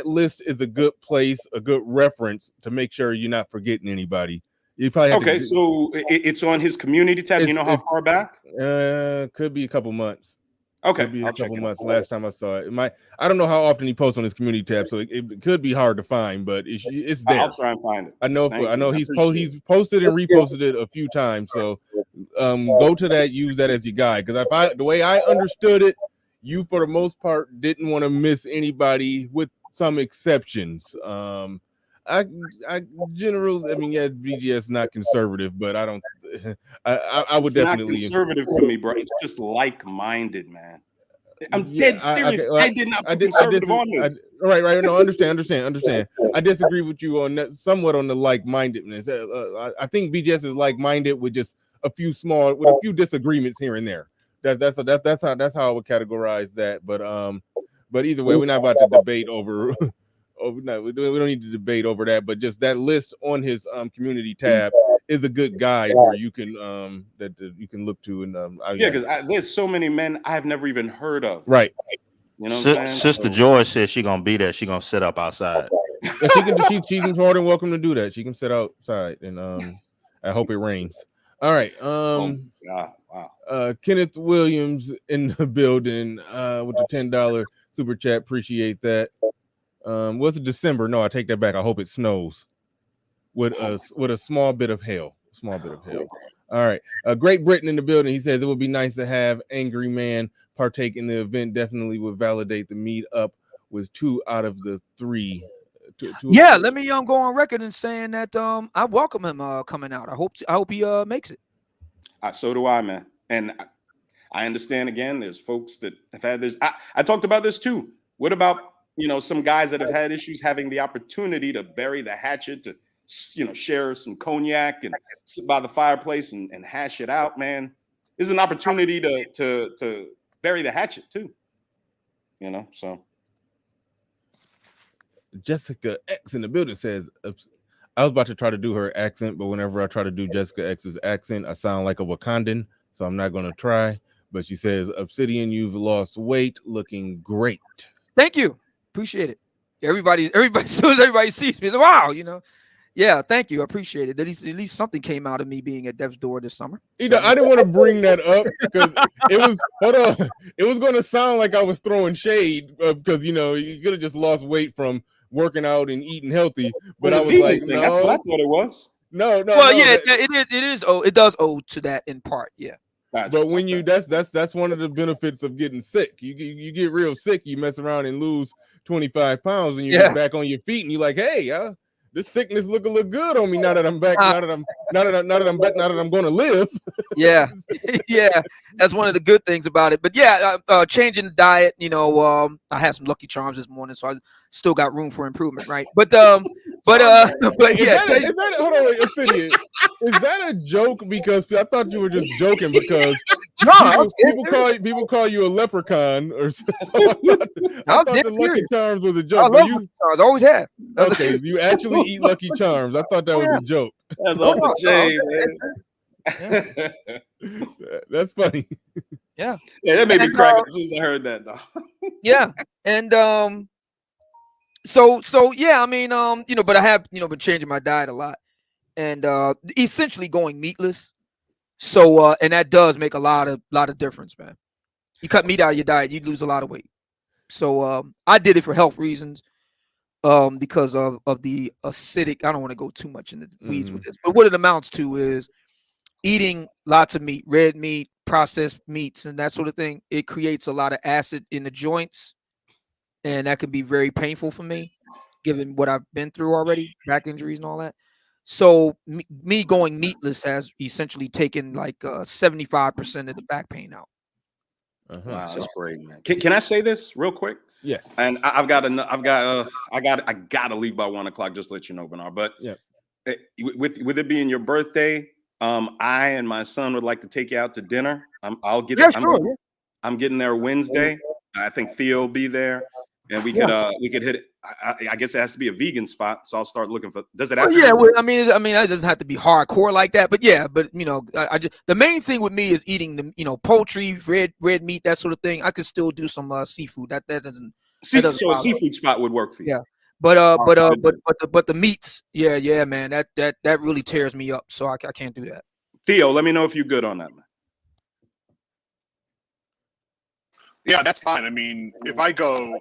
list is a good place, a good reference to make sure you're not forgetting anybody. You probably so it's on his community tab. You know how far back? Could be a couple months. Okay, could be a couple months. Last time I saw it, I don't know how often he posts on his community tab, so it could be hard to find, but it's there. I'll try and find it. I know he's posted and reposted it a few times. So go to that, use that as your guide, because the way I understood it, you for the most part didn't want to miss anybody, with some exceptions. I generally, BGS not conservative, but I don't. I would definitely. Not conservative for me, bro. It's just like-minded, man. I'm dead serious. I did not put conservative on this. Right. No, understand. I disagree with you on that, somewhat on the like-mindedness. I think BGS is like-minded with just a few disagreements here and there. That's how I would categorize that. But either way, we're not about to debate over no, we don't need to debate over that, but just that list on his community tab is a good guide where you can that you can look to. And because there's so many men I've never even heard of. Right. You know what I'm saying? Sister Joy says she gonna be there. She gonna sit up outside. She's more than welcome to do that. She can sit outside, and I hope it rains. All right. Wow. Kenneth Williams in the building with the $10 super chat. Appreciate that. Was it December? No, I take that back. I hope it snows with a small bit of hail. All right. Great Britain in the building. He says it would be nice to have Angry Man partake in the event. Definitely would validate the meetup with 2 out of the 3. Yeah, let me go on record and saying that I welcome him coming out. I hope he makes it. So do I, man. And I understand, again, there's folks that have had this. I talked about this too. What about, some guys that have had issues having the opportunity to bury the hatchet, to, share some cognac and sit by the fireplace and hash it out, man. This is an opportunity to bury the hatchet too. So. Jessica X in the building says, I was about to try to do her accent, but whenever I try to do Jessica X's accent, I sound like a Wakandan, so I'm not going to try. But she says, Obsidian, you've lost weight, looking great. Thank you. Appreciate it. Everybody, as soon as everybody sees me, it's like, wow, Yeah, thank you. I appreciate it. At least something came out of me being at Dev's door this summer. I didn't want to bring that up because it was going to sound like I was throwing shade because, you could have just lost weight from working out and eating healthy, but I was like, no, that's what I thought it was. No. Well, yeah, it is. Oh, it does owe to that in part. Yeah. But when that's one of the benefits of getting sick. You get real sick, you mess around and lose 25 pounds, and you get back on your feet, and you're like, hey, this sickness look good on me now that I'm back. Now that I'm going to live. Yeah, yeah, that's one of the good things about it. But yeah, changing the diet. I had some Lucky Charms this morning, so I still got room for improvement, right? But yeah. Hold on, Obsidian. Is that a joke? Because I thought you were just joking because people call you a leprechaun or something. I thought the Lucky Charms was a joke. I love Lucky Charms. I always have. Okay, you actually eat Lucky Charms. I thought that was a joke. That's off the chain, man. That's funny. Yeah, that made me crack up as soon as I heard that, though. Yeah, and so yeah, I mean, but I have been changing my diet a lot, and essentially going meatless. So and that does make a lot of difference, man. You cut meat out of your diet, you lose a lot of weight. So I did it for health reasons, because of the acidic. I don't want to go too much in the weeds with this, but what it amounts to is eating lots of meat, red meat, processed meats, and that sort of thing. It creates a lot of acid in the joints, and that can be very painful for me, given what I've been through already, back injuries and all that. So me going meatless has essentially taken like 75% of the back pain out. Wow, that's great, man. Can I say this real quick? Yes. And I got to leave by 1 o'clock. Just to let you know, Bernard. But yeah, with it being your birthday, I and my son would like to take you out to dinner. I'm getting there Wednesday. I think Theo will be there, and we could hit it. I guess it has to be a vegan spot, so I'll start looking for. Does it have? I mean, it doesn't have to be hardcore like that, but yeah, but I just, the main thing with me is eating the poultry, red meat, that sort of thing. I could still do some seafood. That doesn't. So a seafood spot would work for you. Yeah, but the meats, yeah, man, that really tears me up. So I can't do that. Theo, let me know if you're good on that, man. Yeah, that's fine. I mean, if I go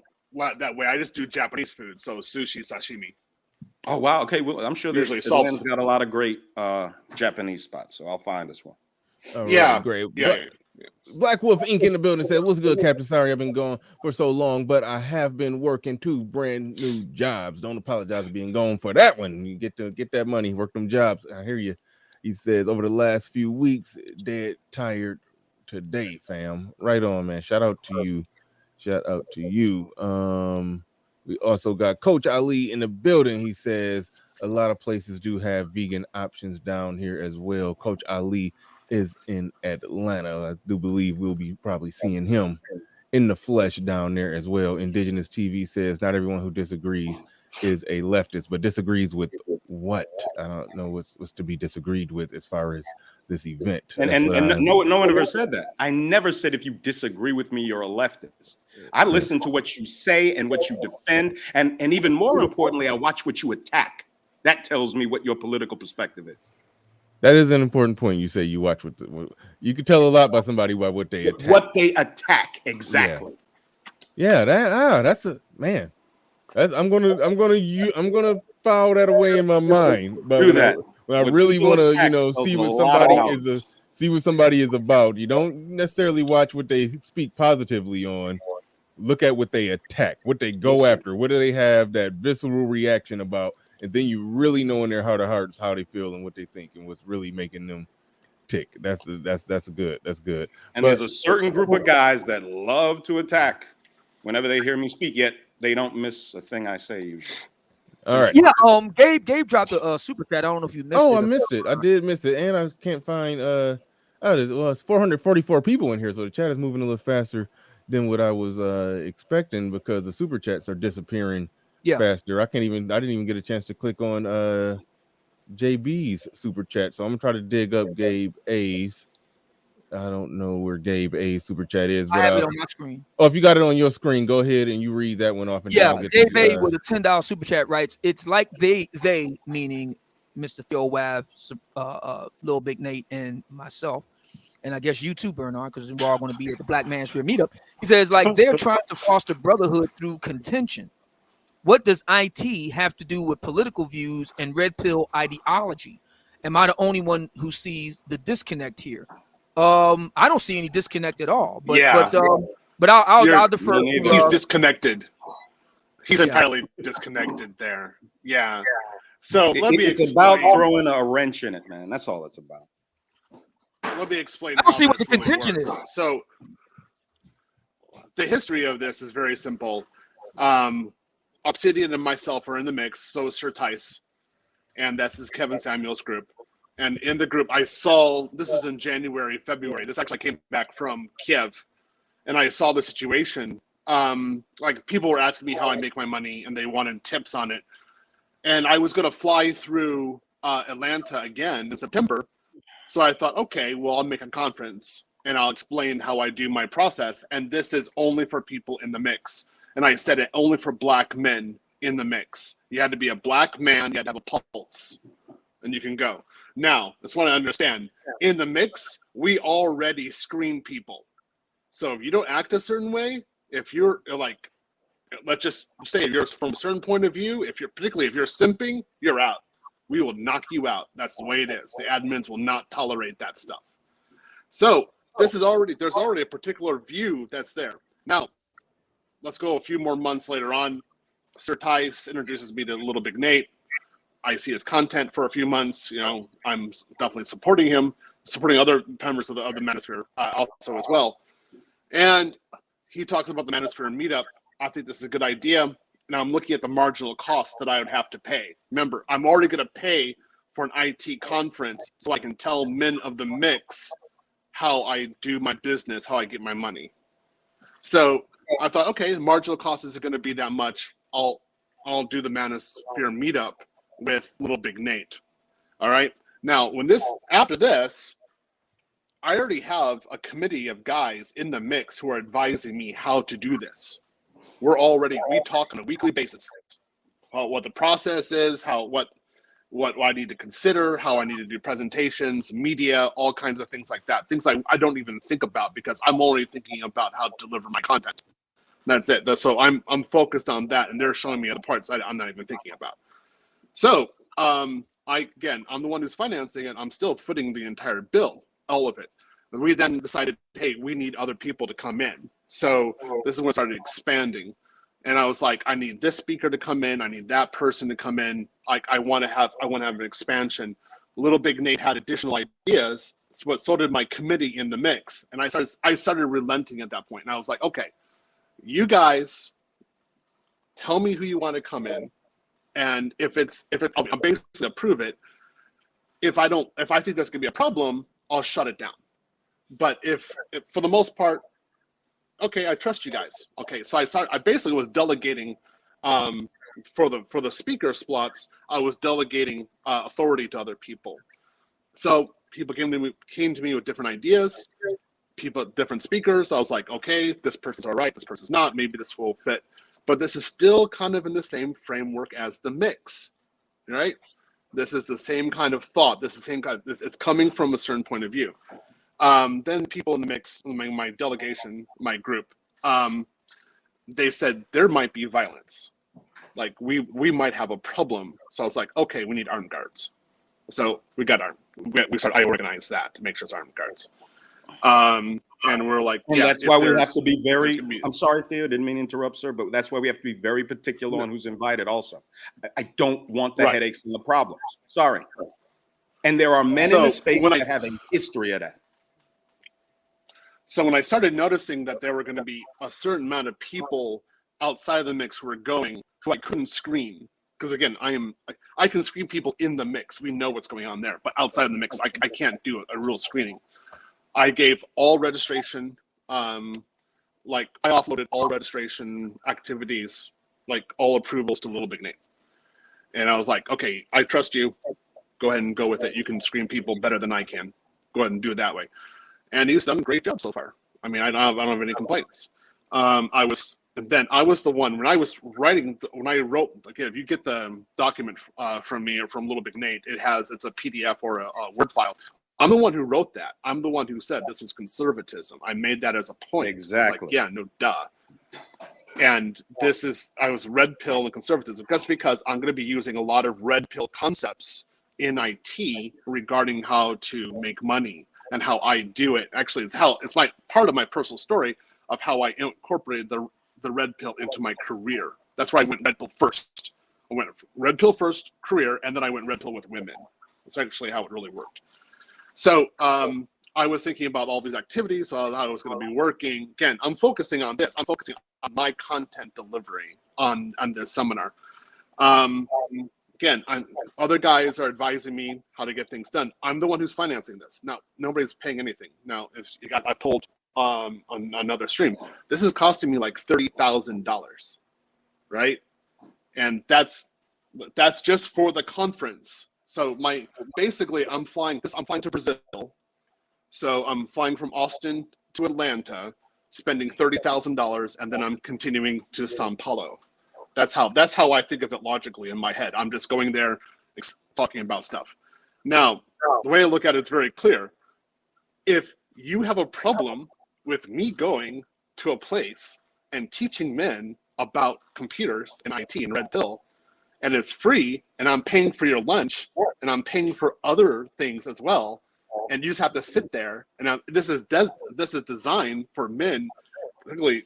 that way, I just do Japanese food, so sushi, sashimi. Oh wow, okay. Well, I'm sure there's got a lot of great Japanese spots, so I'll find this one. Yeah, great. Yeah. Black Wolf Inc. in the building said, "What's good, Captain? Sorry I've been gone for so long, but I have been working 2 brand new jobs. Don't apologize for being gone for that one. You get that money, work them jobs. I hear you." He says, "Over the last few weeks, dead tired today, fam." Right on, man. Shout out to you. We also got Coach Ali in the building. He says a lot of places do have vegan options down here as well. Coach Ali is in Atlanta. I do believe we'll be probably seeing him in the flesh down there as well. Indigenous TV says not everyone who disagrees is a leftist, but disagrees with what? I don't know what's to be disagreed with as far as this event. And no one ever said that. I never said if you disagree with me, you're a leftist. I listen to what you say and what you defend, and even more importantly, I watch what you attack. That tells me what your political perspective is. That is an important point. You say you watch you can tell a lot by somebody by what they attack. What they attack, exactly. Yeah, that's a man. I'm gonna file that away in my mind. But Do that. When I really want to, see what somebody is about. You don't necessarily watch what they speak positively on. Look at what they attack, what they go after, what do they have that visceral reaction about, and then you really know in their heart of hearts how they feel and what they think and what's really making them tick. That's good. And there's a certain group of guys that love to attack whenever they hear me speak, yet they don't miss a thing I say usually. All right. Yeah, Gabe dropped a super chat. I don't know if you missed it. Oh, I missed it. I did miss it. And I can't find it's 444 people in here, so the chat is moving a little faster than what I was expecting because the super chats are disappearing faster. I didn't even get a chance to click on JB's super chat, so I'm gonna try to dig up Gabe A's. I don't know where Gabe A's super chat is, but I have it on my screen. Oh, if you got it on your screen, go ahead and you read that one off. And Gabe A with a $10 super chat writes, "It's like they meaning Mr. Theo Wab, Lil Big Nate, and myself, and I guess you too, Bernard, because we're all going to be at the Black Manosphere meetup." He says, like, they're trying to foster brotherhood through contention. What does IT have to do with political views and red pill ideology? Am I the only one who sees the disconnect here? I don't see any disconnect at all. But I'll defer. He's disconnected. He's entirely disconnected there. Yeah. So let me explain. It's about throwing a wrench in it, man. That's all it's about. Let me explain. I don't see what the contention is. So the history of this is very simple. Obsidian and myself are in the mix. So is Sir Tice, and this is Kevin Samuel's group. And in the group, I saw, this is in January, February. This actually came back from Kiev. And I saw the situation. Like, people were asking me how I make my money, and they wanted tips on it. And I was going to fly through Atlanta again in September. So I thought, okay, well, I'll make a conference, and I'll explain how I do my process. And this is only for people in the mix. And I said it only for Black men in the mix. You had to be a Black man. You had to have a pulse. And you can go. Now, I just want to understand, in the mix, we already screen people. So if you don't act a certain way, if you're like, let's just say if you're from a certain point of view, particularly if you're simping, you're out. We will knock you out. That's the way it is. The admins will not tolerate that stuff. So there's already a particular view that's there. Now, let's go a few more months later on. Sir Tice introduces me to Little Big Nate. I see his content for a few months. I'm definitely supporting him, supporting other members of the Manosphere also as well. And he talks about the Manosphere meetup. I think this is a good idea. Now I'm looking at the marginal cost that I would have to pay. Remember, I'm already going to pay for an IT conference so I can tell men of the mix how I do my business, how I get my money. So I thought, okay, the marginal cost isn't going to be that much. I'll do the Manosphere meetup with Little Big Nate. All right. Now, after this, I already have a committee of guys in the mix who are advising me how to do this. We talk on a weekly basis. What the process is, what I need to consider, how I need to do presentations, media, all kinds of things like that. Things I don't even think about because I'm already thinking about how to deliver my content. That's it. So I'm focused on that, and they're showing me other parts I'm not even thinking about. So I'm the one who's financing it. I'm still footing the entire bill, all of it. We then decided, hey, we need other people to come in. So this is when it started expanding. And I was like, I need this speaker to come in. I need that person to come in. Like, I want to have an expansion. Little Big Nate had additional ideas, but so did my committee in the mix. And I started relenting at that point. And I was like, okay, you guys tell me who you want to come in. And if I'll basically approve it. If I think there's gonna be a problem, I'll shut it down. But if for the most part, okay, I trust you guys. Okay, so I basically was delegating for the speaker slots, I was delegating authority to other people. So people came to me with different ideas, different speakers. I was like, okay, this person's all right, this person's not. Maybe this will fit, but this is still kind of in the same framework as the mix, right? This is the same kind of thought. This is the same kind of, it's coming from a certain point of view. Then people in the mix, my delegation, my group, they said there might be violence. Like we might have a problem. So I was like, okay, we need armed guards. So I organized that to make sure it's armed guards. And we're like, and yeah, that's why we have to be very, be, I'm sorry, Theo, didn't mean to interrupt, sir, but that's why we have to be very particular on who's invited also. I don't want the headaches and the problems. Sorry. And there are men in the space that have a history of that. So when I started noticing that there were going to be a certain amount of people outside of the mix who were going, who I couldn't screen, because again, I can screen people in the mix. We know what's going on there, but outside of the mix, I can't do a real screening. I gave all registration, like I offloaded all registration activities, like all approvals to Little Big Nate. And I was like, okay, I trust you. Go ahead and go with it. You can screen people better than I can. Go ahead and do it that way. And he's done a great job so far. I mean, I don't have any complaints. I was the one when I was writing. When I wrote, again, if you get the document from me or from Little Big Nate, it's a PDF or a Word file. I'm the one who wrote that. I'm the one who said this was conservatism. I made that as a point. Exactly. It's like, yeah, no, duh. And I was red pill and conservatism. That's because I'm going to be using a lot of red pill concepts in IT regarding how to make money and how I do it. Actually, it's my part of my personal story of how I incorporated the red pill into my career. That's why I went red pill first. I went red pill first career, and then I went red pill with women. That's actually how it really worked. So I was thinking about all these activities, how I was going to be working. Again, I'm focusing on this. I'm focusing on my content delivery on this seminar. Again, other guys are advising me how to get things done. I'm the one who's financing this. Now, nobody's paying anything. Now, I've told on another stream, this is costing me like $30,000, right? And that's just for the conference. So basically, I'm flying to Brazil. So I'm flying from Austin to Atlanta, spending $30,000, and then I'm continuing to Sao Paulo. That's how I think of it logically in my head. I'm just going there, talking about stuff. Now, the way I look at it, it's very clear. If you have a problem with me going to a place and teaching men about computers and IT and Red Pill, and it's free, and I'm paying for your lunch, and I'm paying for other things as well, and you just have to sit there. And this is designed for men, particularly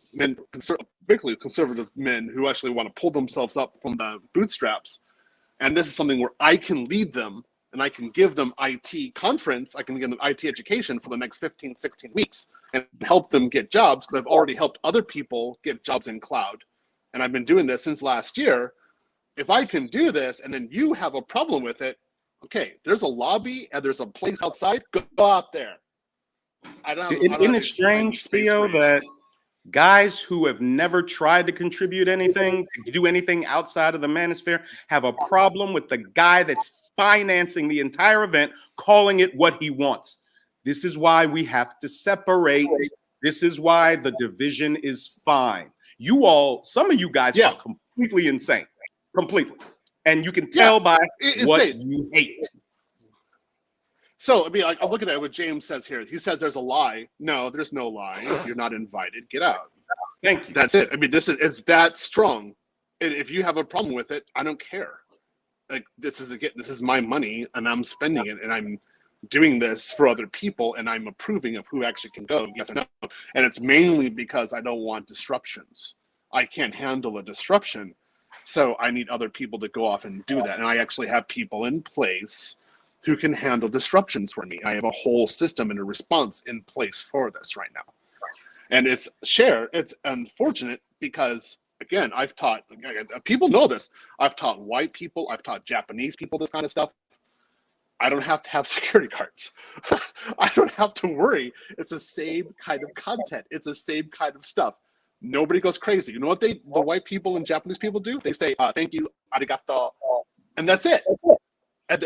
conservative men who actually want to pull themselves up from the bootstraps. And this is something where I can lead them, and I can give them IT conference. I can give them IT education for the next 15, 16 weeks and help them get jobs, because I've already helped other people get jobs in cloud. And I've been doing this since last year. If I can do this and then you have a problem with it, okay, there's a lobby and there's a place outside. Go out there. Isn't it strange, Theo, that guys who have never tried to contribute anything, to do anything outside of the Manosphere, have a problem with the guy that's financing the entire event, calling it what he wants? This is why we have to separate. This is why the division is fine. Some of you guys are completely insane. Completely. And you can tell by what you hate. So, I mean, I'm looking at what James says here. He says there's a lie. No, there's no lie. You're not invited. Get out. Thank you. That's it. I mean, it's that strong. And if you have a problem with it, I don't care. Like, this is my money, and I'm spending it, and I'm doing this for other people, and I'm approving of who actually can go, yes or no. And it's mainly because I don't want disruptions. I can't handle a disruption. So I need other people to go off and do that. And I actually have people in place who can handle disruptions for me. I have a whole system and a response in place for this right now. And it's unfortunate because, again, I've taught, people know this. I've taught white people, I've taught Japanese people this kind of stuff. I don't have to have security guards. I don't have to worry. It's the same kind of content. It's the same kind of stuff. Nobody goes crazy. You know what the white people and Japanese people do? They say, thank you, arigato, and that's it. And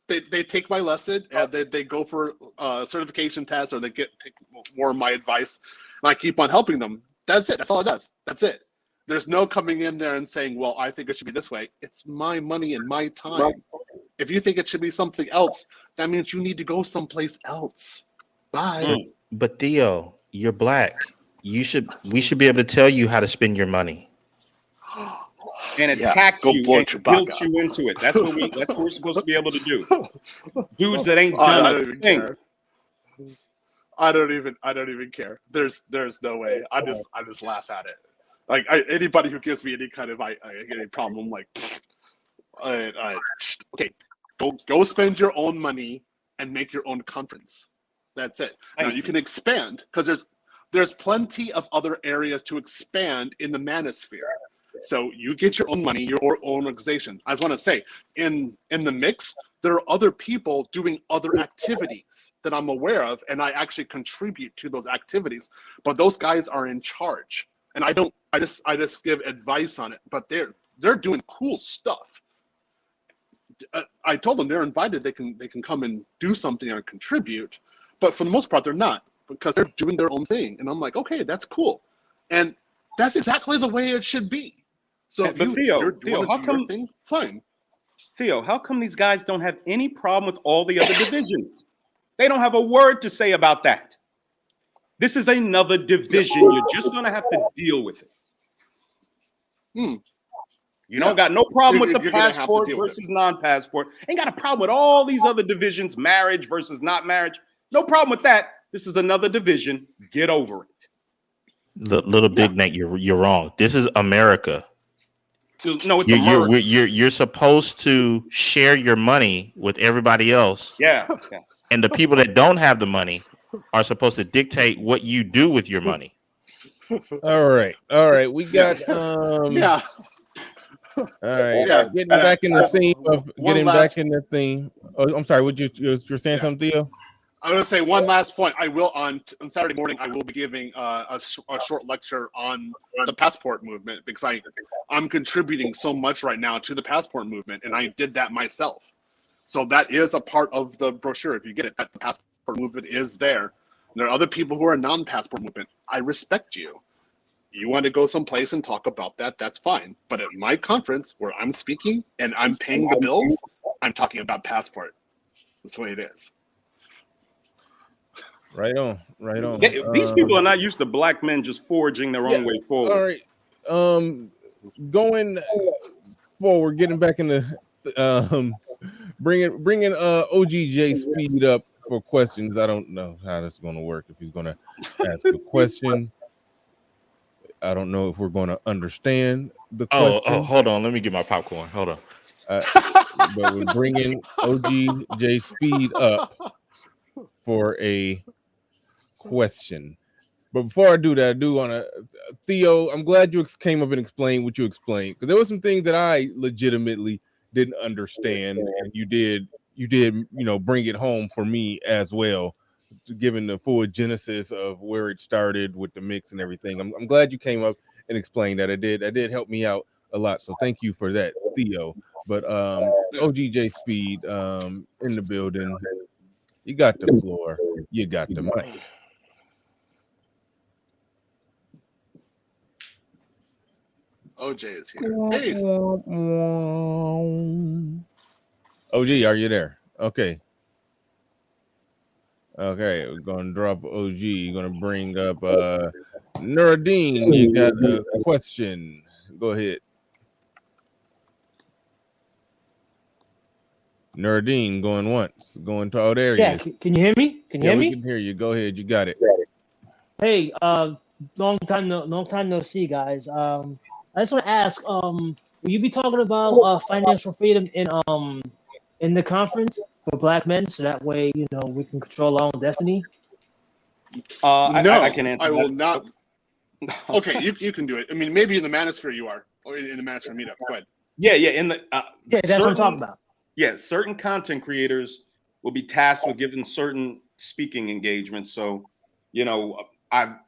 they take my lesson, and they go for certification tests, or they take more of my advice, and I keep on helping them. That's it. That's all it does. That's it. There's no coming in there and saying, well, I think it should be this way. It's my money and my time. If you think it should be something else, that means you need to go someplace else. Bye. But Theo, you're black. We should be able to tell you how to spend your money. And attack you and guilt you into it. That's what we're supposed to be able to do. Dudes that ain't done a thing. I don't even care. There's no way. I just laugh at it. Like anybody who gives me any kind of any problem, I'm like, okay, go spend your own money and make your own conference. That's it. Now you can expand because there's plenty of other areas to expand in the Manosphere. So you get your own money, your own organization. I just want to say, in the mix, there are other people doing other activities that I'm aware of, and I actually contribute to those activities. But those guys are in charge, and I don't. I just give advice on it. But they're doing cool stuff. I told them they're invited. They can come and do something and contribute. But for the most part, they're not, because they're doing their own thing. And I'm like, okay, that's cool, and that's exactly the way it should be. So if you're how come your thing, fine. Theo, how come these guys don't have any problem with all the other divisions? They don't have a word to say about that. This is another division. You're just going to have to deal with it. You don't got no problem with the passport versus non-passport. Ain't got a problem with all these other divisions, marriage versus not marriage. No problem with that. This is another division. Get over it. Little Big Neck, you're wrong. This is America. No, it's America. You're supposed to share your money with everybody else. Yeah. And the people that don't have the money are supposed to dictate what you do with your money. All right. We got All right. Yeah. Getting back in the theme. Oh, I'm sorry. You're saying something, Theo? I'm going to say one last point. I will on Saturday morning. I will be giving a short lecture on the passport movement, because I'm contributing so much right now to the passport movement, and I did that myself. So that is a part of the brochure. If you get it, that the passport movement is there. And there are other people who are non-passport movement. I respect you. You want to go someplace and talk about that? That's fine. But at my conference, where I'm speaking and I'm paying the bills, I'm talking about passport. That's the way it is. Right on. These people are not used to black men just forging their own way forward. All right. Going forward, getting back in the bringing OGJ Speed up for questions. I don't know how that's going to work. If he's going to ask a question, I don't know if we're going to understand the question. Oh, hold on. Let me get my popcorn. Hold on. But we're bringing OGJ Speed up for a question. But before I do that, I do want to, Theo, I'm glad you came up and explained what you explained, because there were some things that I legitimately didn't understand, and you did, bring it home for me as well, given the full genesis of where it started with the mix and everything. I'm glad you came up and explained that. It did help me out a lot. So thank you for that, Theo. But OGJ Speed in the building. You got the floor. You got the mic. OJ is here. Hey. OG, are you there? Okay, we're gonna drop OG. You're gonna bring up Nuruddin. You got a question. Go ahead. Nuruddin, going once, going to there. Yeah, can you hear me? Can you hear me? We can hear you. Go ahead, you got it. Hey, long time no see, guys. I just want to ask, will you be talking about financial freedom in the conference for Black men, so that way we can control our own destiny? I can answer. I will not. Okay, you can do it. I mean, maybe in the Manosphere you are, or in the Manosphere meetup. Go ahead. Yeah. In the yeah, that's what I'm talking about. Yeah, certain content creators will be tasked with giving certain speaking engagements. So,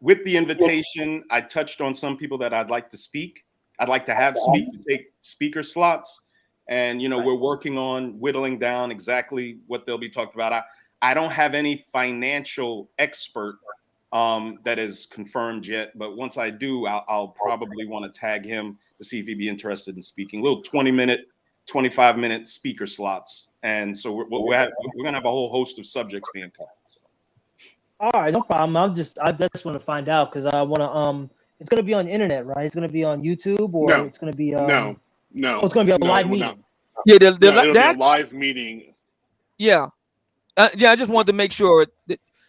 with the invitation, I touched on some people that I'd like to speak. I'd like to have speak to take speaker slots. And, we're working on whittling down exactly what they'll be talking about. I don't have any financial expert that is confirmed yet, but once I do, I'll probably want to tag him to see if he'd be interested in speaking. Little 20-minute, 25-minute speaker slots. And so we're going to have a whole host of subjects being covered. All right, no problem. I just want to find out because I want to. It's gonna be on the internet, right? It's gonna be on YouTube, or No. it's gonna be No. Oh, it's gonna be a live meeting. Yeah, It'll be a live meeting. Yeah, yeah. I just wanted to make sure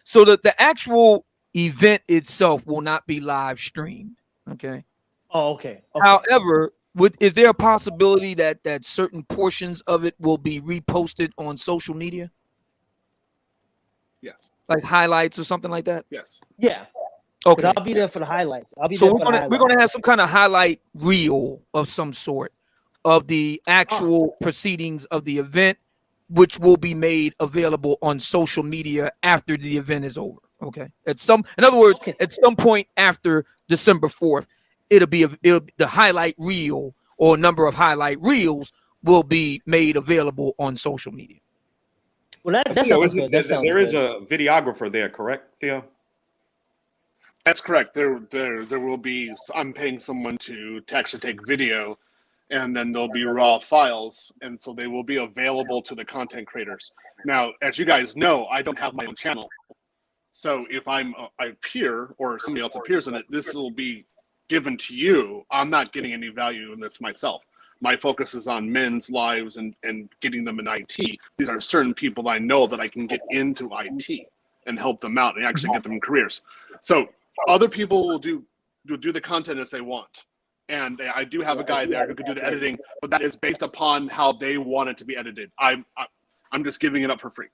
so that the actual event itself will not be live streamed. Okay. Oh, okay. However, is there a possibility that certain portions of it will be reposted on social media? Yes. Like highlights or something like that? Yes. Yeah. Okay. I'll be there for the highlights. So we're gonna have some kind of highlight reel of some sort of the actual proceedings of the event, which will be made available on social media after the event is over. Okay. At some point after December 4th, it'll be the highlight reel or number of highlight reels will be made available on social media. Well, that sounds good. There is a videographer there, correct, Theo? That's correct. There will be. I'm paying someone to actually take video, and then there'll be raw files, and so they will be available to the content creators. Now, as you guys know, I don't have my own channel, so if I appear or somebody else appears in it, this will be given to you. I'm not getting any value in this myself. My focus is on men's lives and getting them in IT. These are certain people I know that I can get into IT and help them out and actually get them in careers. So other people will do the content as they want. And I do have a guy there who could do the editing, but that is based upon how they want it to be edited. I'm just giving it up for free.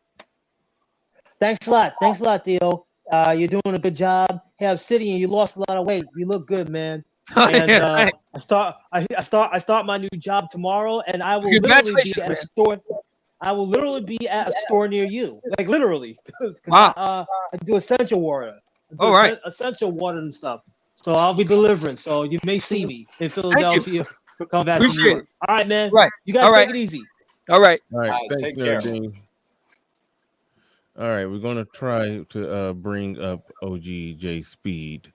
Thanks a lot, Theo. You're doing a good job. Hey, Obsidian, you lost a lot of weight. You look good, man. And I start my new job tomorrow, and I will literally be at a store. I will literally be at a store near you, like literally. Wow. I do essential water. All right. Essential water and stuff. So I'll be delivering. So you may see me in Philadelphia. Come back. Appreciate it. All right, man. Right. You guys take it easy. All right. All right. Thanks, take care. Dean. All right, we're gonna try to bring up OGJ Speed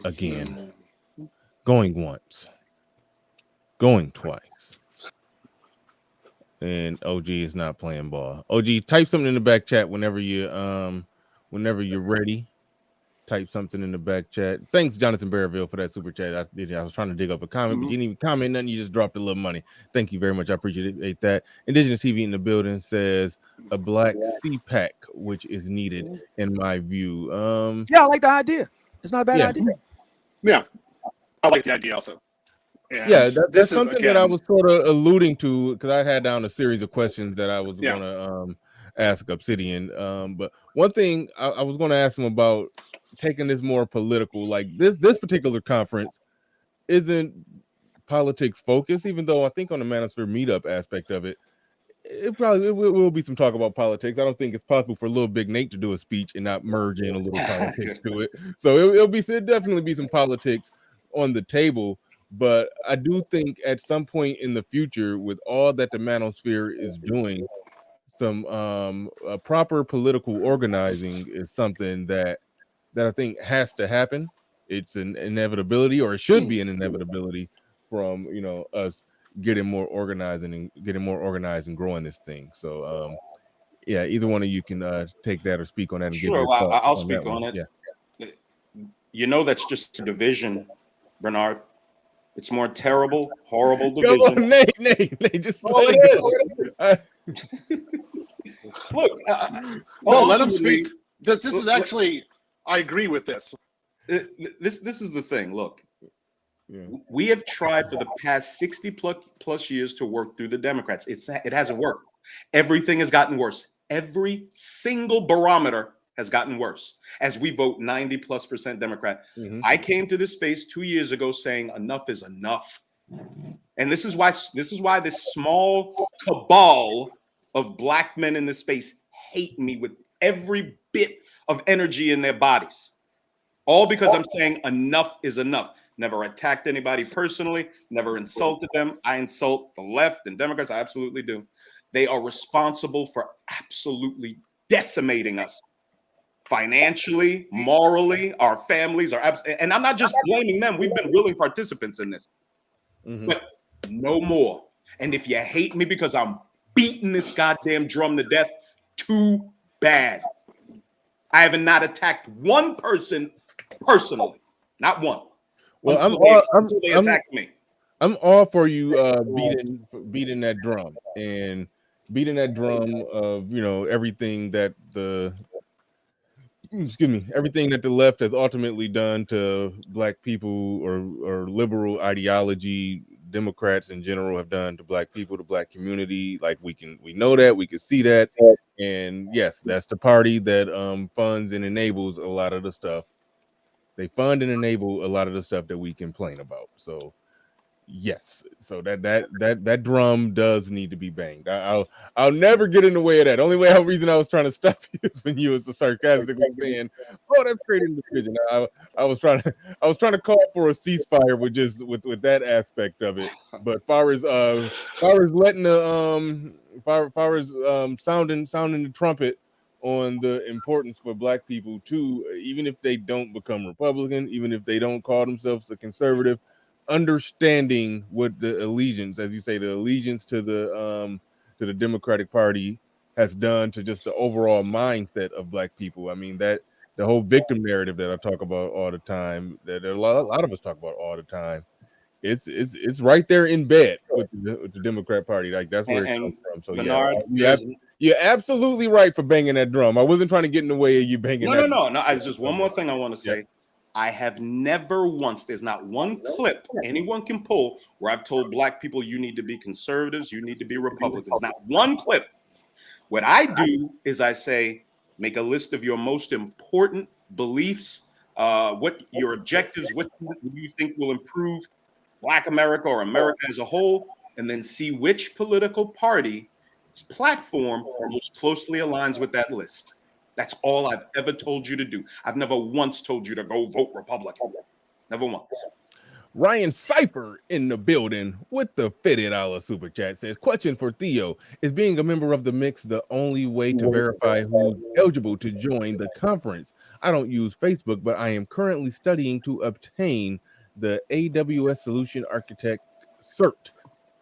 again. Going once, going twice, and OG is not playing ball. OG, type something in the back chat whenever you're ready. Type something in the back chat. Thanks, Jonathan Barreville, for that super chat. I was trying to dig up a comment, but you didn't even comment nothing. You just dropped a little money. Thank you very much. I appreciate that. Indigenous TV in the building says a black CPAC, which is needed in my view. Yeah, I like the idea. It's not a bad idea. Yeah, I like the idea also. And yeah, that's something again, that I was sort of alluding to because I had down a series of questions that I was going to ask Obsidian. But one thing I was going to ask him about taking this more political, like this particular conference isn't politics focused, even though I think on the Manosphere Meetup aspect of it, it will be some talk about politics. I don't think it's possible for Little Big Nate to do a speech and not merge in a little politics to it. So it'll definitely be some politics on the table. But I do think at some point in the future, with all that the Manosphere is doing, some proper political organizing is something that I think has to happen. It's an inevitability, or it should be an inevitability from us getting more organized and growing this thing. So yeah, either one of you can take that or speak on that. And sure, I'll speak on it. Yeah, that's just a division, Bernard. It's more terrible, horrible division. Come on, Nate, just let it go. Look, let him speak. This is actually, I agree with this. This is the thing. Look, we have tried for the past 60 plus years to work through the Democrats. It hasn't worked. Everything has gotten worse. Every single barometer has gotten worse as we vote 90+% Democrat. I came to this space 2 years ago saying enough is enough. And this is why this small cabal of black men in this space hate me with every bit of energy in their bodies. All because I'm saying enough is enough. Never attacked anybody personally, never insulted them. I insult the left and Democrats. I absolutely do. They are responsible for absolutely decimating us financially, morally, our families are and I'm not just blaming them. We've been willing participants in this. But no more. And if you hate me because I'm beating this goddamn drum to death, too bad. I have not attacked one person personally, not one. Well, until they attacked me. I'm all for you beating that drum and beating that drum of everything that everything that the left has ultimately done to black people or liberal ideology. Democrats in general have done to black people, the black community. Like we know that, we can see that, and yes, that's the party that funds and enables a lot of the stuff. They fund and enable a lot of the stuff that we complain about. So yes, so that drum does need to be banged. I'll never get in the way of that. Only reason I was trying to stop you is when you was sarcastically saying, "Oh, that's creating division." I was trying to call for a ceasefire with that aspect of it. But far as letting the sounding the trumpet on the importance for black people too, even if they don't become Republican, even if they don't call themselves a conservative. Understanding what the allegiance, as you say, the allegiance to the Democratic Party has done to just the overall mindset of black people. I mean, that the whole victim narrative that I talk about all the time, that a lot of us talk about all the time, it's right there in bed with the Democrat Party. Like that's where it comes from. So Bernard, you're absolutely right for banging that drum. I wasn't trying to get in the way of you banging. No. There's just one more thing I want to say. Yeah. I have never once, there's not one clip anyone can pull where I've told black people you need to be conservatives, you need to be Republicans. Not one clip. What I do is I say, make a list of your most important beliefs, what your objectives, what you think will improve Black America or America as a whole, and then see which political party's platform most closely aligns with that list. That's all I've ever told you to do. I've never once told you to go vote Republican. Never once. Ryan Cipher in the building with the $50 super chat says, question for Theo. Is being a member of the mix the only way to verify who's eligible to join the conference? I don't use Facebook, but I am currently studying to obtain the AWS Solution Architect cert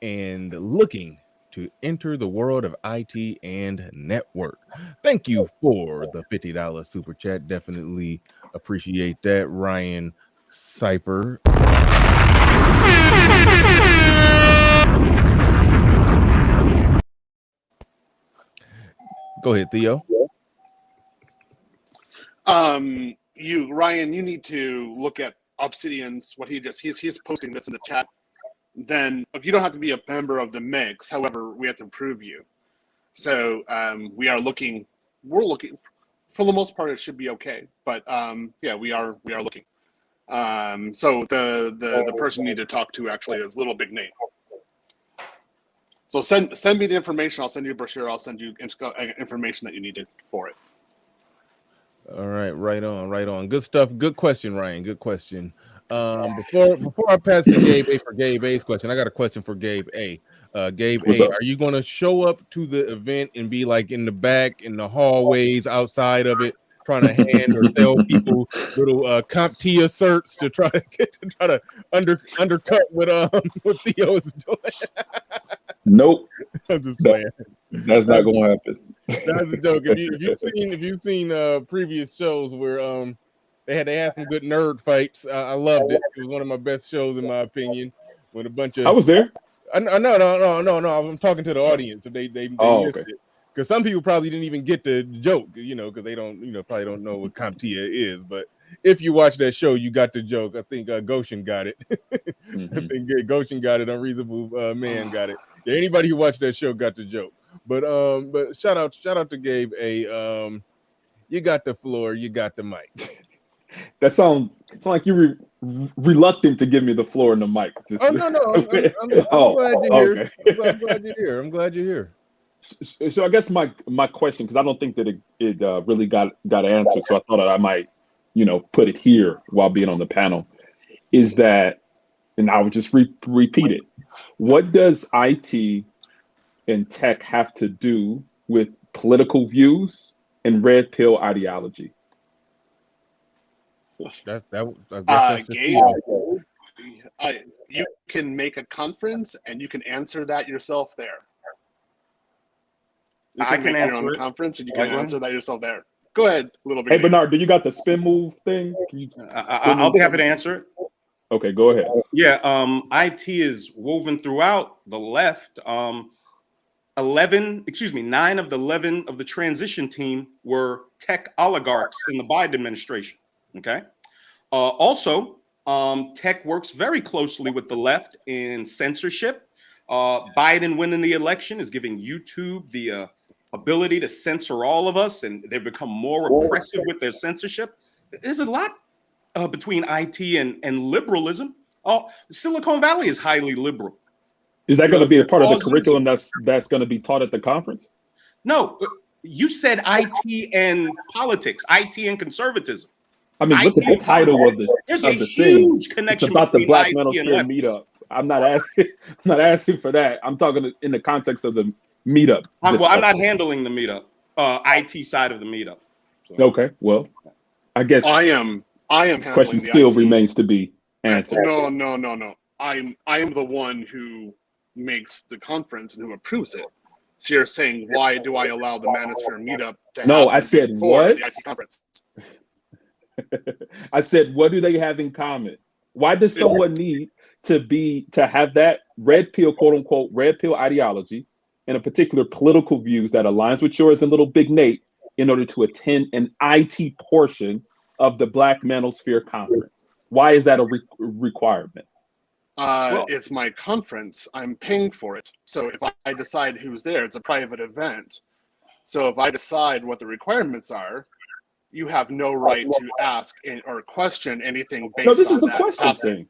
and looking to enter the world of IT and network. Thank you for the $50 super chat. Definitely appreciate that, Ryan Cipher. Go ahead, Theo. Ryan, you need to look at Obsidian's he's posting this in the chat. Then you don't have to be a member of the mix. However, we have to approve you. So we're looking for the most part. It should be okay. But we are looking. So the person you need to talk to actually is Little Big Nate. So send me the information. I'll send you a brochure. I'll send you information that you need for it. All right, right on. Good stuff. Good question, Ryan. Good question. Before I pass to Gabe A for Gabe A's question, I got a question for Gabe A. Gabe What's A, up? are you going to show up to the event and be like in the back, in the hallways, outside of it, trying to hand or sell people little CompTIA certs to try to undercut what Theo is doing? Nope. I'm just playing. That's not going to happen. That's a joke. If you've seen previous shows where they had some good nerd fights. I loved it. It was one of my best shows in my opinion. With a bunch of I was there. No. I'm talking to the audience. So they missed okay. it. Because some people probably didn't even get the joke, because they don't, probably don't know what CompTIA is. But if you watch that show, you got the joke. I think Goshen got it. Mm-hmm. I think Goshen got it. Unreasonable Man got it. Yeah, anybody who watched that show got the joke. But shout out to Gabe A. You got the floor. You got the mic. That sounds like you're reluctant to give me the floor and the mic. No. I'm glad you're here. Okay. I'm glad you're here. So I guess my question, because I don't think that it really got answered, so I thought that I might put it here while being on the panel, is that, and I would just repeat it. What does IT and tech have to do with political views and red pill ideology? I guess that's just Gabe, you can make a conference and you can answer that yourself there. You I can make your answer own it. conference and you can answer that yourself there. Go ahead, little bit. Hey, Bernard, do you got the spin move thing? Can you I'll be happy to answer it. Okay, go ahead. Yeah, IT is woven throughout the left. 9 of the 11 of the transition team were tech oligarchs in the Biden administration. Okay. Also, tech works very closely with the left in censorship. Biden winning the election is giving YouTube the ability to censor all of us, and they've become more oppressive with their censorship. There's a lot between IT and liberalism. Oh, Silicon Valley is highly liberal. Is that going to be a part of the curriculum that's going to be taught at the conference? No, you said IT and politics, IT and conservative. I mean, look at the title of the There's of a the huge thing. connection. It's about the Black IT and Manosphere lefties. meetup. I'm not asking for that. I'm talking in the context of the meetup. I'm not handling the meetup, IT side of the meetup. So. Okay, well, I guess I am handling question the still IT. remains to be answered. No. I am the one who makes the conference and who approves it. So you're saying, why do I allow the Manosphere meetup to happen? No, I said before what? the IT conference? I said, what do they have in common? Why does someone need to have that red pill, quote unquote, red pill ideology and a particular political views that aligns with yours and little Big Nate in order to attend an IT portion of the Black Manosphere conference? Why is that a requirement? It's my conference. I'm paying for it. So if I decide who's there, it's a private event. So if I decide what the requirements are, you have no right to ask or question anything based on that. No, this is a question thing.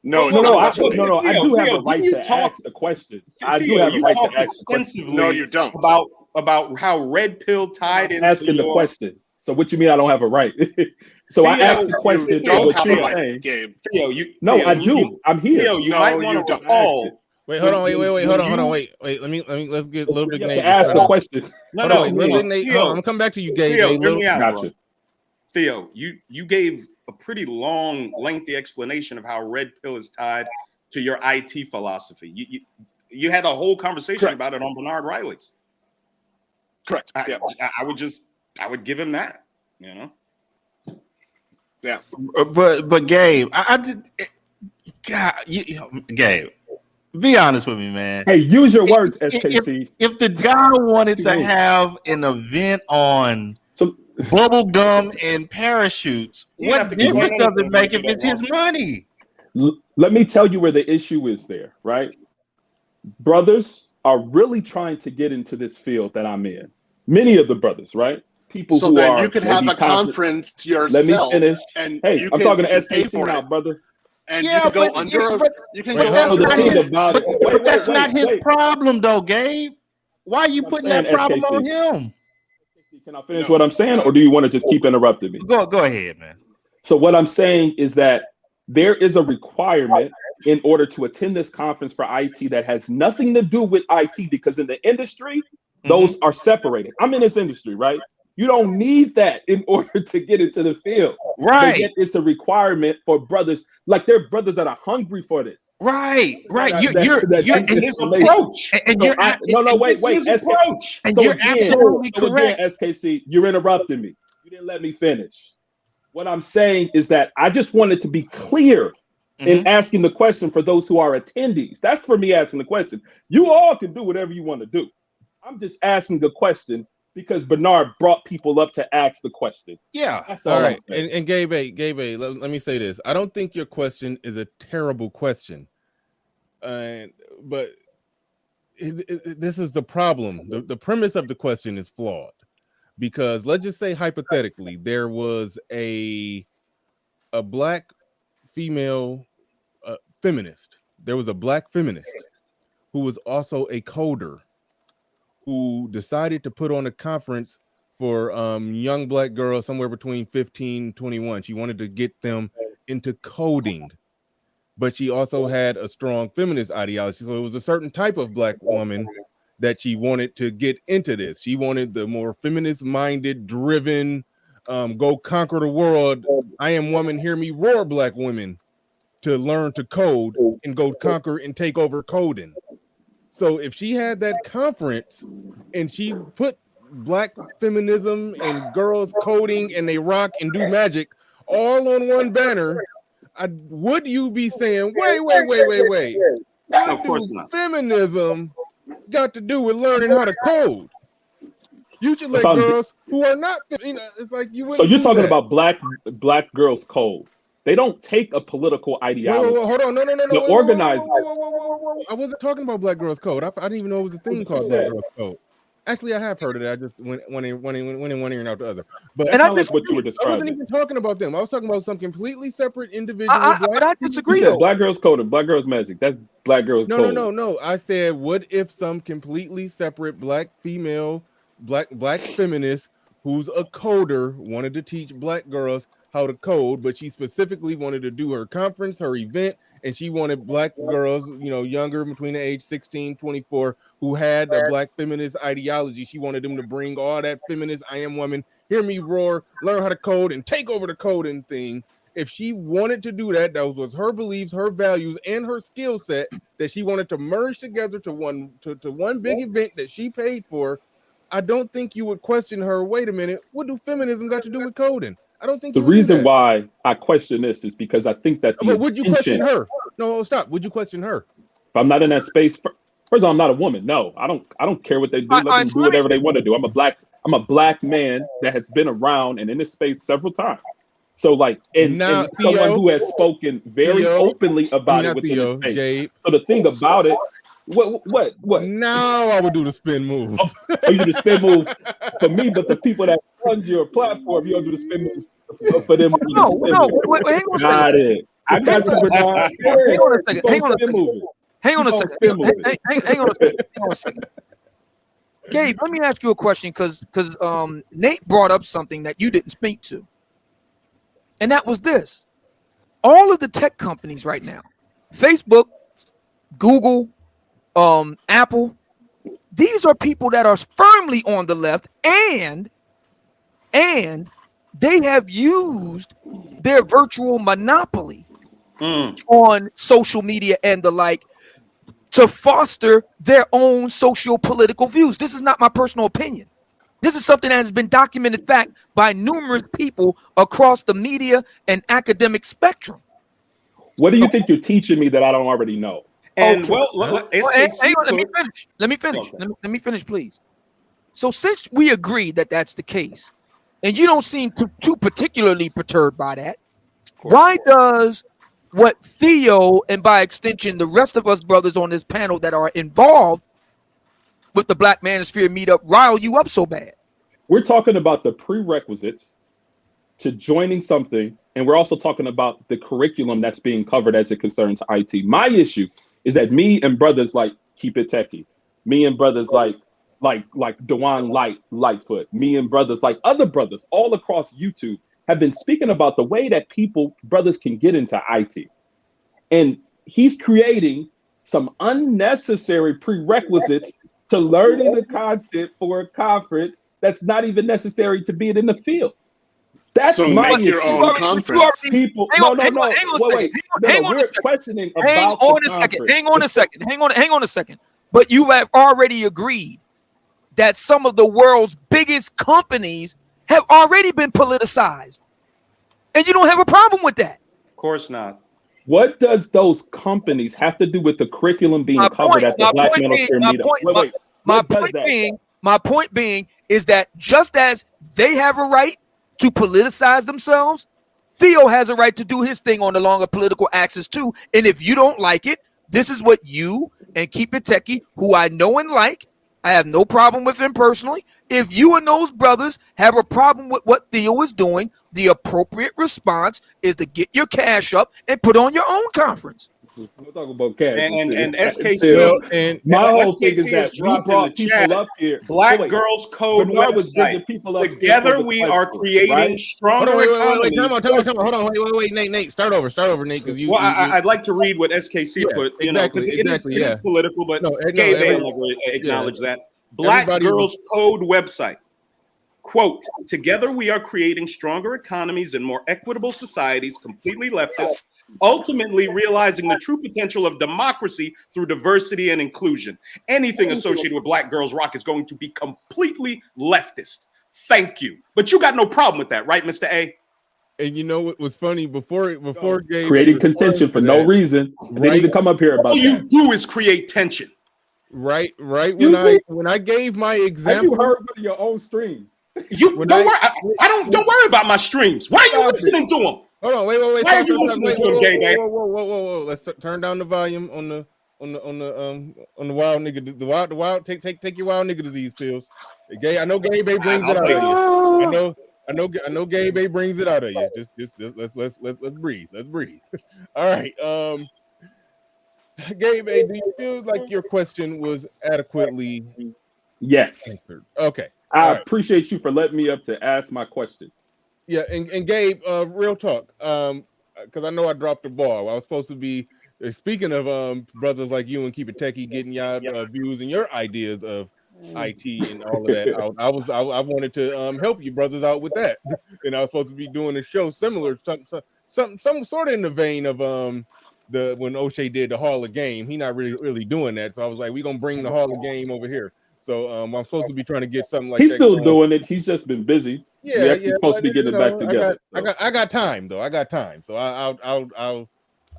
No, it's not a question thing. I do have a right to ask the question. I do have a right to ask the question. No, you don't. About how red pill tied into asking the question. So what you mean I don't have a right? So I asked the question. Don't what have you're a right, saying. Gabe. I do. I'm here. Theo, you might want to call. Wait, hold on, hold on, wait. Let's get a little bit. You have to ask the question. No, Theo, I'm gonna come back to you, Gabe. Theo, hear me out, gotcha. Theo, you gave a pretty long, lengthy explanation of how red pill is tied to your IT philosophy. You had a whole conversation about it on Bernard Riley's. Correct. I would give him that. Yeah. But Gabe, Gabe, be honest with me, man. Hey, use your words, SKC. If the guy wanted to have an event on bubble gum and parachutes, what difference does it make if it's his money? Let me tell you where the issue is there, right? Brothers are really trying to get into this field that I'm in. Many of the brothers, right? People so who then are you could have a conference yourself. Let me finish. And hey, I'm talking to SKC now, brother. And you can go under. You can go under. But that's not his problem, though, Gabe. Why are you putting that problem SKC. on him? Can I finish what I'm saying, or do you want to just keep interrupting me? Go ahead, man. So what I'm saying is that there is a requirement in order to attend this conference for IT that has nothing to do with IT, because in the industry, those are separated. I'm in this industry, right? You don't need that in order to get into the field. Right. But yet it's a requirement for brothers. Like there are brothers that are hungry for this. Right. You're his approach. Wait. Approach. And you're absolutely correct. Again, SKC, you're interrupting me. You didn't let me finish. What I'm saying is that I just wanted to be clear in asking the question for those who are attendees. That's for me asking the question. You all can do whatever you want to do. I'm just asking the question because Bernard brought people up to ask the question. Yeah. That's all right. And Gabe, let me say this. I don't think your question is a terrible question. But this is the problem. The premise of the question is flawed. Because let's just say hypothetically, there was a black female feminist. There was a black feminist who was also a coder, who decided to put on a conference for young black girls somewhere between 15 and 21. She wanted to get them into coding, but she also had a strong feminist ideology. So it was a certain type of black woman that she wanted to get into this. She wanted the more feminist-minded, driven, go conquer the world. I am woman, hear me roar, black women to learn to code and go conquer and take over coding. So if she had that conference and she put black feminism and girls coding and they rock and do magic all on one banner, would you be saying, wait? Of course not. Feminism got to do with learning how to code. You should let girls who are not, it's like you. So you're talking about black girls code. They don't take a political ideology. Wait, hold on, no. The organizers. I wasn't talking about black girls code. I didn't even know it was a thing called black girls code. Actually, I have heard of it. I just went in one ear and out the other. But that's not like what you were describing. I wasn't even talking about them. I was talking about some completely separate individual. But I disagree. You said black girls code and black girls magic. That's black girls code. No. I said, what if some completely separate black female, black feminist who's a coder wanted to teach black girls how to code, but she specifically wanted to do her conference, her event, and she wanted black girls, younger between the age 16, 24, who had a black feminist ideology. She wanted them to bring all that feminist, I am woman, hear me roar, learn how to code, and take over the coding thing. If she wanted to do that, that was her beliefs, her values, and her skill set that she wanted to merge together to one big event that she paid for. I don't think you would question her. Wait a minute, what do feminism got to do with coding? I don't think the reason why I question this is because I think that would you question her? No, stop. Would you question her? If I'm not in that space, first of all, I'm not a woman. No, I don't care what they do. Let them do whatever they want to do. I'm a black man that has been around and in this space several times. So and someone who has spoken very openly about it within the space. Gabe. So the thing about it, what? Now I would do the spin move. You do the spin move for me, but the people that fund your platform, you don't do the spin moves for them. No. Wait, hang on a second. Got it. I got you, Bernard. Hang on a second. Hang on a second. Gabe, let me ask you a question because Nate brought up something that you didn't speak to. And that was this. All of the tech companies right now, Facebook, Google, Apple, these are people that are firmly on the left and they have used their virtual monopoly on social media and the like to foster their own socio-political views. This is not my personal opinion. This is something that has been documented fact by numerous people across the media and academic spectrum. What do you think you're teaching me that I don't already know? And hang on, let me finish, please. So since we agree that that's the case, and you don't seem too particularly perturbed by that, why does what Theo and by extension the rest of us brothers on this panel that are involved with the Black Manosphere Meetup rile you up so bad? We're talking about the prerequisites to joining something, and we're also talking about the curriculum that's being covered as it concerns IT. My issue is that me and brothers like Keep It Techie, me and brothers like Dewan Lightfoot, me and brothers like other brothers all across YouTube have been speaking about the way that brothers can get into IT. And he's creating some unnecessary prerequisites to learning the content for a conference that's not even necessary to be in the field. That's so my make your own conference. People, hang on a second. But you have already agreed that some of the world's biggest companies have already been politicized. And you don't have a problem with that. Of course not. What does those companies have to do with the curriculum being covered at the Black Manosphere Meetup? My point being is that just as they have a right to politicize themselves, Theo has a right to do his thing on the longer political axis too. And if you don't like it, this is what you and Keep It Techie, who I know and like, I have no problem with him personally. If you and those brothers have a problem with what Theo is doing, the appropriate response is to get your cash up and put on your own conference. I'm talking about casual. And shit. SKC, Well, and My whole SKC thing is that has we dropped in brought the chat people up here. Black So wait, Girls Code Bernard was website. bringing people up here for Together the we are question, creating right? hold stronger on, wait, economies. time on, hold on, wait, Nate, start over, because you. Well, I'd like to read what SKC Yeah, put, exactly, because it is political, but Gabe will never acknowledge that. Black Girls Code website. Quote, together we are creating stronger economies and more equitable societies, completely leftist, ultimately realizing the true potential of democracy through diversity and inclusion. Anything associated with Black Girls Rock is going to be completely leftist. Thank you. But you got no problem with that, right, Mr. A? And you know what was funny before Gabe creating contention for no reason. They didn't even come up here about all that. you do is create tension. Right. Excuse me? When I gave my example, have you heard one of your own streams? Don't worry about my streams. Why are you listening to them? Hold on, wait. Why are you listening to them, Gabe? Whoa. Let's turn down the volume on the wild nigga. The wild. Take your wild nigga disease pills. Gay. I know Gabe brings it out of you. I know Gabe brings it out of you. Just let's breathe. Let's breathe. All right. Gabe, do you feel like your question was adequately answered? Okay. I appreciate you for letting me up to ask my question. Yeah, and Gabe, real talk, because I know I dropped the ball. I was supposed to be speaking of brothers like you and Keep It Techie getting y'all views and your ideas of IT and all of that out. I wanted to help you brothers out with that, and I was supposed to be doing a show similar, some sort of in the vein of when O'Shea did the Hall of Game. He not really doing that, so I was like, we gonna bring the Hall of Game over here. So I'm supposed to be trying to get something like that. He's still doing it. He's just been busy. We're actually supposed to be getting it back together. I got time though. I got time, so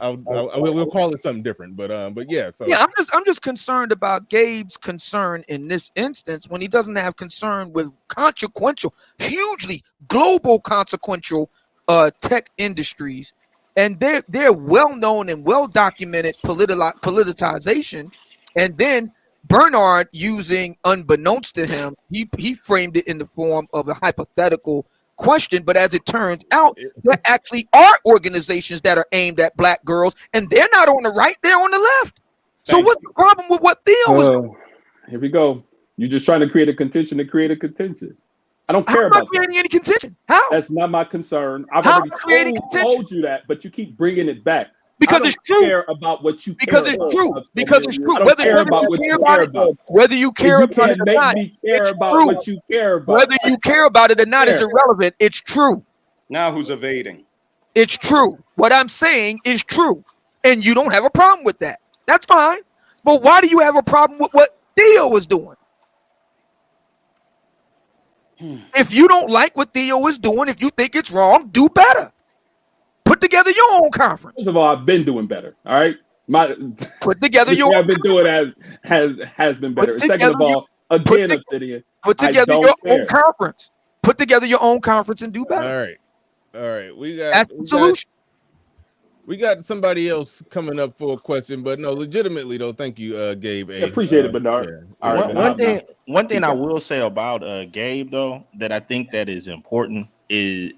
we'll call it something different. But yeah. So yeah, I'm just concerned about Gabe's concern in this instance when he doesn't have concern with consequential, hugely global consequential tech industries, and they're well known and well documented politicization, and then Bernard, using unbeknownst to him, he framed it in the form of a hypothetical question, but as it turns out, there actually are organizations that are aimed at Black girls, and they're not on the right, they're on the left. So what's the problem with what Theo was doing? Here we go. You're just trying to create a contention to create a contention. I don't care about creating any contention. How? That's not my concern. I've already told you that, but you keep bringing it back. Because it's true. Care about what you because care it's about. true. Because it's true. Whether you care about it or not, care about what you care about. Whether you care about it or not is irrelevant. It's true. Now who's evading? It's true. What I'm saying is true, and you don't have a problem with that. That's fine. But why do you have a problem with what Theo is doing? If you don't like what Theo is doing, if you think it's wrong, do better. Put together your own conference. First of all, I've been doing better. All right, put together your own. I've been doing has been better. Second of all, again, Obsidian. Put together your own conference. Put together your own conference and do better. All right. That's the solution. We got somebody else coming up for a question, but no, legitimately though. Thank you, Gabe. Appreciate it, Bernard. Yeah. One thing I will say about Gabe though that I think that is important is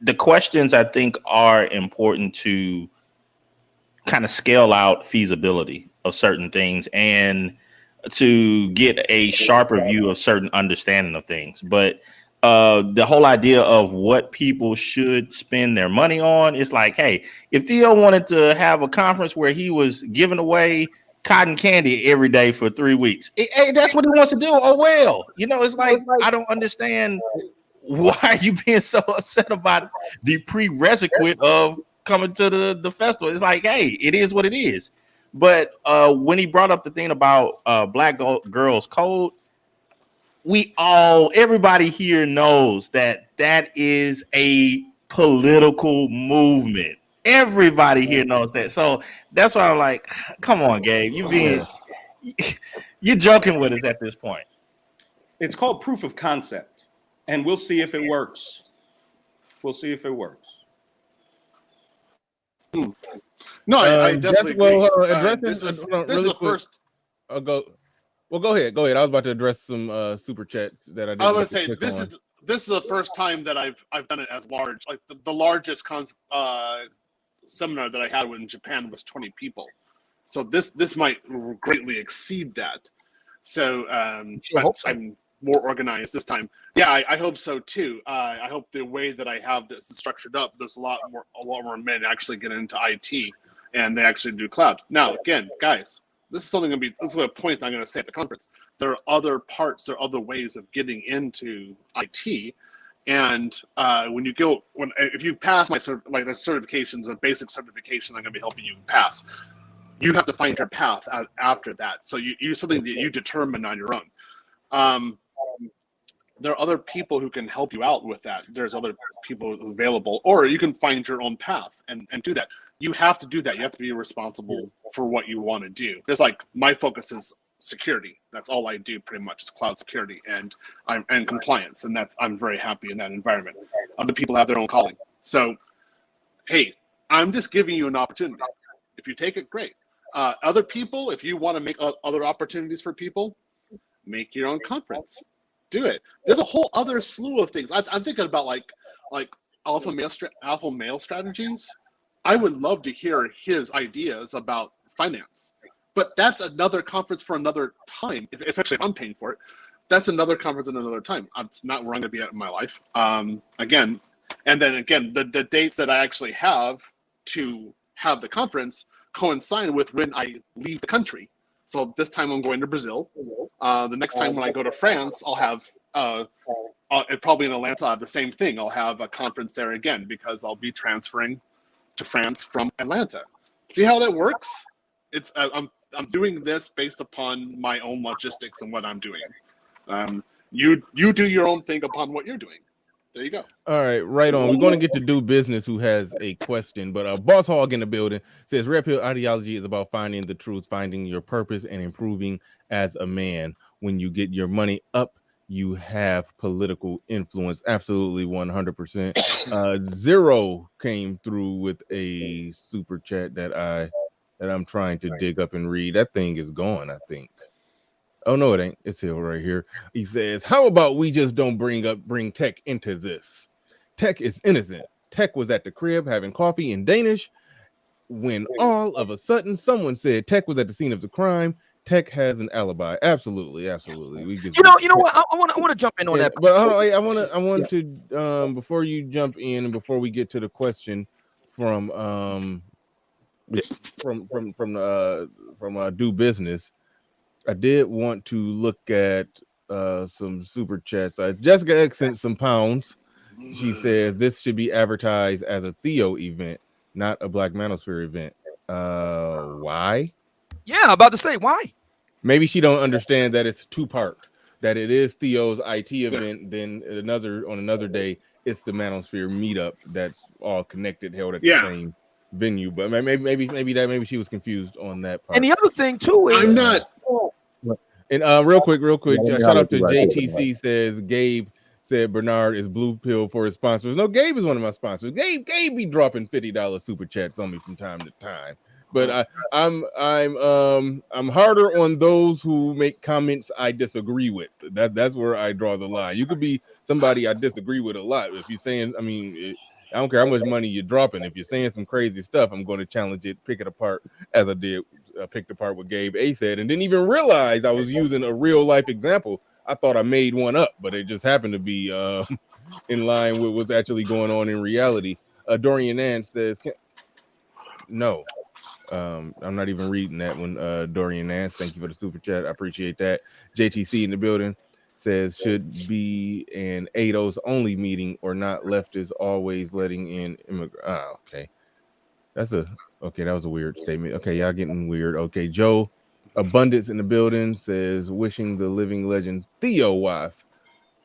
the questions I think are important to kind of scale out feasibility of certain things and to get a sharper view of certain understanding of things. But the whole idea of what people should spend their money on is like, hey, if Theo wanted to have a conference where he was giving away cotton candy every day for 3 weeks, hey, that's what he wants to do. Oh, well, it's like, I don't understand why are you being so upset about the prerequisite of coming to the festival. It's like, hey, it is what it is. But when he brought up the thing about Black Girls Code, everybody here knows that is a political movement. Everybody here knows that. So that's why I'm like, come on, Gabe, you're joking with us at this point. It's called proof of concept. And we'll see if it works. No, I definitely agree. This is the first. Go ahead. I was about to address some super chats that I did. I was going to say this is the first time that I've done it as large, like the largest seminar that I had in Japan was 20 people. So this might greatly exceed that. So but so. I'm more organized this time. Yeah, I hope so too. I hope the way that I have this structured up, there's a lot more men actually get into IT and they actually do cloud. Now, again, guys, this is a point I'm going to say at the conference. There are other parts, there are other ways of getting into IT. And if you pass the certifications, the basic certification I'm going to be helping you pass, you have to find your path out after that. So you're something that you determine on your own. There are other people who can help you out with that. There's other people available, or you can find your own path and do that. You have to do that. You have to be responsible for what you want to do. Just like my focus is security. That's all I do pretty much is cloud security and compliance. And I'm very happy in that environment. Other people have their own calling. So, hey, I'm just giving you an opportunity. If you take it, great. Other people, if you want to make other opportunities for people, make your own conference. Do it. There's a whole other slew of things. I'm thinking about like alpha male strategies. I would love to hear his ideas about finance, but that's another conference for another time. If I'm paying for it, that's another conference at another time. It's not where I'm going to be at in my life. Again, the dates that I actually have to have the conference coincide with when I leave the country. So this time I'm going to Brazil. The next time when I go to France, I'll have probably in Atlanta. I'll have the same thing. I'll have a conference there again because I'll be transferring to France from Atlanta. See how that works? I'm doing this based upon my own logistics and what I'm doing. You do your own thing upon what you're doing. There you go. All right, right on. We're going to get to Do Business, who has a question, but Boss Hog in the building says Red Pill ideology is about finding the truth, finding your purpose, and improving as a man. When you get your money up, you have political influence. Absolutely, 100%. Zero came through with a super chat that I'm trying to dig up and read. That thing is gone, I think. Oh, no, it ain't. It's still right here. He says, how about we just don't bring tech into this? Tech is innocent. Tech was at the crib having coffee in Danish when all of a sudden someone said Tech was at the scene of the crime. Tech has an alibi. Absolutely, absolutely. You know what? I want to jump in on that. But I want to before you jump in and before we get to the question from Do Business, I did want to look at some super chats. Jessica X sent some pounds. She says this should be advertised as a Theo event, not a Black Manosphere event. Why? Yeah, I'm about to say why. Maybe she don't understand that it's two-part. That it is Theo's IT event, then on another day it's the Manosphere meetup that's all connected, held at the same venue. But maybe she was confused on that part. And the other thing too is I'm not. And real quick, shout out to JTC says Gabe said Bernard is blue pill for his sponsors. No, Gabe is one of my sponsors. Gabe be dropping $50 super chats on me from time to time. But I'm harder on those who make comments I disagree with. That's where I draw the line. You could be somebody I disagree with a lot. If you're saying, I don't care how much money you're dropping. If you're saying some crazy stuff, I'm going to challenge it, pick it apart, as I did, picked apart what Gabe A said, and didn't even realize I was using a real life example. I thought I made one up, but it just happened to be in line with what's actually going on in reality. Dorian Nance says, no. I'm not even reading that one. Dorian Nance, thank you for the super chat. I appreciate that. JTC in the building says should be an ADOS only meeting or not. Leftists always letting in immigrants. Okay. That was a weird statement. Okay, y'all getting weird. Okay, Joe Abundance in the building says wishing the living legend Theo wife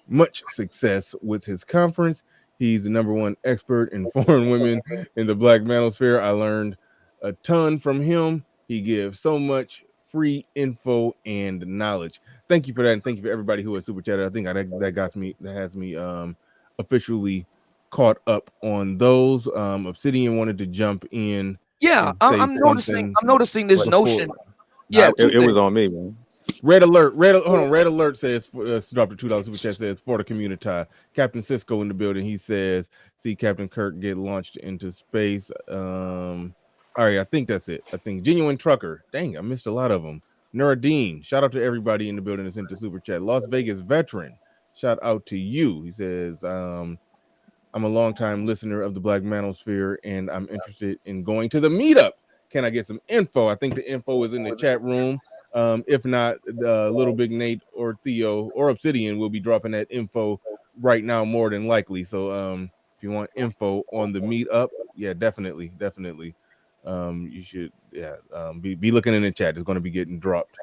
much success with his conference. He's the #1 expert in foreign women in the Black Manosphere. I learned a ton from him. He gives so much free info and knowledge. Thank you for that, and thank you for everybody who has super chatted. I think that has me officially caught up on those. Obsidian wanted to jump in. Yeah, I'm noticing this notion. Yeah, it was on me, man. Red alert. Hold on. Red alert says dropped a $2 super chat, says for the community. Captain Cisco in the building. He says, see Captain Kirk get launched into space. All right, I think that's it. I think Genuine Trucker. Dang, I missed a lot of them. Nuruddin, shout out to everybody in the building that's into super chat. Las Vegas veteran, shout out to you. He says, I'm a longtime listener of the Black Manosphere, and I'm interested in going to the meetup. Can I get some info? I think the info is in the chat room. If not, Little Big Nate or Theo or Obsidian will be dropping that info right now, more than likely. So if you want info on the meetup, yeah, definitely. You should, be looking in the chat. It's going to be getting dropped.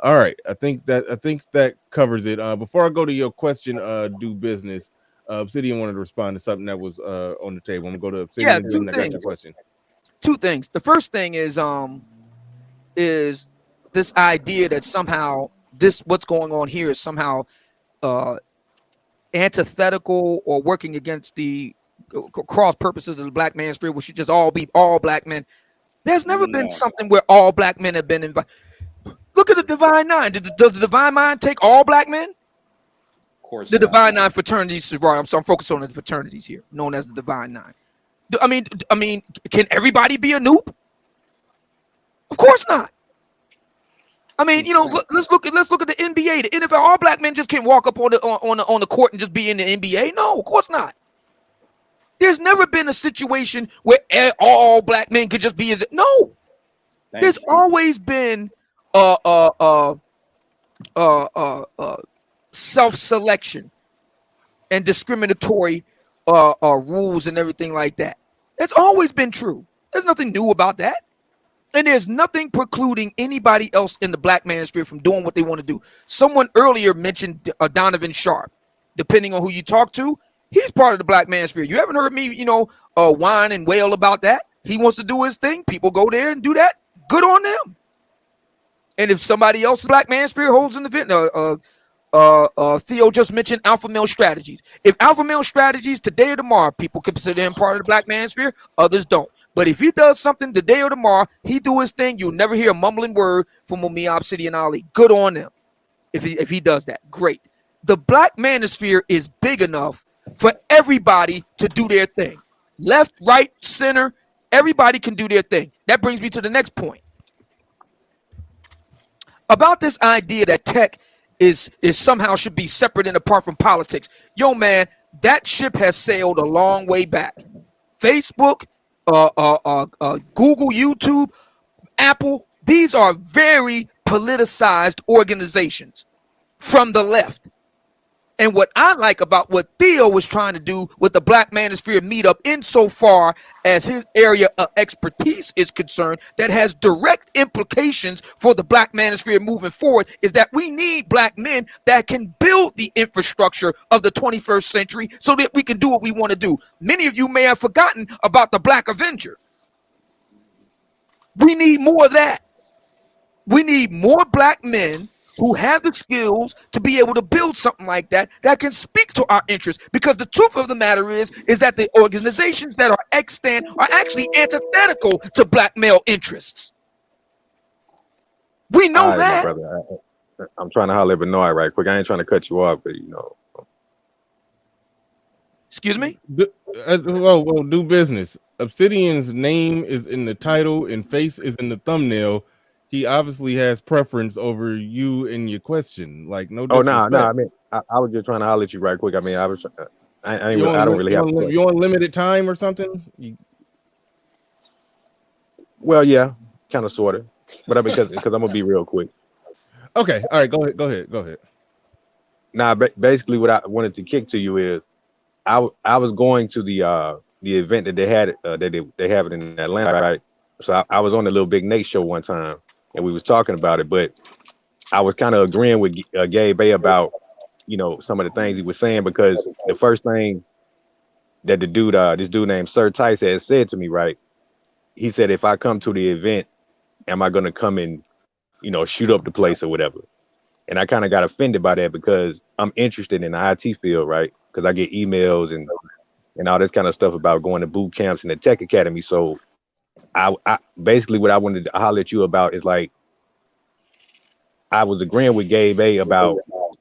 All right, I think that covers it. Before I go to your question, do business. Obsidian wanted to respond to something that was on the table. I'm gonna go to Obsidian. Yeah, I got your question. Two things. The first thing is this idea that somehow what's going on here is somehow antithetical or working against the cross purposes of the Black Manosphere, which should just all be all black men. There's never been something where all black men have been invited. Look at the Divine Nine. Does the Divine Nine take all black men? Of course. The Divine Nine fraternities. Right. I'm focused on the fraternities here, known as the Divine Nine. I mean, can everybody be a noob? Of course not. I mean, let's look at the NBA. The NFL, all black men just can't walk up on the court and just be in the NBA. No, of course not. There's never been a situation where all black men could just be in no. There's always been self-selection and discriminatory rules and everything like that. That's always been true. There's nothing new about that. And there's nothing precluding anybody else in the Black Manosphere from doing what they want to do. Someone earlier mentioned Donovan Sharp. Depending on who you talk to, he's part of the Black Manosphere. You haven't heard me, whine and wail about that. He wants to do his thing. People go there and do that. Good on them. And if somebody else in Black Manosphere holds an event, Theo just mentioned Alpha Male Strategies. If Alpha Male Strategies today or tomorrow, people consider him part of the Black Manosphere, others don't. But if he does something today or tomorrow, he do his thing, you'll never hear a mumbling word from Mumia, Obsidian, Ali. Good on them. If he does that, great. The Black Manosphere is big enough for everybody to do their thing. Left, right, center, everybody can do their thing. That brings me to the next point. About this idea that tech is somehow should be separate and apart from politics. Yo, man, that ship has sailed a long way back. Facebook, Google, YouTube, Apple, these are very politicized organizations from the left. And what I like about what Theo was trying to do with the Black Manosphere meetup, insofar as his area of expertise is concerned, that has direct implications for the Black Manosphere moving forward, is that we need black men that can build the infrastructure of the 21st century so that we can do what we want to do. Many of you may have forgotten about the Black Avenger. We need more of that. We need more black men who have the skills to be able to build something like that can speak to our interests. Because the truth of the matter is that the organizations that are extant are actually antithetical to black male interests. We know that. Brother, I'm trying to holler at Benoit right quick. I ain't trying to cut you off, but Excuse me? Well, do business. Obsidian's name is in the title and face is in the thumbnail. He obviously has preference over you in your question. Like, no disrespect. I mean, I was just trying to holler at you right quick. I mean, I don't really have. You on limited time or something? Well, yeah, kind of, sort of. But I mean, because I'm gonna be real quick. Okay, all right, go ahead. Now, basically, what I wanted to kick to you is, I was going to the event that they had that they have it in Atlanta, right? So I was on the Little Big Nate show one time, and we was talking about it, but I was kind of agreeing with Gabe Bay about, some of the things he was saying, because the first thing that this dude named Sir Tice had said to me, right? He said, if I come to the event, am I going to come and, shoot up the place or whatever? And I kind of got offended by that, because I'm interested in the IT field, right? Because I get emails and all this kind of stuff about going to boot camps in the tech academy. So I basically what I wanted to holler at you about is, like, I was agreeing with Gabe A about,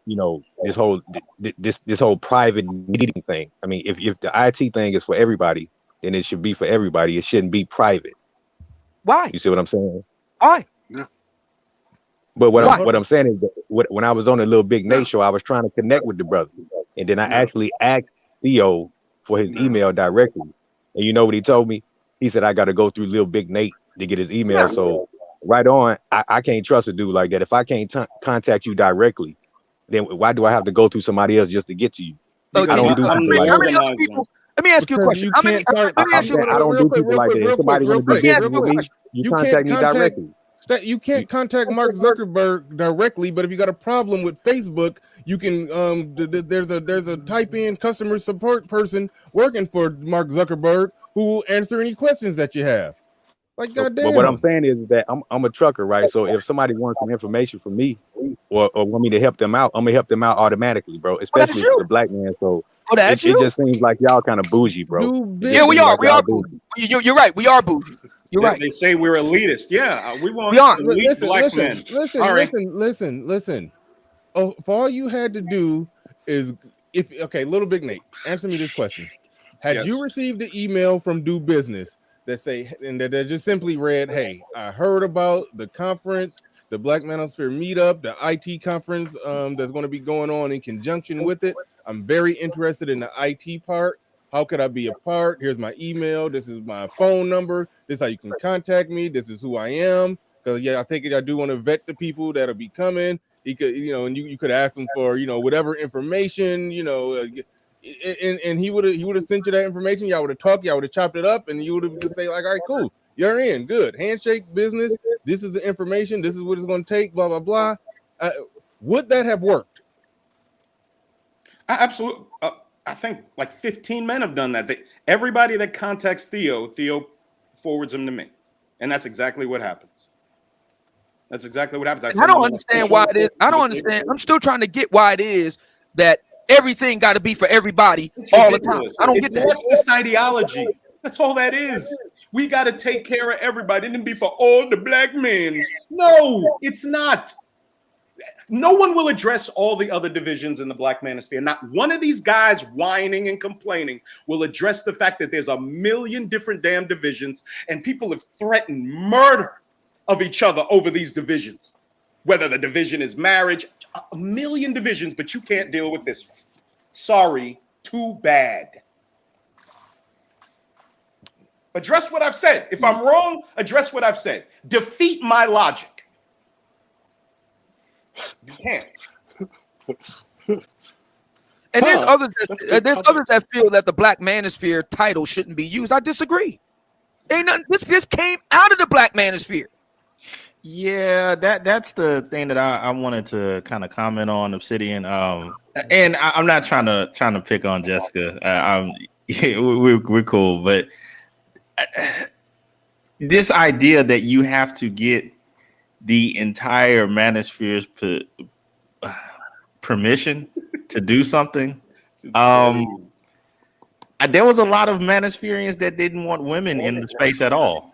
this whole private meeting thing. I mean, if the IT thing is for everybody, then it should be for everybody. It shouldn't be private. Why? You see what I'm saying? Why? But Why? what I'm saying is that when I was on the Little Big Nate show, I was trying to connect with the brother, and then I actually asked Theo for his email directly. And you know what he told me? He said I got to go through Little Big Nate to get his email. So right on, I can't trust a dude like that. If I can't contact you directly, then why do I have to go through somebody else just to get to you? I don't do people like that. Let me ask you a question. Let me ask you. I don't do people like that. If somebody want to do business with me, you contact me directly. You can't contact Mark Zuckerberg directly, but if you got a problem with Facebook, you can. There's a type in customer support person working for Mark Zuckerberg who will answer any questions that you have. Like, goddamn. But what I'm saying is that I'm a trucker, right? So if somebody wants some information from me or want me to help them out, I'm gonna help them out automatically, bro. Especially if it's a black man. So it just seems like y'all kind of bougie, bro. Yeah, we are. We are bougie. You're right. We are bougie. You're right. They say we're elitist. Yeah, we want elite black men. Listen. Oh, for all you had to do is Little Big Nate, answer me this question. Had you received the email from Do Business that say, and that just simply read, "Hey, I heard about the conference, the Black Manosphere Meetup, the IT conference that's going to be going on in conjunction with it. I'm very interested in the IT part. How could I be a part? Here's my email. This is my phone number. This is how you can contact me. This is who I am." Because I think I do want to vet the people that'll be coming. He could, and you could ask him for, whatever information, and he would have sent you that information. Y'all would have talked. Y'all would have chopped it up, and you would have just say like, "All right, cool, you're in, good handshake business. This is the information. This is what it's going to take. Blah blah blah." Would that have worked? Absolutely. I think like 15 men have done that. Everybody that contacts Theo forwards them to me, and that's exactly what happens. That's exactly what happens. I don't understand why it is. I don't understand. I'm still trying to get why it is that everything got to be for everybody all the time. I don't get that. It's leftist ideology. That's all that is. We got to take care of everybody. It didn't be for all the black men. No, it's not. No one will address all the other divisions in the Black Manosphere. Not one of these guys whining and complaining will address the fact that there's a million different damn divisions and people have threatened murder of each other over these divisions. Whether the division is marriage, a million divisions, but you can't deal with this one. Sorry, too bad. Address what I've said. If I'm wrong, address what I've said. Defeat my logic. You can't. And there's others that feel that the Black Manosphere title shouldn't be used. I disagree. This came out of the Black Manosphere. Yeah, that's the thing that I wanted to kind of comment on, Obsidian. And I'm not trying to pick on Jessica. We're cool, but this idea that you have to get the entire Manosphere's permission to do something. There was a lot of Manospherians that didn't want women in the space at all.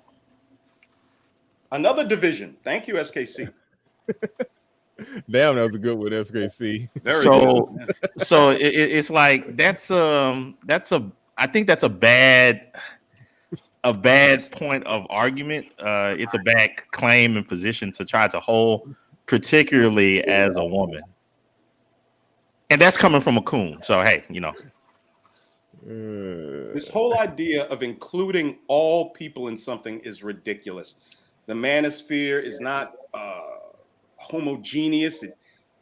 Another division. Thank you, SKC. Damn, that was a good one, SKC. So it's like I think that's a bad point of argument. It's a bad claim and position to try to hold, particularly as a woman. And that's coming from a coon. So, hey, This whole idea of including all people in something is ridiculous. The Manosphere is not homogeneous.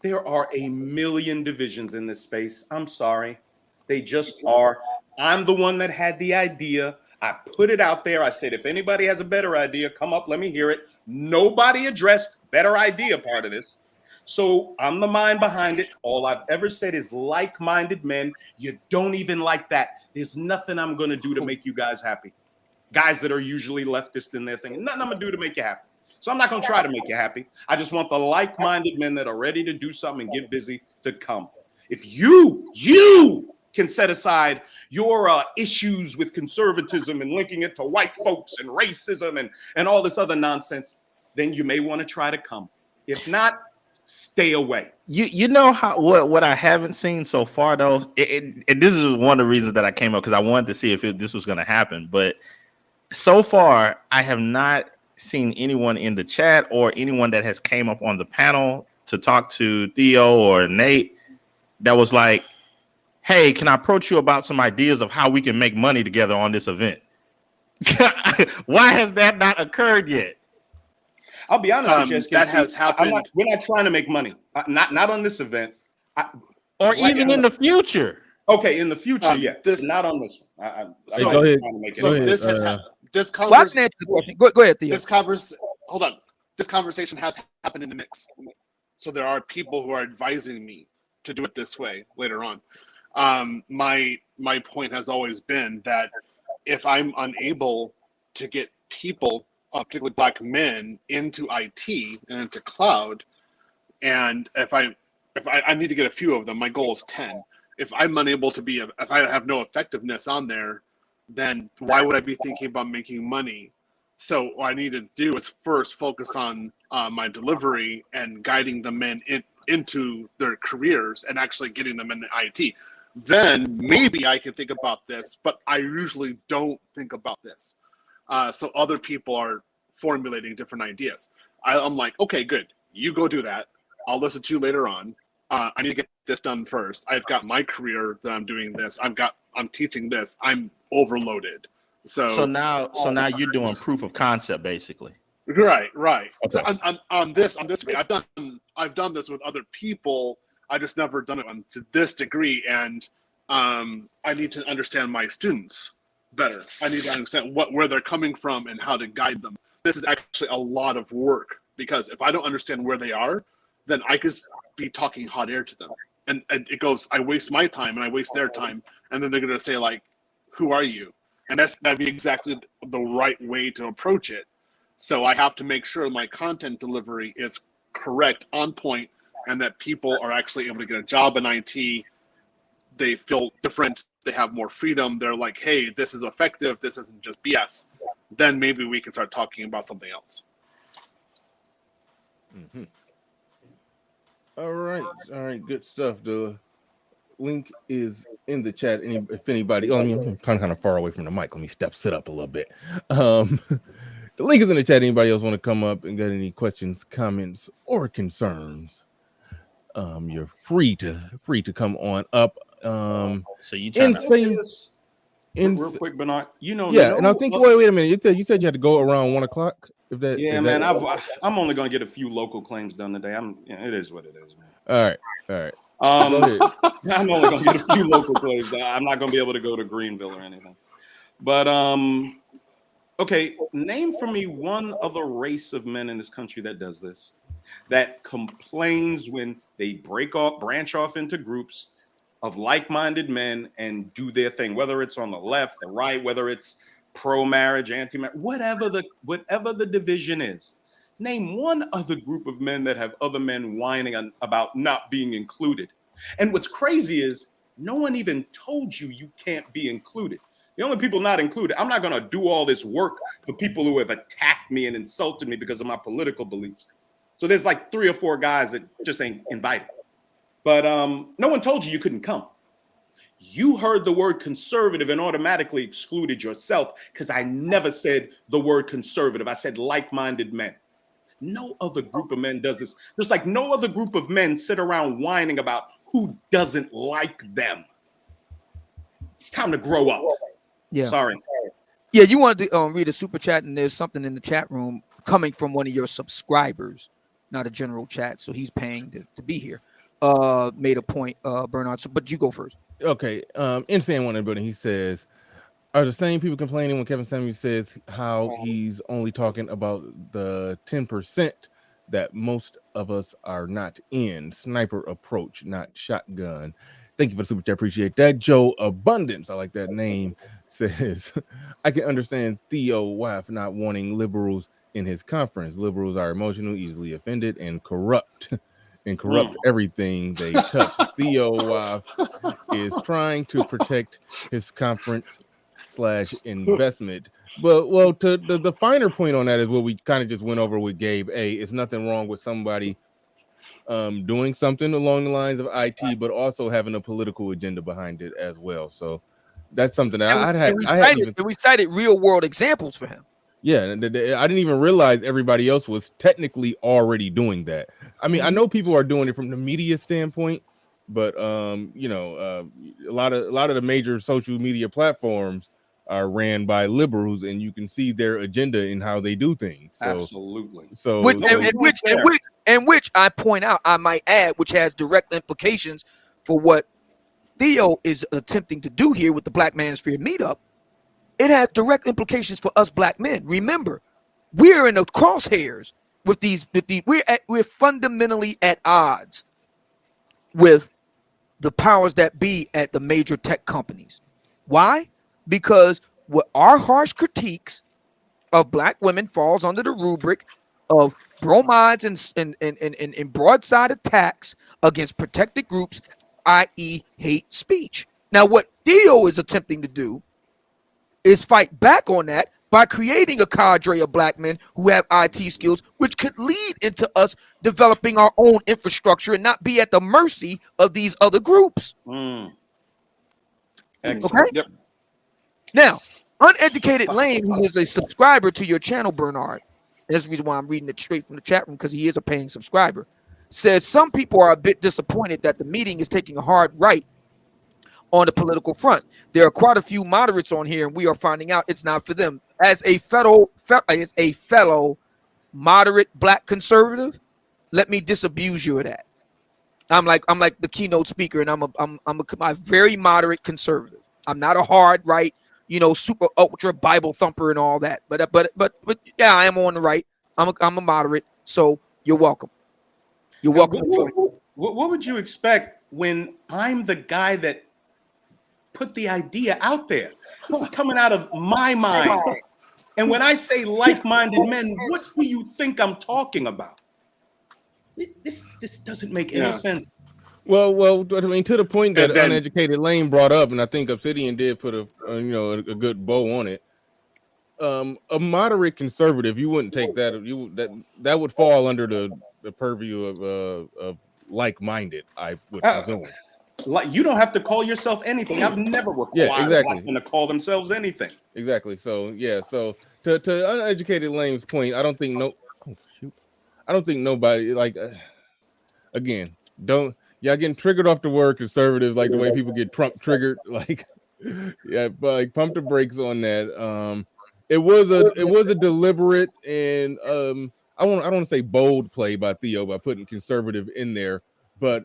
There are a million divisions in this space. I'm sorry. They just are. I'm the one that had the idea. I put it out there. I said, if anybody has a better idea, come up, let me hear it. Nobody addressed better idea part of this. So I'm the mind behind it. All I've ever said is like-minded men. You don't even like that. There's nothing I'm going to do to make you guys happy. Guys that are usually leftist in their thing. Nothing I'm going to do to make you happy. So I'm not going to try to make you happy. I just want the like-minded men that are ready to do something and get busy to come. If you can set aside your issues with conservatism and linking it to white folks and racism and all this other nonsense, then you may want to try to come. If not, stay away. You know how what I haven't seen so far though, and this is one of the reasons that I came up because I wanted to see if this was going to happen. But so far, I have not seen anyone in the chat or anyone that has came up on the panel to talk to Theo or Nate that was like, "Hey, can I approach you about some ideas of how we can make money together on this event?" Why has that not occurred yet? I'll be honest with you, that has happened. We're not trying to make money. Not on this event. Or even in the future. Okay, in the future, yeah. Not on this one. Go ahead. This conversation. Go ahead, Theo. Hold on. This conversation has happened in the mix. So there are people who are advising me to do it this way later on. My point has always been that if I'm unable to get people, particularly Black men, into IT and into cloud, and if I need to get a few of them, my goal is 10. If I'm unable to if I have no effectiveness on there, then why would I be thinking about making money? So what I need to do is first focus on my delivery and guiding the men into their careers and actually getting them into IT. Then maybe I can think about this, but I usually don't think about this. So other people are formulating different ideas. I'm like, okay, good. You go do that. I'll listen to you later on. I need to get this done first. I've got my career that I'm doing this. I'm teaching this. I'm overloaded. So now you're doing proof of concept, basically. Right. Okay. So on this, I've done this with other people. I just never done it to this degree, and I need to understand my students better. I need to understand where they're coming from and how to guide them. This is actually a lot of work, because if I don't understand where they are, then I could be talking hot air to them, and it goes. I waste my time and I waste their time, and then they're gonna say like, "Who are you?" And that'd be exactly the right way to approach it. So I have to make sure my content delivery is correct, on point, and that people are actually able to get a job in IT. They feel different. They have more freedom. They're like, hey, this is effective. This isn't just BS. Then maybe we can start talking about something else. Mm-hmm. All right. Good stuff. The link is in the chat. If anybody, I'm kind of far away from the mic. Let me sit up a little bit. The link is in the chat. Anybody else want to come up and get any questions, comments, or concerns? You're free to come on up. So you trying to say this real quick, Bernard? And I think wait a minute. You said you had to go around 1 o'clock. I'm only gonna get a few local claims done today. It is what it is, man. All right. I'm only gonna get a few local claims. I'm not gonna be able to go to Greenville or anything. But okay, name for me one other race of men in this country that does this, that complains when they branch off into groups of like-minded men and do their thing, whether it's on the left, the right, whether it's pro-marriage, anti-marriage, whatever the division is. Name one other group of men that have other men whining about not being included. And what's crazy is no one even told you can't be included. The only people not included, I'm not going to do all this work for people who have attacked me and insulted me because of my political beliefs. So there's like 3 or 4 guys that just ain't invited. But no one told you couldn't come. You heard the word conservative and automatically excluded yourself, because I never said the word conservative. I said like-minded men. No other group of men does this. Just like no other group of men sit around whining about who doesn't like them. It's time to grow up. Yeah. Sorry. Yeah, you wanted to read a super chat, and there's something in the chat room coming from one of your subscribers, not a general chat. So he's paying to be here. Made a point, Bernard. But you go first. Okay. Insane one in the building. He says, are the same people complaining when Kevin Samuels says how he's only talking about the 10% that most of us are not in? Sniper approach, not shotgun. Thank you for the super chat. Appreciate that. Joe Abundance, I like that name, says, I can understand Theo wife not wanting liberals in his conference. Liberals are emotional, easily offended, and corrupt everything they touch. Theo wife is trying to protect his conference / investment. Well, to the finer point on that is what we kind of just went over with Gabe. It's nothing wrong with somebody doing something along the lines of IT, but also having a political agenda behind it as well. So that's something that I hadn't even. We cited real world examples for him. Yeah, I didn't even realize everybody else was technically already doing that. I mean, I know people are doing it from the media standpoint, but you know, a lot of the major social media platforms are ran by liberals, and you can see their agenda in how they do things. So, Absolutely. So, which I point out, I might add, which has direct implications for what Theo is attempting to do here with the Black Manosphere Meetup. It has direct implications for us black men. Remember, we're in the crosshairs with these. We're fundamentally at odds with the powers that be at the major tech companies. Why? Because what our harsh critiques of black women falls under the rubric of bromides and broadside attacks against protected groups, i.e., hate speech. Now, what Theo is attempting to do is fight back on that by creating a cadre of black men who have IT skills, which could lead into us developing our own infrastructure and not be at the mercy of these other groups. Mm. Okay? Yep. Now, Uneducated Lane, who is a subscriber to your channel, Bernard, that's the reason why I'm reading it straight from the chat room, because he is a paying subscriber, says some people are a bit disappointed that the meeting is taking a hard right on the political front. There are quite a few moderates on here, and we are finding out it's not for them. As a fellow moderate black conservative, let me disabuse you of that. I'm like the keynote speaker, and I'm a very moderate conservative. I'm not a hard right, super ultra Bible thumper and all that. But yeah, I am on the right. I'm a moderate, so you're welcome. You're welcome. What would you expect when I'm the guy that put the idea out there? This is coming out of my mind. And when I say like-minded men, what do you think I'm talking about? This doesn't make any sense. Well, I mean, to the point that Uneducated Lane brought up, and I think Obsidian did put a good bow on it. A moderate conservative, you wouldn't take that. That would fall under the purview of like-minded, I would presume. Like, you don't have to call yourself anything. I've never required black men to call themselves anything. Exactly. So yeah. So to Uneducated Lane's point, I don't think nobody again, don't y'all getting triggered off the word conservative, like the way people get Trump triggered, like but like pump the brakes on that. It was a deliberate and I don't want to say bold play by Theo by putting conservative in there, but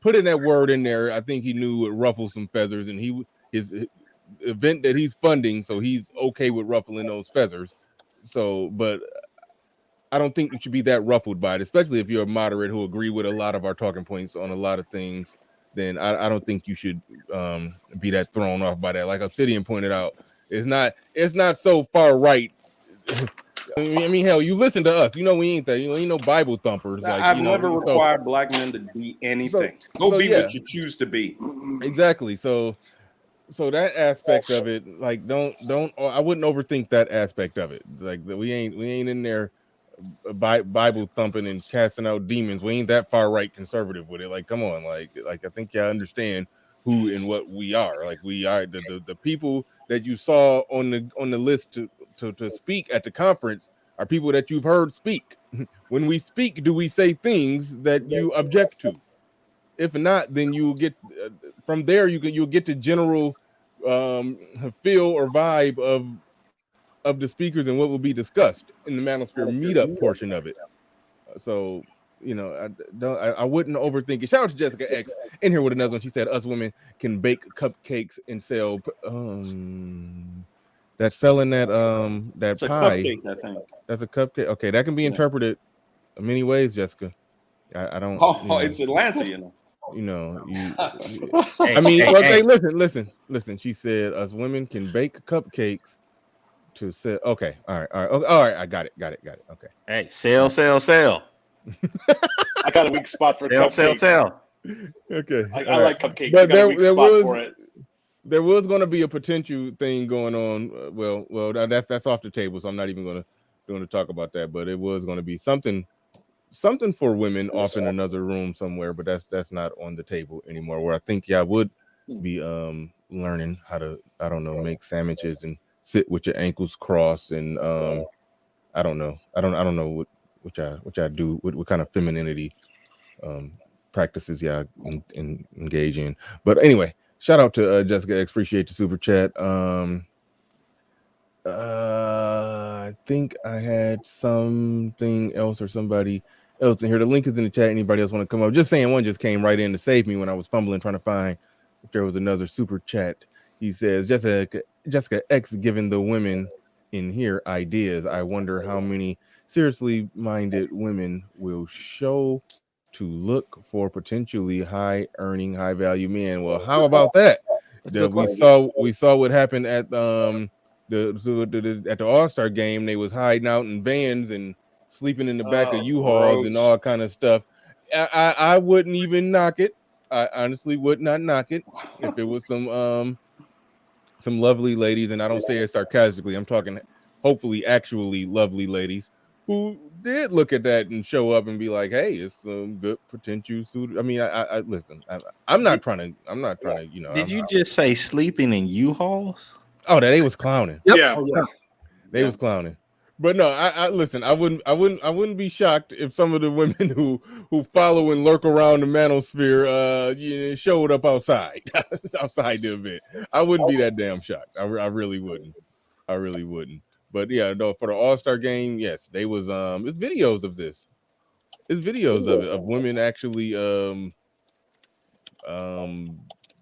putting that word in there, I think he knew it would ruffle some feathers, and his event that he's funding, so he's okay with ruffling those feathers. So, but I don't think you should be that ruffled by it, especially if you're a moderate who agree with a lot of our talking points on a lot of things. Then I don't think you should be that thrown off by that. Like Obsidian pointed out, it's not so far right. I mean, hell, you listen to us. We ain't that. Ain't no Bible thumpers. Like, I've never required black men to be anything. Go be what you choose to be. Exactly. So that aspect of it, like, don't. I wouldn't overthink that aspect of it. Like, we ain't in there Bible thumping and casting out demons. We ain't that far right conservative with it. Like, come on, like I think y'all understand who and what we are. Like, we are the people that you saw on the list to speak at the conference are people that you've heard speak. When we speak, do we say things that you object to? If not, then you'll get from there. You'll get the general feel or vibe of the speakers and what will be discussed in the Manosphere Meetup portion of it. So I wouldn't overthink it. Shout out to Jessica X in here with another one. She said us women can bake cupcakes and sell. That's selling that It's pie. A cupcake, I think. That's a cupcake. Okay, that can be interpreted many ways, Jessica. I don't. It's Atlanta, Listen. She said us women can bake cupcakes to sell. Okay, all right. I got it. Okay. Hey, sell. I got a weak spot for cupcakes. Sell. Okay. I like cupcakes. But I got a weak spot for it. There was going to be a potential thing going on. Well, that's off the table, so I'm not even going to talk about that. But it was going to be something something for women off in another room somewhere, but that's not on the table anymore. Where I think I would be learning how to, I don't know, make sandwiches and sit with your ankles crossed, and I don't know. I don't know what I do, what kind of femininity practices engage in. But anyway, shout out to Jessica X, appreciate the super chat. I think I had something else or somebody else in here. The link is in the chat. Anybody else want to come up? Just saying, one just came right in to save me when I was fumbling trying to find if there was another super chat. He says, Jessica X giving the women in here ideas. I wonder how many seriously minded women will show to look for potentially high earning, high value men. Well, how about that? We saw what happened at at the All-Star game. They was hiding out in vans and sleeping in the back of U-Hauls and all kind of stuff. I wouldn't even knock it. I honestly would not knock it if it was some lovely ladies, and I don't say it sarcastically. I'm talking hopefully actually lovely ladies who did look at that and show up and be like, "Hey, it's some good potential suit." I mean, I listen. I'm not trying to. You know. Did you just say sleeping in U-Hauls? Oh, they was clowning. Yep. Yeah. They was clowning. But no, I listen. I wouldn't be shocked if some of the women who follow and lurk around the Manosphere, showed up outside the event. I wouldn't be that damn shocked. I really wouldn't. I really wouldn't. But yeah, no, for the All-Star game, yes, they was it's videos of this. It's videos of it of women actually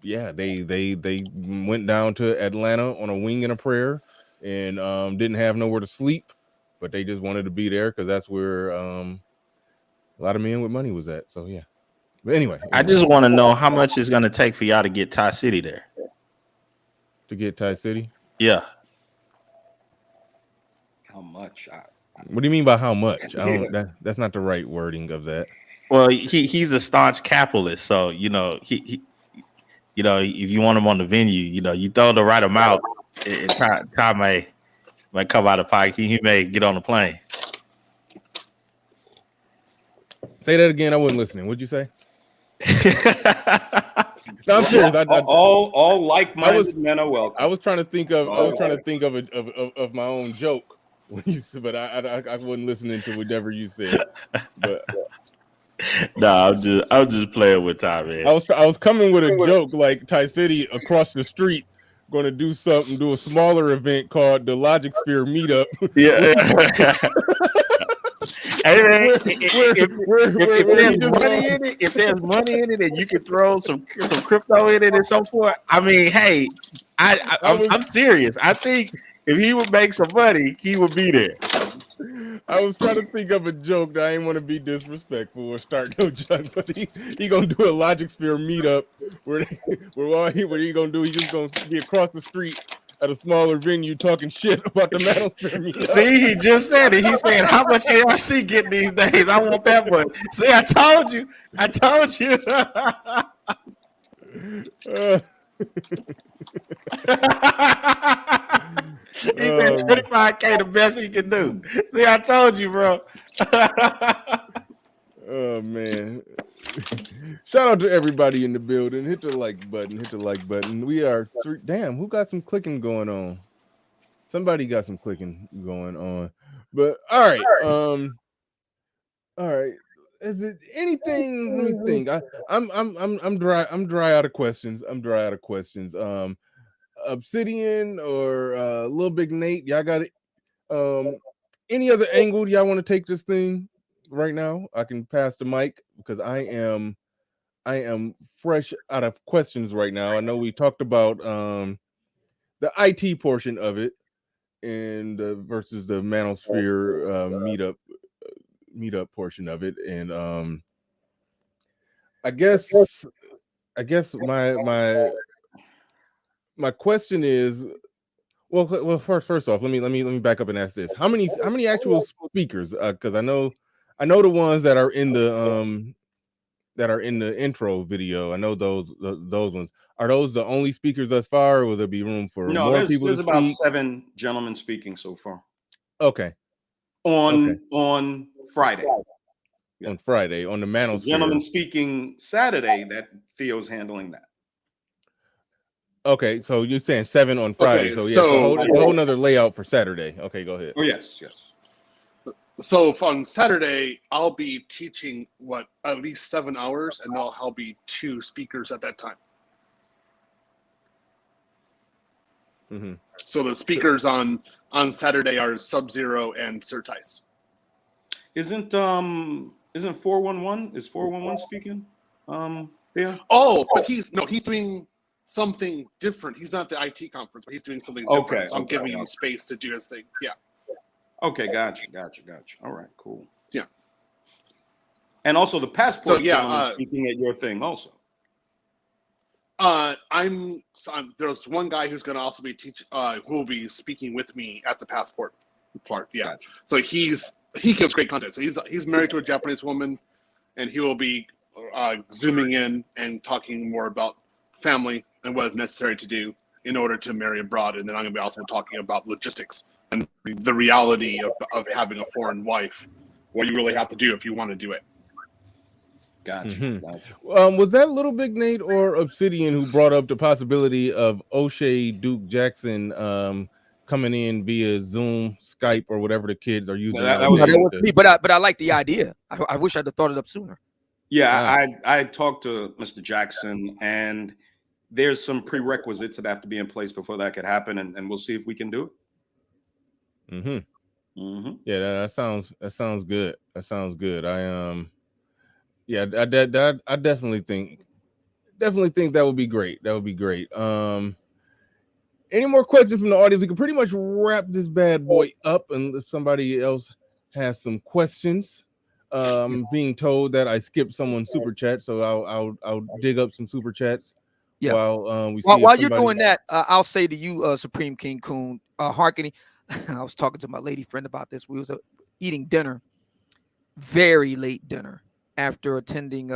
yeah, they went down to Atlanta on a wing and a prayer and didn't have nowhere to sleep, but they just wanted to be there because that's where a lot of men with money was at. So yeah. But anyway, I just want to know how much it's going to take for y'all to get Tie City there. To get Tie City? Yeah. How much? What do you mean by how much? I don't. That's not the right wording of that. Well, he's a staunch capitalist, so he if you want him on the venue, you throw the right amount, and Ty might come out of pocket. He may get on the plane. Say that again. I wasn't listening. What'd you say? No, I'm serious. All like-minded men are welcome. I was trying to think of of my own joke when you said, but I wasn't listening to whatever you said. But no, I'm just playing with Ty, man. I was coming with a joke like Tie City across the street going to do a smaller event called the Logic Sphere Meetup. Yeah. Hey man, if there's money in it, and you can throw some crypto in it and so forth. I mean, hey, I'm serious. I think if he would make some money, he would be there. I was trying to think of a joke that I didn't want to be disrespectful or start no joke, but he gonna do a Logic Sphere meetup where he gonna do? He's just gonna be across the street at a smaller venue talking shit about the Manosphere meetup. See, he just said it. He said, "How much ARC getting these days? I want that much." See, I told you. He said 25K the best he can do. See, I told you, bro. Oh man. Shout out to everybody in the building. Hit the like button. We are damn, who got some clicking going on? Somebody got some clicking going on. But all right. Is it anything? Let me think. I'm dry out of questions. Obsidian or Little Big Nate, y'all got it. Any other angle y'all want to take this thing right now? I can pass the mic because I am fresh out of questions right now. I know we talked about the IT portion of it and versus the Manosphere meetup portion of it, and I guess my question is, well, first off, let me back up and ask this: how many actual speakers? Because I know the ones that are in the intro video. I know those ones. Are those the only speakers thus far, or will there be room for more people? There's about 7 gentlemen speaking so far. Okay. On Friday. on Friday on the The Manosphere. gentleman speaking Saturday, that Theo's handling that. Okay, so you're saying 7 on Friday. Okay, so yeah, so- it's a whole nother layout for Saturday. Okay, go ahead. Oh, yes. So on Saturday, I'll be teaching at least 7 hours, and I'll be 2 speakers at that time. Mm-hmm. So the speakers on Saturday are Sub-Zero and Surtice. Isn't 411? Is 411 speaking? Yeah. Oh, but he's doing something different. He's not the IT conference, but he's doing something different. Okay, So I'm okay, giving him okay. space to do his thing. Yeah. Okay, gotcha. All right, cool. Yeah. And also the passport So, yeah, gentleman speaking at your thing also. There's one guy who's going to also be who will be speaking with me at the passport part. Yeah. Gotcha. So he gives great content. So he's married to a Japanese woman, and he will be zooming in and talking more about family and what is necessary to do in order to marry abroad. And then I'm going to be also talking about logistics and the reality of having a foreign wife, what you really have to do if you want to do it. Gotcha. Mm-hmm. Gotcha. Was that Little Big Nate or Obsidian who brought up the possibility of O'Shea Duke Jackson coming in via Zoom, Skype, or whatever the kids are using? that No, that nowadays was me, but I like the idea. I wish I'd have thought it up sooner. Yeah, I talked to Mr. Jackson, and there's some prerequisites that have to be in place before that could happen, and we'll see if we can do it. Mm-hmm. Mm-hmm. Yeah, that sounds good. That sounds good. I definitely think that would be great. That would be great. Any more questions from the audience? We can pretty much wrap this bad boy up, and if somebody else has some questions. Being told that I skipped someone's super chat, so I'll dig up some super chats. Yeah. While you're doing that, I'll say to you, Supreme King Coon, Harkeny. I was talking to my lady friend about this. We was eating dinner, very late dinner, after attending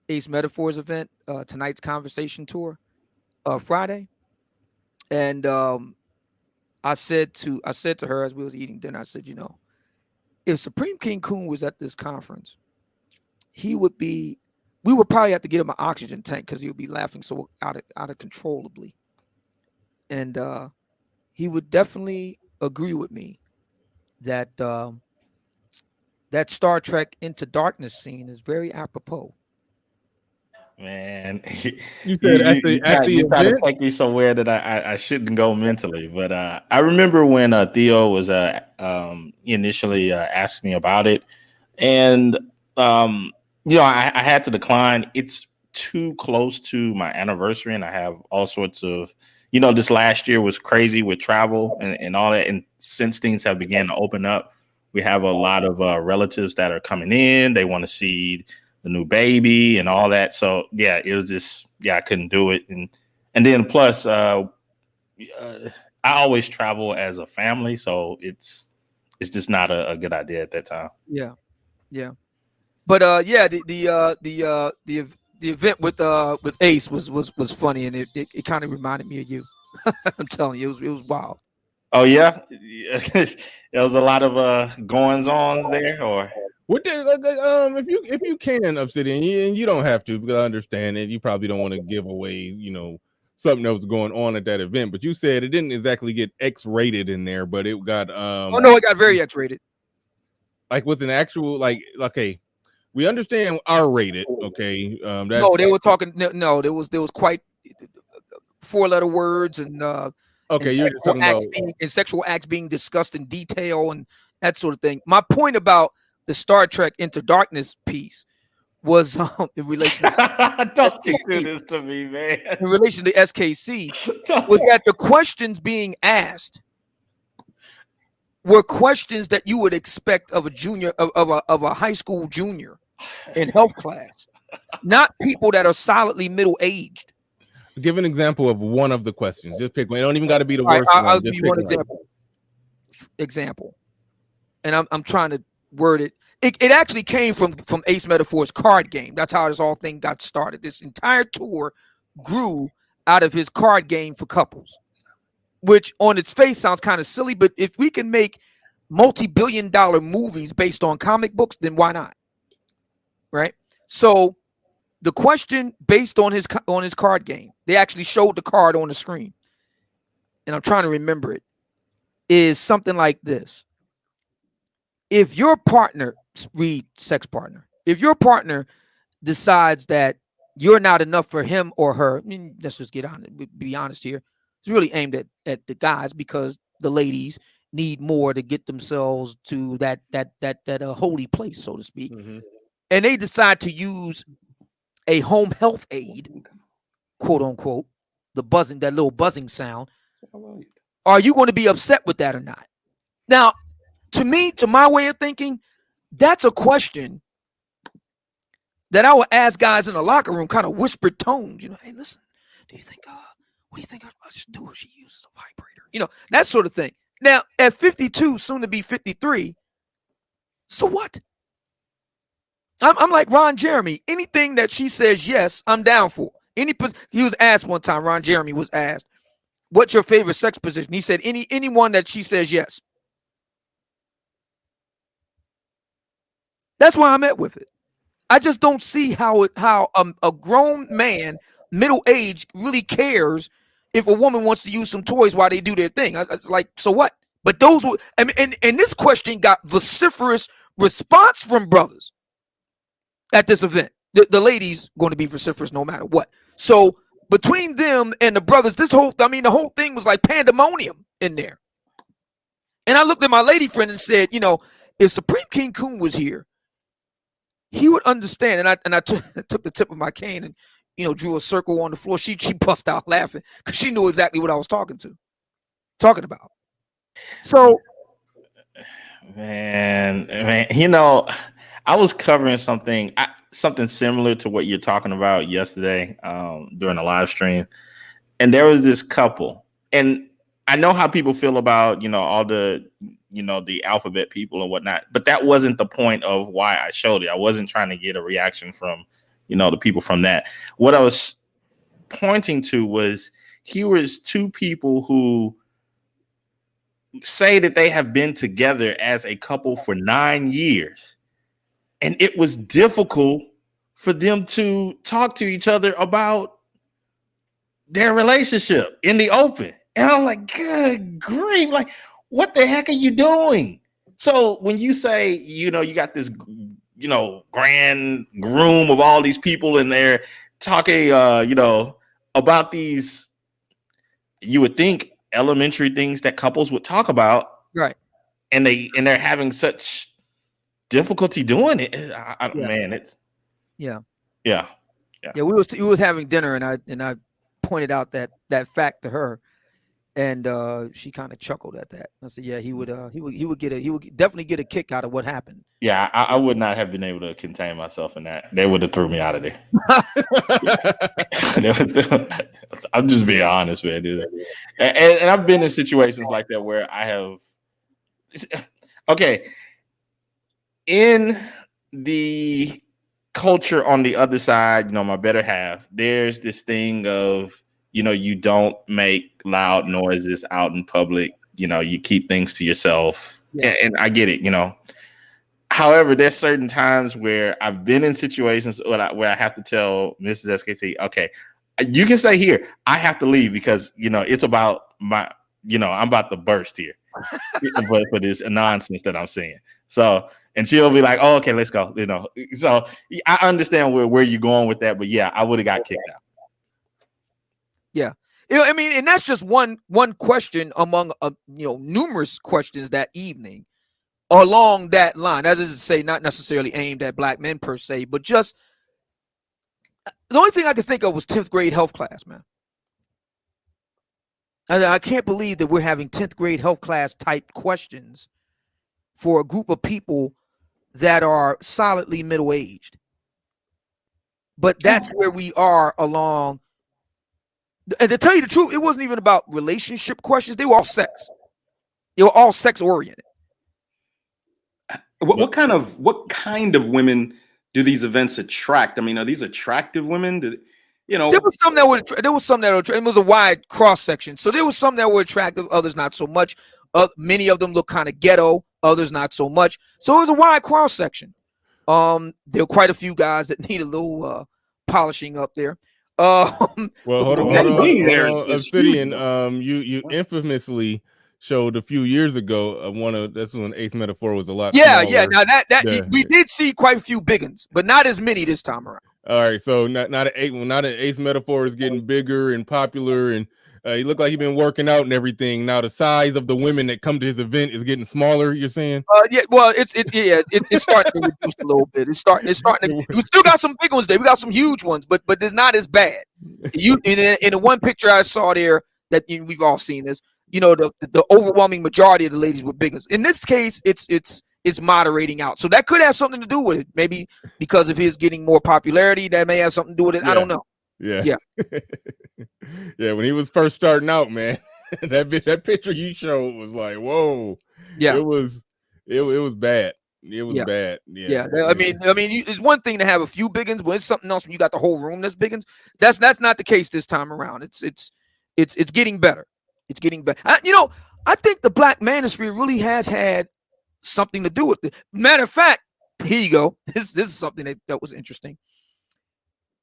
Ace Metaphors event, tonight's conversation tour, Friday, and I said to her as we was eating dinner, I said, if Supreme King Coon was at this conference, we would probably have to get him an oxygen tank because he would be laughing so out of controllably. And he would definitely agree with me that that Star Trek Into Darkness scene is very apropos. Man, you said you try to take me somewhere that I shouldn't go mentally. But I remember when Theo was initially asked me about it, and I had to decline. It's too close to my anniversary, and I have all sorts of, this last year was crazy with travel and all that. And since things have began to open up, we have a lot of relatives that are coming in. They want to see the new baby and all that. So yeah, it was just, I couldn't do it. And then plus I always travel as a family. So it's just not a good idea at that time. Yeah. Yeah. But the event with Ace was funny, and it kind of reminded me of you. I'm telling you, it was wild. Oh yeah. There was a lot of goings on there, or what did if you can, Obsidian, and you don't have to, because I understand it. You probably don't want to give away, something that was going on at that event. But you said it didn't exactly get X-rated in there, but it got oh no, it got very X-rated. Like with an actual okay, we understand R-rated. Okay, no, they were talking. No, there was quite 4-letter words and okay, you're just talking about sexual acts being discussed in detail and that sort of thing. My point about the Star Trek Into Darkness piece was in relation to don't you do this to me, man. In relation to SKC, was that the questions being asked were questions that you would expect of a junior of a high school junior in health class, not people that are solidly middle-aged. Give an example of one of the questions. Just pick one. It don't even got to be the worst I'll one. give you one example. And I'm trying to word it. It actually came from Ace Metaphor's card game. That's how this whole thing got started. This entire tour grew out of his card game for couples, which on its face sounds kind of silly, but if we can make multi-billion-dollar movies based on comic books, then why not? right? So the question based on his card game, they actually showed the card on the screen, and I'm trying to remember it, is something like this. If your partner, read sex partner, if your partner decides that you're not enough for him or her, I mean, let's just be honest here. It's really aimed at the guys, because the ladies need more to get themselves to that holy place, so to speak. Mhm. And they decide to use a home health aid, quote unquote, that little buzzing sound. Are you going to be upset with that or not? Now, to me, to my way of thinking, that's a question that I would ask guys in the locker room, kind of whispered tones. Hey, listen, what do you think I should do if she uses a vibrator? That sort of thing. Now, at 52, soon to be 53, so what? I'm like Ron Jeremy. Anything that she says yes, I'm down for. He was asked one time, Ron Jeremy was asked, what's your favorite sex position? He said, anyone that she says yes. That's where I'm at with it. I just don't see how a grown man, middle age, really cares if a woman wants to use some toys while they do their thing. Like, so what? But those were, and this question got vociferous response from brothers at this event. The ladies going to be vociferous no matter what. So between them and the brothers, the whole thing was like pandemonium in there. And I looked at my lady friend and said, if Supreme King Coon was here, he would understand. And I took the tip of my cane and, drew a circle on the floor. She bust out laughing because she knew exactly what I was talking about. So, man, I was covering something similar to what you're talking about yesterday during the live stream, and there was this couple, and I know how people feel about all the the alphabet people and whatnot, but that wasn't the point of why I showed it. I wasn't trying to get a reaction from the people from that. What I was pointing to was here was two people who say that they have been together as a couple for 9 years, and it was difficult for them to talk to each other about their relationship in the open. And I'm like, good grief, like, what the heck are you doing? So when you say, you got this, grand groom of all these people in there talking, about these, you would think elementary things that couples would talk about, right? And they're having such difficulty doing it. Man, it's yeah. We was having dinner, and I pointed out that fact to her, and she kind of chuckled at that. I said, yeah, he would definitely get a kick out of what happened. Yeah, I would not have been able to contain myself in that. They would have threw me out of there. I'm just being honest, man. Dude. And I've been in situations like that where I have. Okay, in the culture on the other side, my better half, there's this thing of, you don't make loud noises out in public. You keep things to yourself. Yeah. And I get it, However, there's certain times where I've been in situations where I have to tell Mrs. SKC, okay, you can stay here. I have to leave because, it's about my, I'm about to burst here for this nonsense that I'm seeing. So, and she'll be like, oh, okay, let's go. So I understand where you're going with that, but yeah, I would have got kicked out. Yeah. And that's just one question among, numerous questions that evening along that line. That doesn't say not necessarily aimed at black men per se, but just the only thing I could think of was 10th grade health class, man. I can't believe that we're having 10th grade health class type questions for a group of people that are solidly middle-aged. But that's where we are along. And to tell you the truth, it wasn't even about relationship questions. They were all sex. They were all sex-oriented. What kind of women do these events attract? I mean, are these attractive women? There was some that were. It was a wide cross section. So there was some that were attractive, others not so much. Many of them look kind of ghetto, others not so much. So it was a wide cross section. There are quite a few guys that need a little polishing up there. Well, hold That wing there on, is huge, Obsidian. though. You infamously showed a few years ago that's when Ace Metaphor was a lot Yeah, smaller. now that Yeah. we did see quite a few big ones, but not as many this time around. All right, so now that Ace Metaphor is getting bigger and popular, and he looked like he's been working out and everything. Now the size of the women that come to his event is getting smaller. You're saying? Yeah, well, it's starting to reduce a little bit. It's starting to. We still got some big ones there. We got some huge ones, but it's not as bad. You in the one picture I saw there that we've all seen this. The overwhelming majority of the ladies were big ones. In this case, it's moderating out. So that could have something to do with it. Maybe because of his getting more popularity, that may have something to do with it. Yeah. I don't know. Yeah. Yeah. Yeah, when he was first starting out, man, that picture you showed was like, whoa. Yeah. It was bad. It was bad. Yeah. I mean, it's one thing to have a few big ones, but it's something else when you got the whole room that's big ones. That's not the case this time around. It's getting better. It's getting better. I think the Black Manosphere really has had something to do with it. Matter of fact, here you go. This is something that was interesting.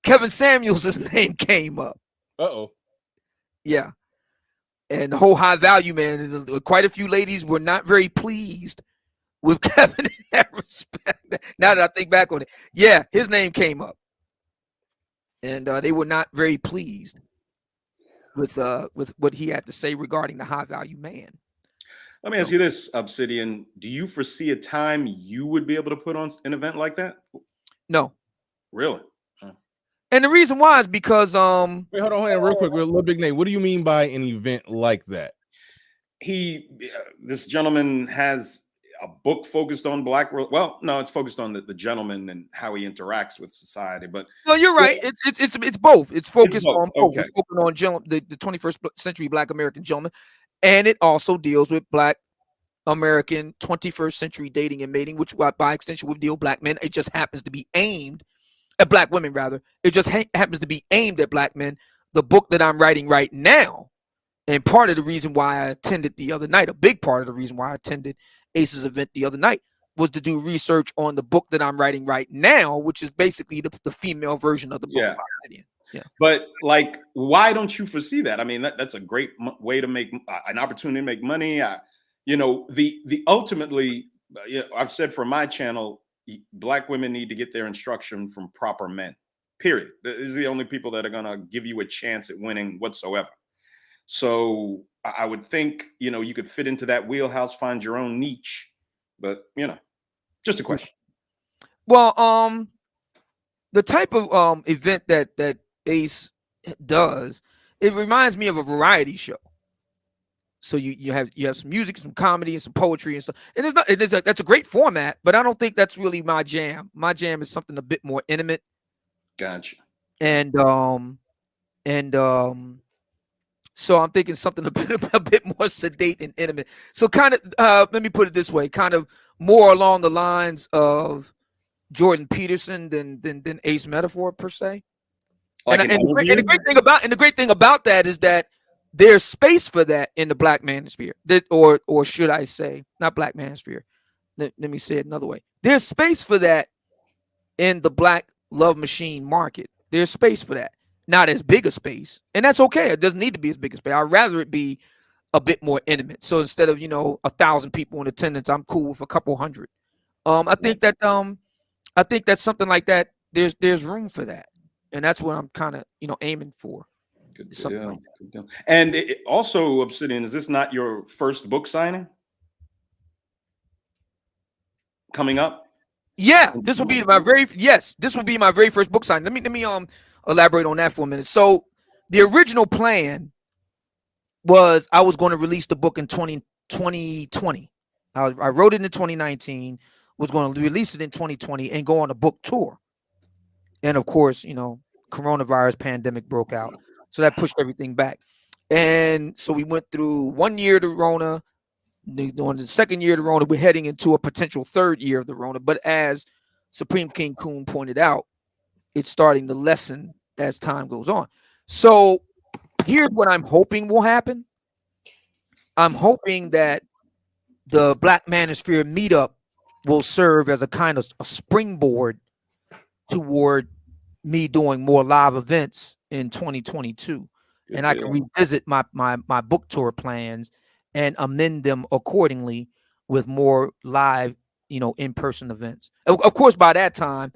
Kevin Samuels' name came up. Uh-oh. Yeah. And the whole high value man is quite a few ladies were not very pleased with Kevin in that respect. Now that I think back on it. Yeah, his name came up. And they were not very pleased with what he had to say regarding the high value man. Let me ask you this, Obsidian. Do you foresee a time you would be able to put on an event like that? No. Really? And the reason why is because wait, hold on real quick, Little Big Nate. What do you mean by an event like that? This gentleman has a book focused on Black. Well, no, it's focused on the gentleman and how he interacts with society. But no, you're right. It's both. It's focused on both. Okay. It's focused on the 21st century Black American gentleman, and it also deals with Black American 21st century dating and mating, which by extension would deal with Black men. It just happens to be aimed at Black women, rather. It just happens to be aimed at Black men. The book that I'm writing right now, and part of the reason why I attended the other night, a big part of the reason why I attended Ace's event the other night, was to do research on the book that I'm writing right now, which is basically the female version of the book. Yeah. Yeah. But like, why don't you foresee that? I mean, that's a great way to make an opportunity to make money. The ultimately, I've said for my channel, Black women need to get their instruction from proper men. Period. These are the only people that are gonna give you a chance at winning whatsoever. So I would think, you could fit into that wheelhouse, find your own niche, but just a question. Well, the type of event that Ace does, it reminds me of a variety show. So you have some music, some comedy, and some poetry and stuff. And that's a great format, but I don't think that's really my jam. My jam is something a bit more intimate. Gotcha. And so I'm thinking something a bit more sedate and intimate. So kind of let me put it this way, kind of more along the lines of Jordan Peterson than Ace Metaphor per se. Like and the great thing about that is that there's space for that in the Black Manosphere. Or should I say, not Black Manosphere. Let me say it another way. There's space for that in the Black love machine market. There's space for that. Not as big a space, and that's okay. It doesn't need to be as big a space. I'd rather it be a bit more intimate. So instead of 1,000 people in attendance, I'm cool with a couple hundred. I think that's something like that. There's room for that, and that's what I'm kind of aiming for. Good deal. Like good deal. And also, Obsidian, is this not your first book signing coming up? Yeah, this will be my very first book signing. Let me elaborate on that for a minute. So the original plan was I was going to release the book in 2020. I wrote it in 2019, was going to release it in 2020 and go on a book tour. And of course, coronavirus pandemic broke out. So that pushed everything back. And so we went through 1 year of the Rona. On the second year of the Rona, we're heading into a potential third year of the Rona. But as Supreme King Coon pointed out, it's starting to lessen as time goes on. So here's what I'm hoping will happen. I'm hoping that the Black Manosphere Meetup will serve as a kind of a springboard toward me doing more live events in 2022. Good And I can deal. revisit my book tour plans and amend them accordingly with more live, in-person events. Of course, by that time,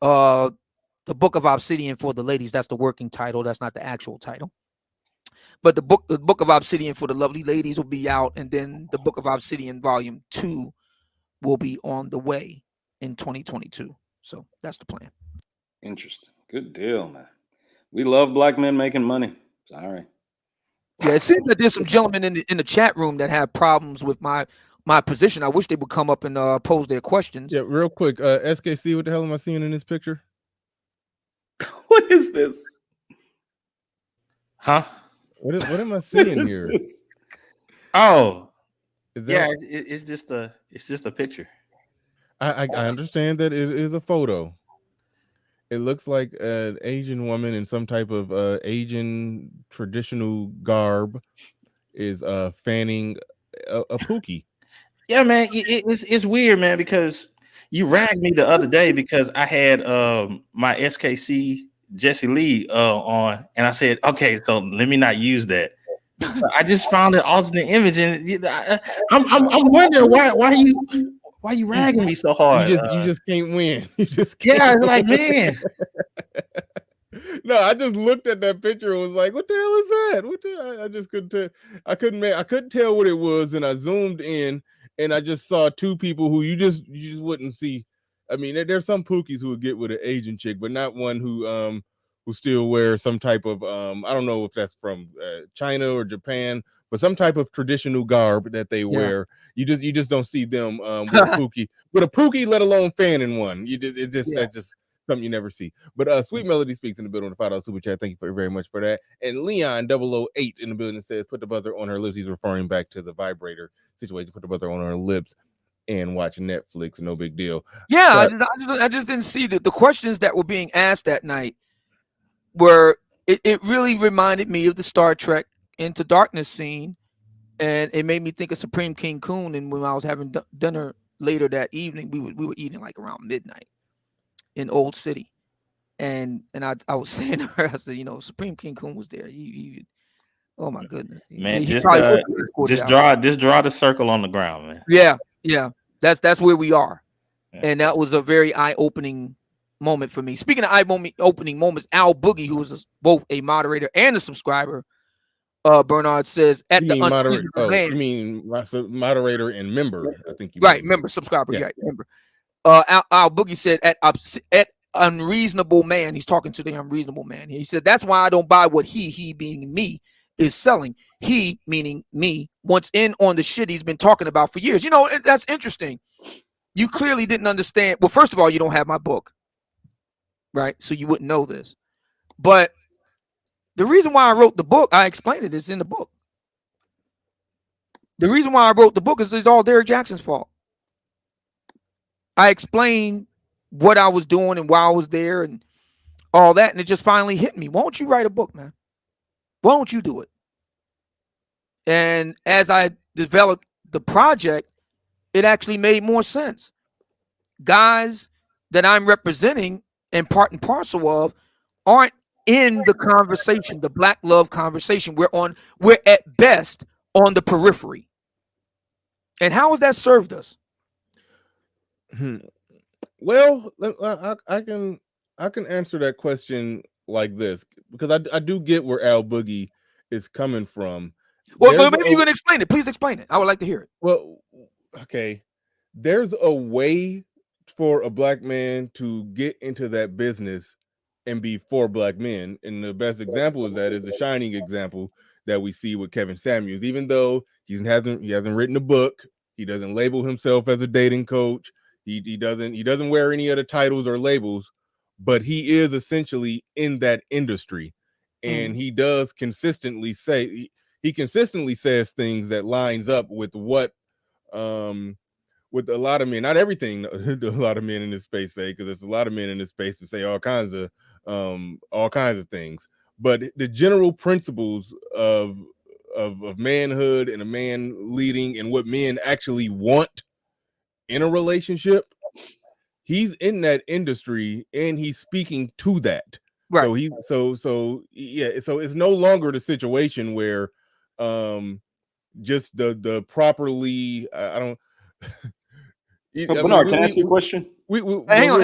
the Book of Obsidian for the ladies, that's the working title. That's not the actual title. But the book of Obsidian for the lovely ladies will be out, and then the Book of Obsidian Volume 2 will be on the way in 2022. So that's the plan. Interesting. Good deal, man. We love black men making money. Sorry. Yeah, it seems that there's some gentlemen in the chat room that have problems with my position. I wish they would come up and pose their questions. Yeah, real quick. SKC, what the hell am I seeing in this picture? What is this? Huh? What am I seeing here? This? Oh, Is that, yeah. It's just a picture. I understand that it is a photo. It looks like an Asian woman in some type of Asian traditional garb is fanning a pookie. Yeah, man. It's weird, man, because you ragged me the other day because I had my SKC Jesse Lee on, and I said, okay, so let me not use that. So I just found an alternate image, and I'm wondering why you ragging me so hard. You just can't win. You just can't Yeah, it's win. like, man. No, I just looked at that picture and was like, "What the hell is that?" What the? I just couldn't tell. I couldn't tell what it was, and I zoomed in, and I just saw two people who you just wouldn't see. I mean, there's some pookies who would get with an Asian chick, but not one who still wears some type of I don't know if that's from China or Japan, but some type of traditional garb that they wear. You just don't see them with a pookie, let alone fanning one. That's just something you never see. But Sweet Melody speaks in the building on the $5 super chat. Thank you very much for that. And Leon 008 in the building says, put the buzzer on her lips. He's referring back to the vibrator situation. Put the buzzer on her lips and watch Netflix. No big deal. Yeah, But I just didn't see the questions that were being asked that night were it really reminded me of the Star Trek Into Darkness scene, and it made me think of Supreme King Coon. And when I was having dinner later that evening, we were eating like around midnight in Old City, and I was saying to her, I said, Supreme King Coon was there. He oh my goodness, Man, he just draw the circle on the ground, man. Yeah, that's where we are, and that was a very eye-opening moment for me. Speaking of eye-opening moments, Al Boogie, who was both a moderator and a subscriber, Bernard says at you the mean unreasonable man. You mean moderator and member? I think you right, mean. member, subscriber, Yeah. right, member. Al Boogie said at unreasonable man. He's talking to the unreasonable man. He said that's why I don't buy what he being me is selling. He meaning me wants in on the shit he's been talking about for years. That's interesting. You clearly didn't understand. Well, first of all, you don't have my book, right? So you wouldn't know this. But the reason why I wrote the book, I explained it. It's in the book. The reason why I wrote the book is it's all Derrick Jackson's fault. I explained what I was doing and why I was there and all that, and it just finally hit me. Why don't you write a book, man? Why don't you do it? And as I developed the project, it actually made more sense. Guys that I'm representing and part and parcel of aren't in the conversation, the Black love conversation. We're at best on the periphery. And how has that served us? Well, I can answer that question like this because I do get where Al Boogie is coming from. Well, maybe you can explain it. Please explain it. I would like to hear it. Well, okay. There's a way for a black man to get into that business and be for black men. And the best example of that is the shining example that we see with Kevin Samuels. Even though he hasn't written a book, he doesn't label himself as a dating coach. He doesn't wear any other titles or labels, but he is essentially in that industry. And he does consistently say he consistently says things that lines up with what with a lot of men, not everything a lot of men in this space say, because there's a lot of men in this space to say all kinds of things. But the general principles of manhood and a man leading and what men actually want in a relationship, he's in that industry and he's speaking to that. Right. So yeah, so it's no longer the situation where just the properly I don't Bernard, can I ask you a question? Hang on.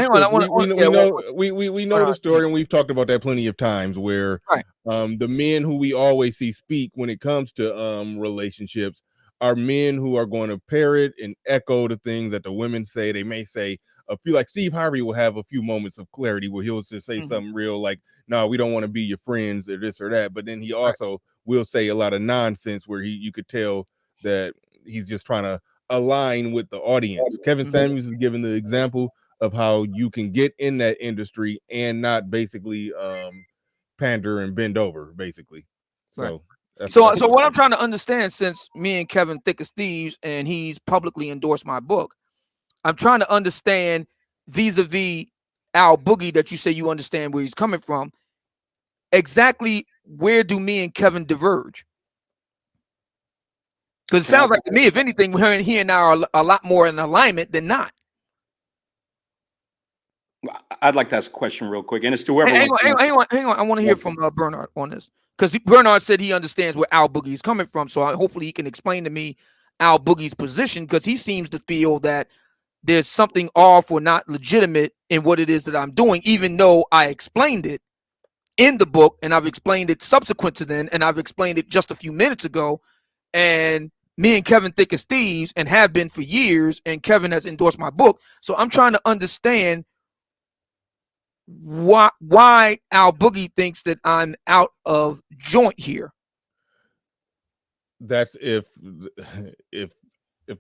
We know the story, and we've talked about that plenty of times where right. The men who we always see speak when it comes to relationships are men who are going to parrot and echo the things that the women say. They may say a few, like Steve Harvey will have a few moments of clarity where he'll just say something real like, no, we don't want to be your friends or this or that. But then he also will say a lot of nonsense where you could tell that he's just trying to align with the audience. Kevin Samuels is giving the example of how you can get in that industry and not basically pander and bend over, basically. So so what I'm trying to understand, since me and Kevin thick as thieves and he's publicly endorsed my book, I'm trying to understand vis-a-vis Al Boogie, that you say you understand where he's coming from. Exactly where do me and Kevin diverge? Because it sounds like to me, if anything, he and I are a lot more in alignment than not. I'd like to ask a question real quick, and it's to whoever. Hang on. I want to hear from Bernard on this, because Bernard said he understands where Al Boogie is coming from. So hopefully he can explain to me Al Boogie's position, because he seems to feel that there's something off or not legitimate in what it is that I'm doing, even though I explained it in the book, and I've explained it subsequent to then, and I've explained it just a few minutes ago. And me and Kevin thick as thieves and have been for years, and Kevin has endorsed my book. So I'm trying to understand why Al Boogie thinks that I'm out of joint here. That's if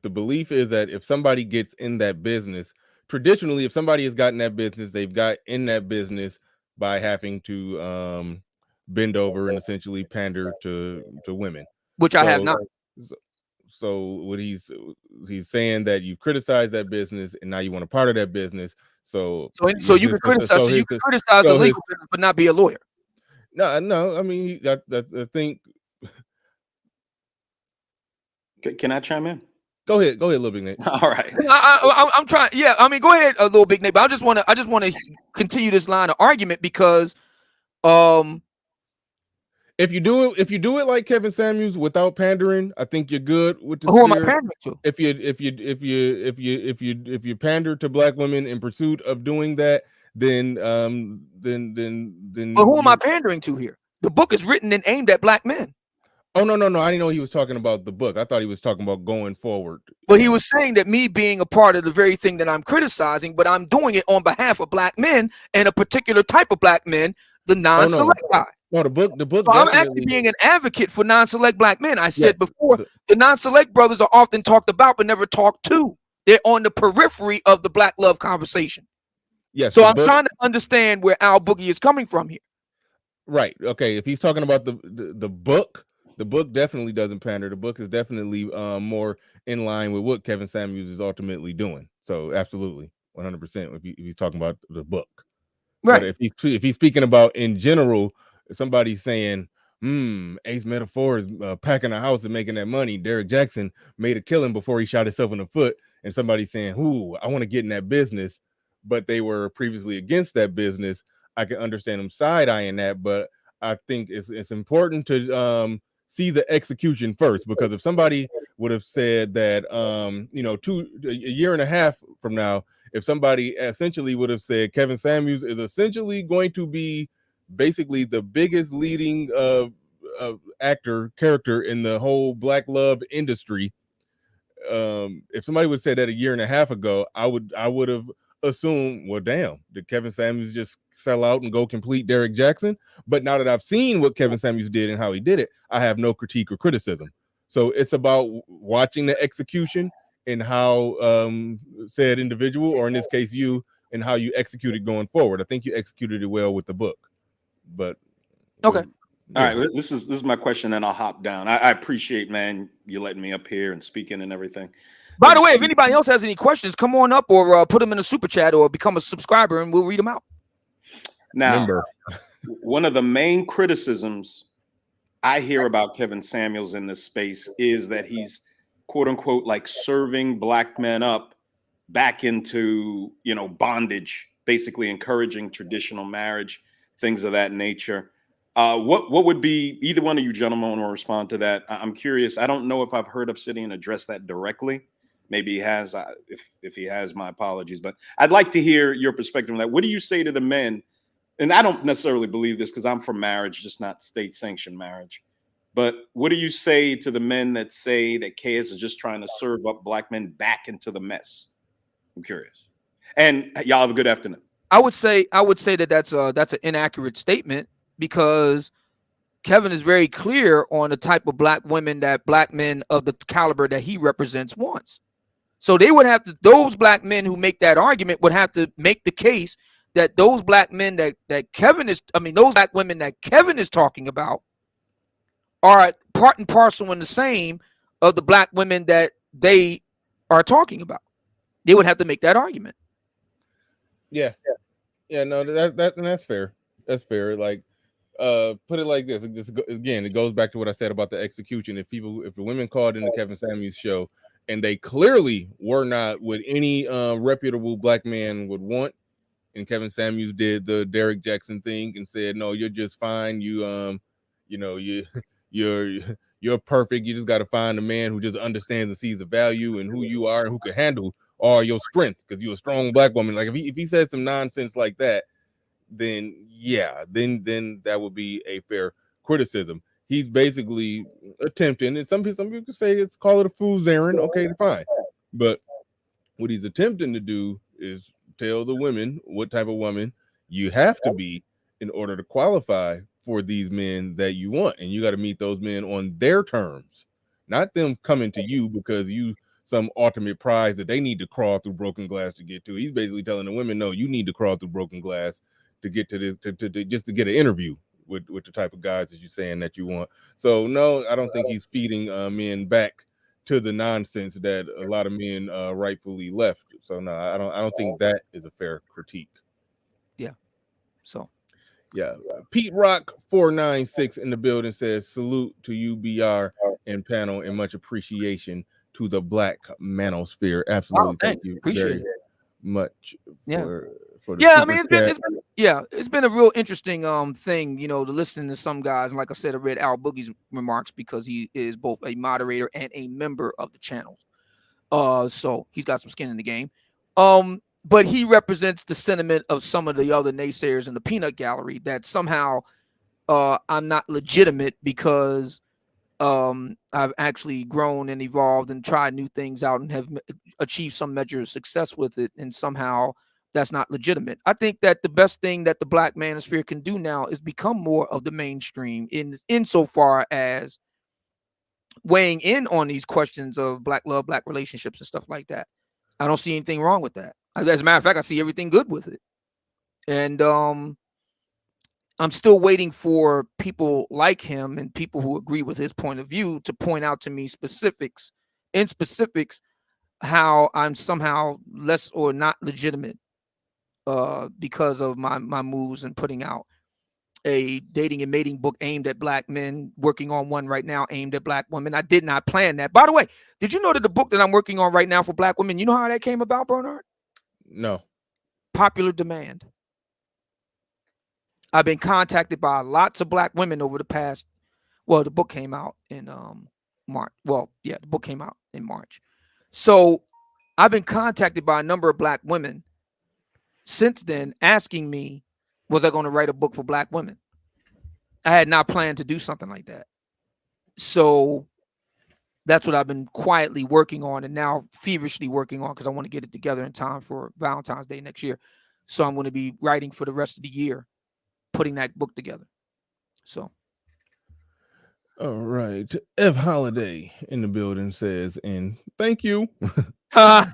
the belief is that if somebody gets in that business, traditionally, if somebody has gotten that business, they've got in that business by having to bend over and essentially pander to women, which I have not. So what he's saying that you criticize that business and now you want a part of that business. So you can criticize. So you can criticize the legal business, but not be a lawyer. No. I mean, I think. Can I chime in? Go ahead, Little Big Nate. All right. I'm trying. Yeah, I mean, go ahead, Little Big Nate. But I just want to continue this line of argument, because if you do it like Kevin Samuels without pandering, I think you're good with the Who am I pandering to? If you pander to black women in pursuit of doing that, then But who am I pandering to here? The book is written and aimed at black men. Oh, no. I didn't know he was talking about the book. I thought he was talking about going forward. But he was saying that me being a part of the very thing that I'm criticizing, but I'm doing it on behalf of black men and a particular type of black men, the non-select guy. No, the book. So I'm actually being an advocate for non-select black men. I said before, the non-select brothers are often talked about but never talked to. They're on the periphery of the black love conversation. Yes. So I'm trying to understand where Al Boogie is coming from here. Right. Okay. If he's talking about the book. The book definitely doesn't pander. The book is definitely more in line with what Kevin Samuels is ultimately doing. So absolutely, 100%. If he's talking about the book, right? But if he's speaking about in general, somebody saying, Ace Metaphor is packing a house and making that money. Derek Jackson made a killing before he shot himself in the foot, and somebody saying, "Ooh, I want to get in that business," but they were previously against that business. I can understand them side eyeing that, but I think it's important to see the execution first, because if somebody would have said that a year and a half from now, if somebody essentially would have said Kevin Samuels is essentially going to be basically the biggest leading character in the whole black love industry, if somebody would say that a year and a half ago, I would have assumed, well, damn, did Kevin Samuels just sell out and go complete Derek Jackson? But now that I've seen what Kevin Samuels did and how he did it, I have no critique or criticism. So it's about watching the execution and how said individual, or in this case you, and how you executed going forward. I think you executed it well with the book. But okay. All right, this is my question, and I'll hop down. I appreciate, man, you letting me up here and speaking and everything. By the way, if anybody else has any questions, come on up or put them in a super chat or become a subscriber, and we'll read them out. Now, one of the main criticisms I hear about Kevin Samuels in this space is that he's, quote unquote, like serving black men up back into, bondage, basically encouraging traditional marriage, things of that nature. What would be, either one of you gentlemen will respond to that? I'm curious. I don't know if I've heard Obsidian address that directly. Maybe he has. If he has, my apologies. But I'd like to hear your perspective on that. What do you say to the men? And I don't necessarily believe this because I'm for marriage, just not state-sanctioned marriage. But what do you say to the men that say that KS is just trying to serve up black men back into the mess? I'm curious. And y'all have a good afternoon. I would say that that's an inaccurate statement, because Kevin is very clear on the type of black women that black men of the caliber that he represents wants. So they would have to, those black men who make that argument would have to make the case that those black men that Kevin is, those black women that Kevin is talking about are part and parcel in the same of the black women that they are talking about. They would have to make that argument. Yeah. No, that's fair. That's fair. Like, put it like this. Again, it goes back to what I said about the execution. If the women called in the Kevin Samuels show and they clearly were not what any reputable black man would want, and Kevin Samuels did the Derek Jackson thing and said, "No, you're just fine. You're perfect. You just got to find a man who just understands and sees the value and who you are and who can handle all your strength because you're a strong black woman." Like if he said some nonsense like that, then that would be a fair criticism. He's basically attempting, and some people could say call it a fool's errand. Okay, fine. But what he's attempting to do is tell the women what type of woman you have to be in order to qualify for these men that you want. And you got to meet those men on their terms, not them coming to you because you some ultimate prize that they need to crawl through broken glass to get to. He's basically telling the women, no, you need to crawl through broken glass to get to this, to just to get an interview with the type of guys that you're saying that you want. So no, I don't think he's feeding men back to the nonsense that a lot of men rightfully left. So no, I don't think that is a fair critique. Yeah. So yeah. Pete Rock 496 in the building says salute to UBR and panel and much appreciation to the Black Manosphere. Absolutely. Wow, thank you. Appreciate it much. For the it's been a real interesting thing, to listen to some guys. And like I said, I read Al Boogie's remarks because he is both a moderator and a member of the channel. So he's got some skin in the game. But he represents the sentiment of some of the other naysayers in the peanut gallery that somehow I'm not legitimate because I've actually grown and evolved and tried new things out and have achieved some measure of success with it. And somehow that's not legitimate. I think that the best thing that the Black Manosphere can do now is become more of the mainstream insofar as weighing in on these questions of black love, black relationships and stuff like that. I don't see anything wrong with that. As a matter of fact, I see everything good with it. And I'm still waiting for people like him and people who agree with his point of view to point out to me specifics how I'm somehow less or not legitimate because of my moves and putting out a dating and mating book aimed at black men, working on one right now aimed at black women. I did not plan that. By the way, did you know that the book that I'm working on right now for black women, you know how that came about, Bernard? No. Popular demand. I've been contacted by lots of black women over the past, the book came out in March. The book came out in March. So I've been contacted by a number of black women since then asking me, was I going to write a book for black women? I had not planned to do something like that. So that's what I've been quietly working on and now feverishly working on because I want to get it together in time for Valentine's Day next year. So I'm going to be writing for the rest of the year, putting that book together. So. All right. F. Holiday in the building says, and thank you. I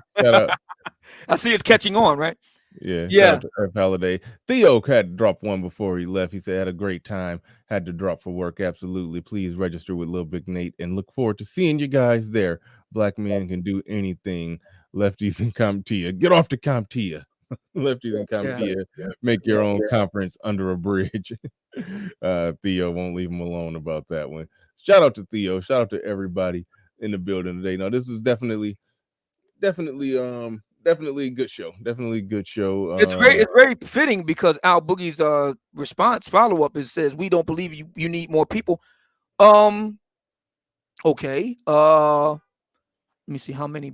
see it's catching on, right? Yeah. Shout out to F. Holiday. Theo had to drop one before he left. He said, had a great time. Had to drop for work. Absolutely. Please register with Lil Big Nate and look forward to seeing you guys there. Black men can do anything. Lefties and CompTIA. Get off the CompTIA. Lefties and CompTIA. Make your own conference under a bridge. Theo won't leave him alone about that one. Shout out to Theo. Shout out to everybody in the building today. Now, this is definitely definitely a good show. Definitely a good show. It's great. It's very fitting because Al Boogie's response follow up says we don't believe you need more people. Okay. Let me see how many.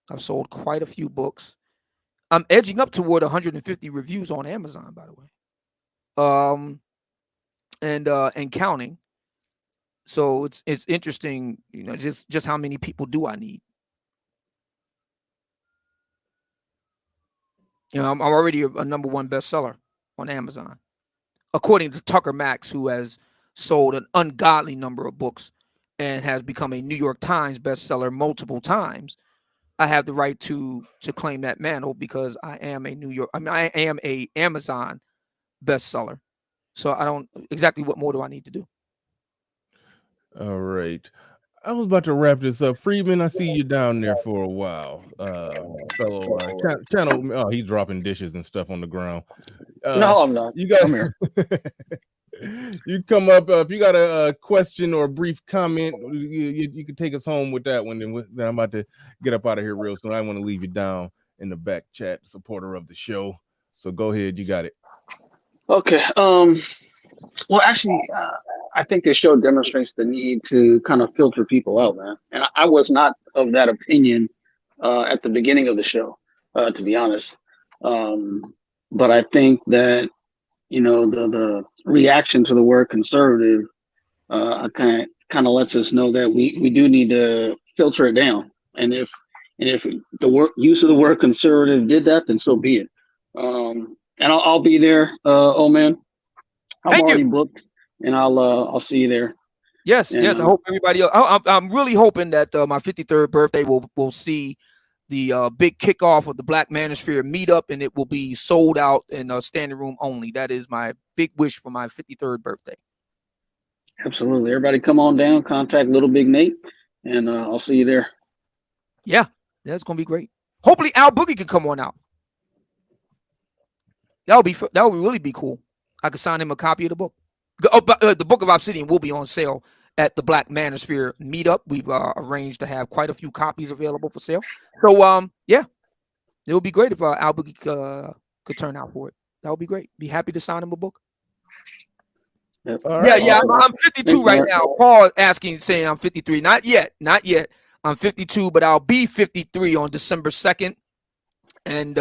I've sold quite a few books. I'm edging up toward 150 reviews on Amazon, by the way. And counting. So it's interesting, just how many people do I need? I'm already a #1 bestseller on Amazon, according to Tucker Max, who has sold an ungodly number of books and has become a New York Times bestseller multiple times. I have the right to claim that mantle because I am I am a Amazon bestseller. So I don't exactly what more do I need to do? All right. I was about to wrap this up. Friedman, I see you down there for a while. Fellow channel. Oh, he's dropping dishes and stuff on the ground. No, I'm not. You got. I'm here. You come up if you got a question or a brief comment. You can take us home with that one. Then I'm about to get up out of here real soon. I want to leave you down in the back chat, supporter of the show. So go ahead. You got it. Okay. Well, actually, I think this show demonstrates the need to kind of filter people out, man. And I was not of that opinion at the beginning of the show, to be honest. But I think that, the reaction to the word conservative kind of lets us know that we do need to filter it down. And if the use of the word conservative did that, then so be it. And I'll be there. Oh man, I'm already booked, and I'll see you there. Yes, and, yes. I hope everybody else. I'm really hoping that my 53rd birthday will see the big kickoff of the Black Manosphere meetup, and it will be sold out in standing room only. That is my big wish for my 53rd birthday. Absolutely. Everybody come on down, contact Little Big Nate, and I'll see you there. Yeah, that's going to be great. Hopefully Al Boogie can come on out. That would really be cool. I could sign him a copy of the book. The Book of Obsidian will be on sale at the Black Manosphere meetup. We've arranged to have quite a few copies available for sale. So, yeah, it would be great if Al Boogie could turn out for it. That would be great. Be happy to sign him a book. Yep. Yeah. I'm 52 right now. Paul saying I'm 53. Not yet. I'm 52, but I'll be 53 on December 2nd. And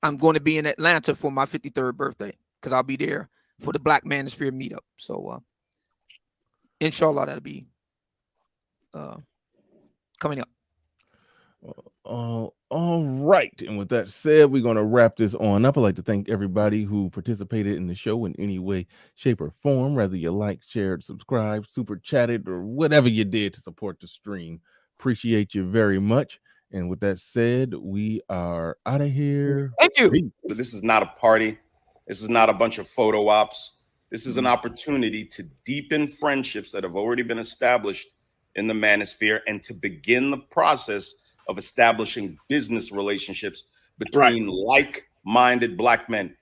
I'm going to be in Atlanta for my 53rd birthday because I'll be there for the Black Manosphere meetup. So, inshallah, that'll be coming up. All right. And with that said, we're going to wrap this on up. I'd like to thank everybody who participated in the show in any way, shape, or form, whether you liked, shared, subscribed, super chatted, or whatever you did to support the stream. Appreciate you very much. And with that said, we are out of here. Thank you. But this is not a party. This is not a bunch of photo ops. This is an opportunity to deepen friendships that have already been established in the Manosphere and to begin the process of establishing business relationships between like-minded Black men.